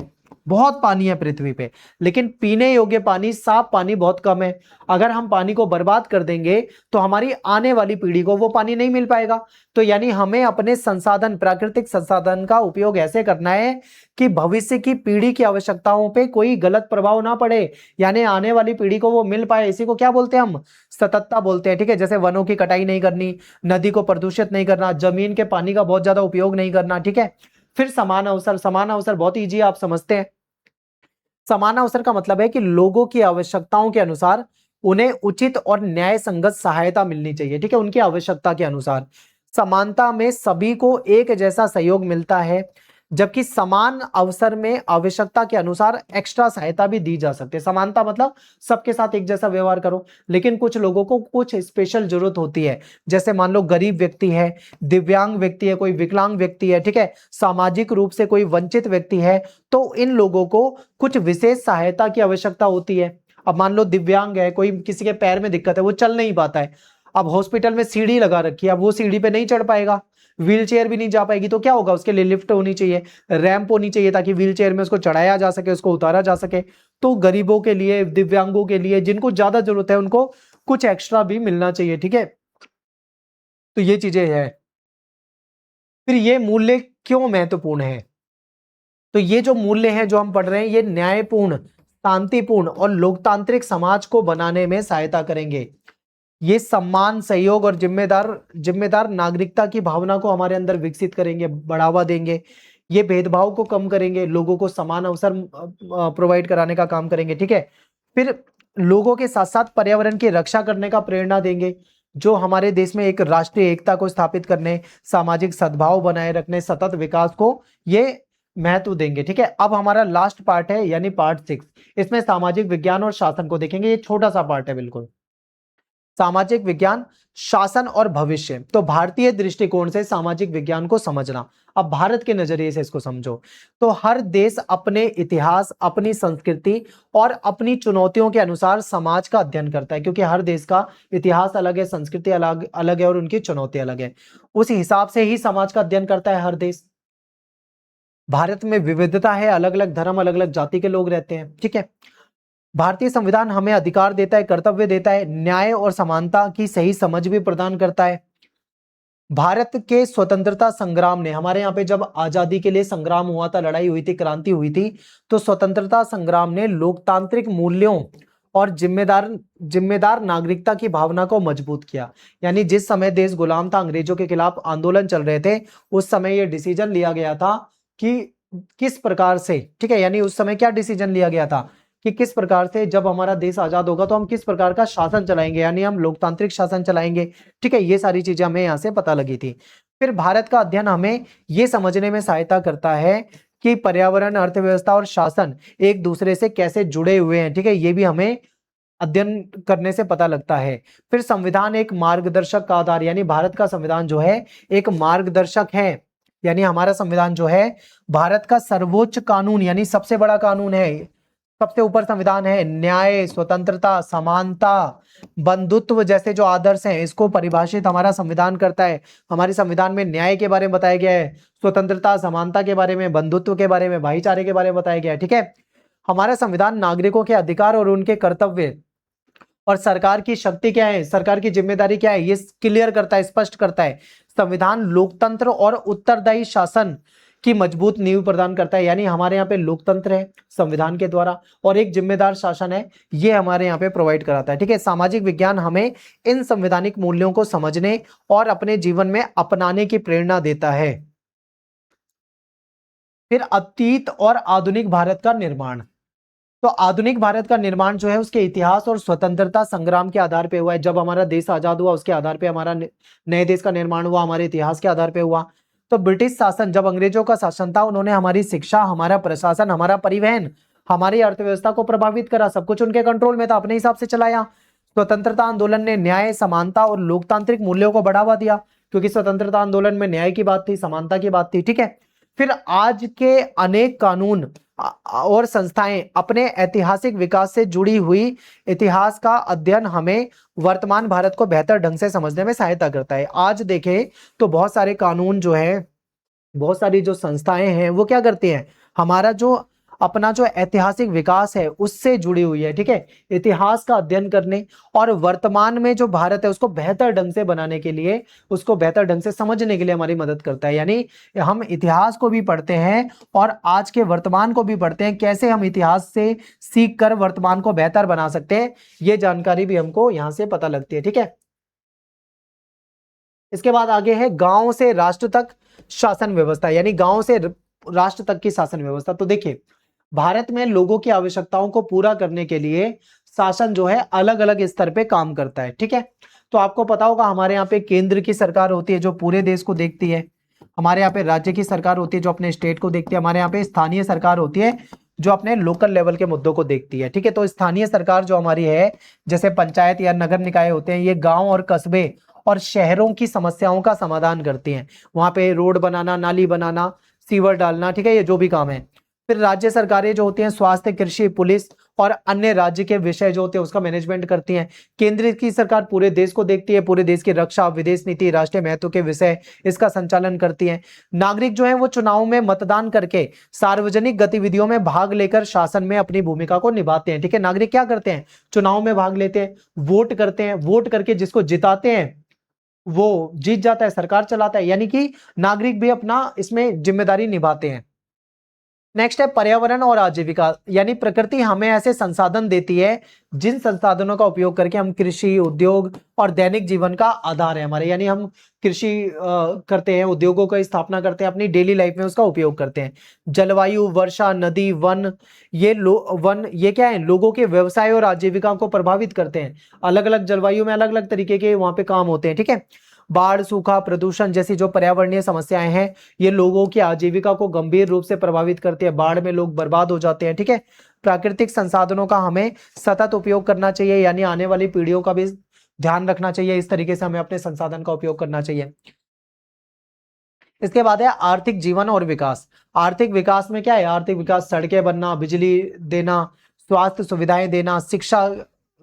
बहुत पानी है पृथ्वी पे, लेकिन पीने योग्य पानी, साफ पानी बहुत कम है। अगर हम पानी को बर्बाद कर देंगे तो हमारी आने वाली पीढ़ी को वो पानी नहीं मिल पाएगा। तो यानी हमें अपने संसाधन, प्राकृतिक संसाधन का उपयोग ऐसे करना है कि भविष्य की पीढ़ी की आवश्यकताओं पे कोई गलत प्रभाव ना पड़े, यानी आने वाली पीढ़ी को वो मिल पाए। इसी को क्या बोलते हैं हम? सततता बोलते हैं, ठीक है। जैसे वनों की कटाई नहीं करनी, नदी को प्रदूषित नहीं करना, जमीन के पानी का बहुत ज्यादा उपयोग नहीं करना, ठीक है। फिर समान अवसर, समान अवसर बहुत ईजी, आप समझते हैं। समान अवसर का मतलब है कि लोगों की आवश्यकताओं के अनुसार उन्हें उचित और न्याय संगत सहायता मिलनी चाहिए, ठीक है, उनकी आवश्यकता के अनुसार। समानता में सभी को एक जैसा सहयोग मिलता है, जबकि समान अवसर में आवश्यकता के अनुसार एक्स्ट्रा सहायता भी दी जा सकती है। समानता मतलब सबके साथ एक जैसा व्यवहार करो, लेकिन कुछ लोगों को कुछ स्पेशल जरूरत होती है। जैसे मान लो गरीब व्यक्ति है, दिव्यांग व्यक्ति है, कोई विकलांग व्यक्ति है, ठीक है, सामाजिक रूप से कोई वंचित व्यक्ति है, तो इन लोगों को कुछ विशेष सहायता की आवश्यकता होती है। अब मान लो दिव्यांग है, कोई किसी के पैर में दिक्कत है, वो चल नहीं पाता है, अब हॉस्पिटल में सीढ़ी लगा रखी है, अब वो सीढ़ी पे नहीं चढ़ पाएगा, व्हील चेयर भी नहीं जा पाएगी, तो क्या होगा? उसके लिए लिफ्ट होनी चाहिए, रैंप होनी चाहिए, ताकि व्हील चेयर में उसको चढ़ाया जा सके, उसको उतारा जा सके। तो गरीबों के लिए, दिव्यांगों के लिए, जिनको ज्यादा जरूरत है, उनको कुछ एक्स्ट्रा भी मिलना चाहिए, ठीक है। तो ये चीजें है। फिर ये मूल्य क्यों महत्वपूर्ण है? तो ये जो मूल्य हैं जो हम पढ़ रहे हैं, ये न्यायपूर्ण, शांतिपूर्ण और लोकतांत्रिक समाज को बनाने में सहायता करेंगे। ये सम्मान, सहयोग और जिम्मेदार जिम्मेदार नागरिकता की भावना को हमारे अंदर विकसित करेंगे, बढ़ावा देंगे। ये भेदभाव को कम करेंगे, लोगों को समान अवसर प्रोवाइड कराने का काम करेंगे, ठीक है। फिर लोगों के साथ साथ पर्यावरण की रक्षा करने का प्रेरणा देंगे, जो हमारे देश में एक राष्ट्रीय एकता को स्थापित करने, सामाजिक सद्भाव बनाए रखने, सतत विकास को ये महत्व देंगे, ठीक है। अब हमारा लास्ट पार्ट है, यानी पार्ट 6। इसमें सामाजिक विज्ञान और शासन को देखेंगे। ये छोटा सा पार्ट है बिल्कुल। सामाजिक विज्ञान, शासन और भविष्य। तो भारतीय दृष्टिकोण से सामाजिक विज्ञान को समझना, अब भारत के नजरिए से इसको समझो। तो हर देश अपने इतिहास, अपनी संस्कृति और अपनी चुनौतियों के अनुसार समाज का अध्ययन करता है, क्योंकि हर देश का इतिहास अलग है, संस्कृति अलग अलग है और उनकी चुनौती अलग है। उस हिसाब से ही समाज का अध्ययन करता है हर देश। भारत में विविधता है, अलग अलग धर्म, अलग अलग जाति के लोग रहते हैं, ठीक है। भारतीय संविधान हमें अधिकार देता है, कर्तव्य देता है, न्याय और समानता की सही समझ भी प्रदान करता है। भारत के स्वतंत्रता संग्राम ने, हमारे यहाँ पे जब आजादी के लिए संग्राम हुआ था, लड़ाई हुई थी, क्रांति हुई थी, तो स्वतंत्रता संग्राम ने लोकतांत्रिक मूल्यों और जिम्मेदार जिम्मेदार नागरिकता की भावना को मजबूत किया। यानी जिस समय देश गुलाम था, अंग्रेजों के खिलाफ आंदोलन चल रहे थे, उस समय यह डिसीजन लिया गया था कि किस प्रकार से, ठीक है, यानी उस समय क्या डिसीजन लिया गया था कि किस प्रकार से जब हमारा देश आजाद होगा तो हम किस प्रकार का शासन चलाएंगे, यानी हम लोकतांत्रिक शासन चलाएंगे, ठीक है। ये सारी चीजें हमें यहाँ से पता लगी थी। फिर भारत का अध्ययन हमें ये समझने में सहायता करता है कि पर्यावरण, अर्थव्यवस्था और शासन एक दूसरे से कैसे जुड़े हुए हैं, ठीक है, ये भी हमें अध्ययन करने से पता लगता है। फिर संविधान एक मार्गदर्शक का आधार, यानी भारत का संविधान जो है एक मार्गदर्शक है, यानी हमारा संविधान जो है भारत का सर्वोच्च कानून, यानी सबसे बड़ा कानून है, सबसे ऊपर संविधान है। न्याय, स्वतंत्रता, समानता, बंधुत्व जैसे जो आदर्श हैं, इसको परिभाषित हमारा संविधान करता है। हमारे संविधान में न्याय के बारे में बताया गया है, स्वतंत्रता, समानता के बारे में, बंधुत्व के बारे में, भाईचारे के बारे में बताया गया है, ठीक है। हमारा संविधान नागरिकों के अधिकार और उनके कर्तव्य और सरकार की शक्ति क्या है, सरकार की जिम्मेदारी क्या है, ये क्लियर करता है, स्पष्ट करता है। संविधान लोकतंत्र और उत्तरदायी शासन की मजबूत नींव प्रदान करता है, यानी हमारे यहाँ पे लोकतंत्र है संविधान के द्वारा और एक जिम्मेदार शासन है, ये हमारे यहाँ पे प्रोवाइड कराता है, ठीक है। सामाजिक विज्ञान हमें इन संवैधानिक मूल्यों को समझने और अपने जीवन में अपनाने की प्रेरणा देता है। फिर अतीत और आधुनिक भारत का निर्माण। तो आधुनिक भारत का निर्माण जो है उसके इतिहास और स्वतंत्रता संग्राम के आधार पे हुआ है। जब हमारा देश आजाद हुआ उसके आधार पे हमारा नए देश का निर्माण हुआ, हमारे इतिहास के आधार पे हुआ। तो ब्रिटिश शासन, जब अंग्रेजों का शासन था, उन्होंने हमारी शिक्षा, हमारा प्रशासन, हमारा परिवहन, हमारी अर्थव्यवस्था को प्रभावित करा, सब कुछ उनके कंट्रोल में था, अपने हिसाब से चलाया। स्वतंत्रता आंदोलन ने न्याय, समानता और लोकतांत्रिक मूल्यों को बढ़ावा दिया, क्योंकि स्वतंत्रता आंदोलन में न्याय की बात थी, समानता की बात थी, ठीक है। फिर आज के अनेक कानून और संस्थाएं अपने ऐतिहासिक विकास से जुड़ी हुई इतिहास का अध्ययन हमें वर्तमान भारत को बेहतर ढंग से समझने में सहायता करता है। आज देखें तो बहुत सारे कानून जो है, बहुत सारी जो संस्थाएं हैं, वो क्या करती हैं, हमारा जो अपना जो ऐतिहासिक विकास है उससे जुड़ी हुई है, ठीक है। इतिहास का अध्ययन करने और वर्तमान में जो भारत है उसको बेहतर ढंग से बनाने के लिए, उसको बेहतर ढंग से समझने के लिए हमारी मदद करता है। यानी हम इतिहास को भी पढ़ते हैं और आज के वर्तमान को भी पढ़ते हैं, कैसे हम इतिहास से सीख कर वर्तमान को बेहतर बना सकते हैं, ये जानकारी भी हमको यहां से पता लगती है, ठीक है। इसके बाद आगे है गांव से राष्ट्र तक शासन व्यवस्था, यानी गांव से राष्ट्र तक की शासन व्यवस्था। तो देखिए, भारत में लोगों की आवश्यकताओं को पूरा करने के लिए शासन जो है अलग अलग स्तर पे काम करता है, ठीक है। तो आपको पता होगा हमारे यहाँ पे केंद्र की सरकार होती है जो पूरे देश को देखती है, हमारे यहाँ पे राज्य की सरकार होती है जो अपने स्टेट को देखती है, हमारे यहाँ पे स्थानीय सरकार होती है जो अपने लोकल लेवल के मुद्दों को देखती है, ठीक है। तो स्थानीय सरकार जो हमारी है, जैसे पंचायत या नगर निकाय होते हैं, ये गांव और कस्बे और शहरों की समस्याओं का समाधान करती हैं। वहां पे रोड बनाना, नाली बनाना, सीवर डालना, ठीक है, ये जो भी काम है। फिर राज्य सरकारें जो होती हैं स्वास्थ्य, कृषि, पुलिस और अन्य राज्य के विषय जो होते हैं उसका मैनेजमेंट करती हैं। केंद्र की सरकार पूरे देश को देखती है, पूरे देश की रक्षा, विदेश नीति, राष्ट्रीय महत्व के विषय इसका संचालन करती है। नागरिक जो है वो चुनाव में मतदान करके सार्वजनिक गतिविधियों में भाग लेकर शासन में अपनी भूमिका को निभाते हैं, ठीक है। नागरिक क्या करते हैं, चुनाव में भाग लेते हैं, वोट करते हैं, वोट करके जिसको जिताते हैं वो जीत जाता है, सरकार चलाता है, यानी कि नागरिक भी अपना इसमें जिम्मेदारी निभाते हैं। नेक्स्ट है पर्यावरण और आजीविका, यानी प्रकृति हमें ऐसे संसाधन देती है जिन संसाधनों का उपयोग करके हम कृषि, उद्योग और दैनिक जीवन का आधार है हमारे, यानी हम कृषि करते हैं, उद्योगों की स्थापना करते हैं, अपनी डेली लाइफ में उसका उपयोग करते हैं। जलवायु, वर्षा, नदी, वन, ये क्या है, लोगों के व्यवसाय और आजीविका को प्रभावित करते हैं। अलग अलग जलवायु में अलग अलग तरीके के वहां पे काम होते हैं, ठीक है। बाढ़, सूखा, प्रदूषण जैसी जो पर्यावरणीय समस्याएं हैं ये लोगों की आजीविका को गंभीर रूप से प्रभावित करती है। बाढ़ में लोग बर्बाद हो जाते हैं, ठीक है। प्राकृतिक संसाधनों का हमें सतत उपयोग करना चाहिए, यानी आने वाली पीढ़ियों का भी ध्यान रखना चाहिए, इस तरीके से हमें अपने संसाधन का उपयोग करना चाहिए। इसके बाद है आर्थिक जीवन और विकास। आर्थिक विकास में क्या है, आर्थिक विकास सड़कें बनना, बिजली देना, स्वास्थ्य सुविधाएं देना, शिक्षा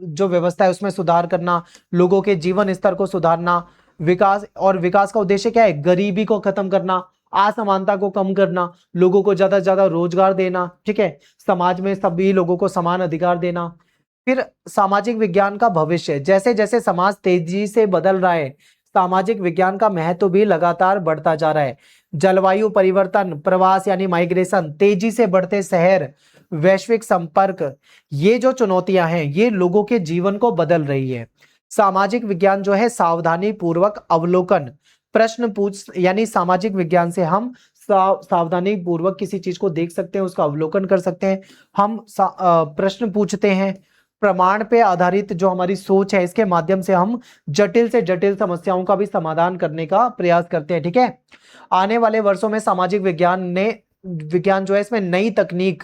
जो व्यवस्था है उसमें सुधार करना, लोगों के जीवन स्तर को सुधारना। विकास और विकास का उद्देश्य क्या है, गरीबी को खत्म करना, असमानता को कम करना, लोगों को ज्यादा से ज्यादा रोजगार देना, ठीक है, समाज में सभी लोगों को समान अधिकार देना। फिर सामाजिक विज्ञान का भविष्य, जैसे जैसे समाज तेजी से बदल रहा है सामाजिक विज्ञान का महत्व भी लगातार बढ़ता जा रहा है। जलवायु परिवर्तन, प्रवास यानी माइग्रेशन, तेजी से बढ़ते शहर, वैश्विक संपर्क, ये जो चुनौतियां हैं ये लोगों के जीवन को बदल रही है। सामाजिक विज्ञान जो है सावधानी पूर्वक अवलोकन, प्रश्न पूछ, यानी सामाजिक विज्ञान से हम सावधानी पूर्वक किसी चीज को देख सकते हैं, उसका अवलोकन कर सकते हैं, हम प्रश्न पूछते हैं, प्रमाण पे आधारित जो हमारी सोच है इसके माध्यम से हम जटिल से जटिल समस्याओं का भी समाधान करने का प्रयास करते हैं, ठीक है। आने वाले वर्षों में सामाजिक विज्ञान जो है इसमें नई तकनीक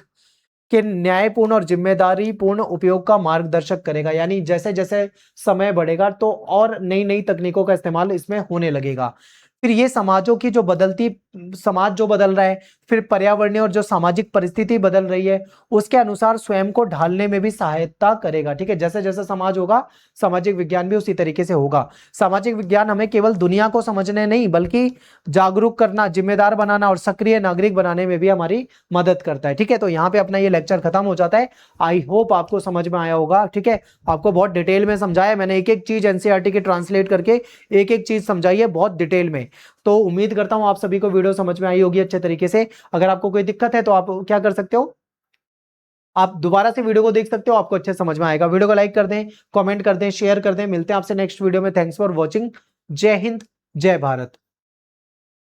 के न्यायपूर्ण और जिम्मेदारी पूर्ण उपयोग का मार्गदर्शक करेगा, यानी जैसे जैसे समय बढ़ेगा तो और नई नई तकनीकों का इस्तेमाल इसमें होने लगेगा। फिर ये समाजों की जो समाज जो बदल रहा है, फिर पर्यावरणीय और जो सामाजिक परिस्थिति बदल रही है उसके अनुसार स्वयं को ढालने में भी सहायता करेगा, ठीक है। जैसे जैसे समाज होगा सामाजिक विज्ञान भी उसी तरीके से होगा। सामाजिक विज्ञान हमें केवल दुनिया को समझने नहीं बल्कि जागरूक करना, जिम्मेदार बनाना और सक्रिय नागरिक बनाने में भी हमारी मदद करता है, ठीक है। तो यहाँ पे अपना ये लेक्चर खत्म हो जाता है। आई होप आपको समझ में आया होगा, ठीक है। आपको बहुत डिटेल में समझाया मैंने, एक एक चीज एनसीईआरटी की ट्रांसलेट करके एक एक चीज समझाई है बहुत डिटेल में। तो उम्मीद करता हूं आप सभी को वीडियो समझ में आई होगी अच्छे तरीके से। अगर आपको कोई दिक्कत है तो आप क्या कर सकते हो, आप दोबारा से वीडियो को देख सकते हो, आपको अच्छे समझ में आएगा। वीडियो को लाइक कर दें, कमेंट कर दें, शेयर कर दें। मिलते हैं आपसे नेक्स्ट वीडियो में। Thanks for watching. जय हिंद, जय भारत।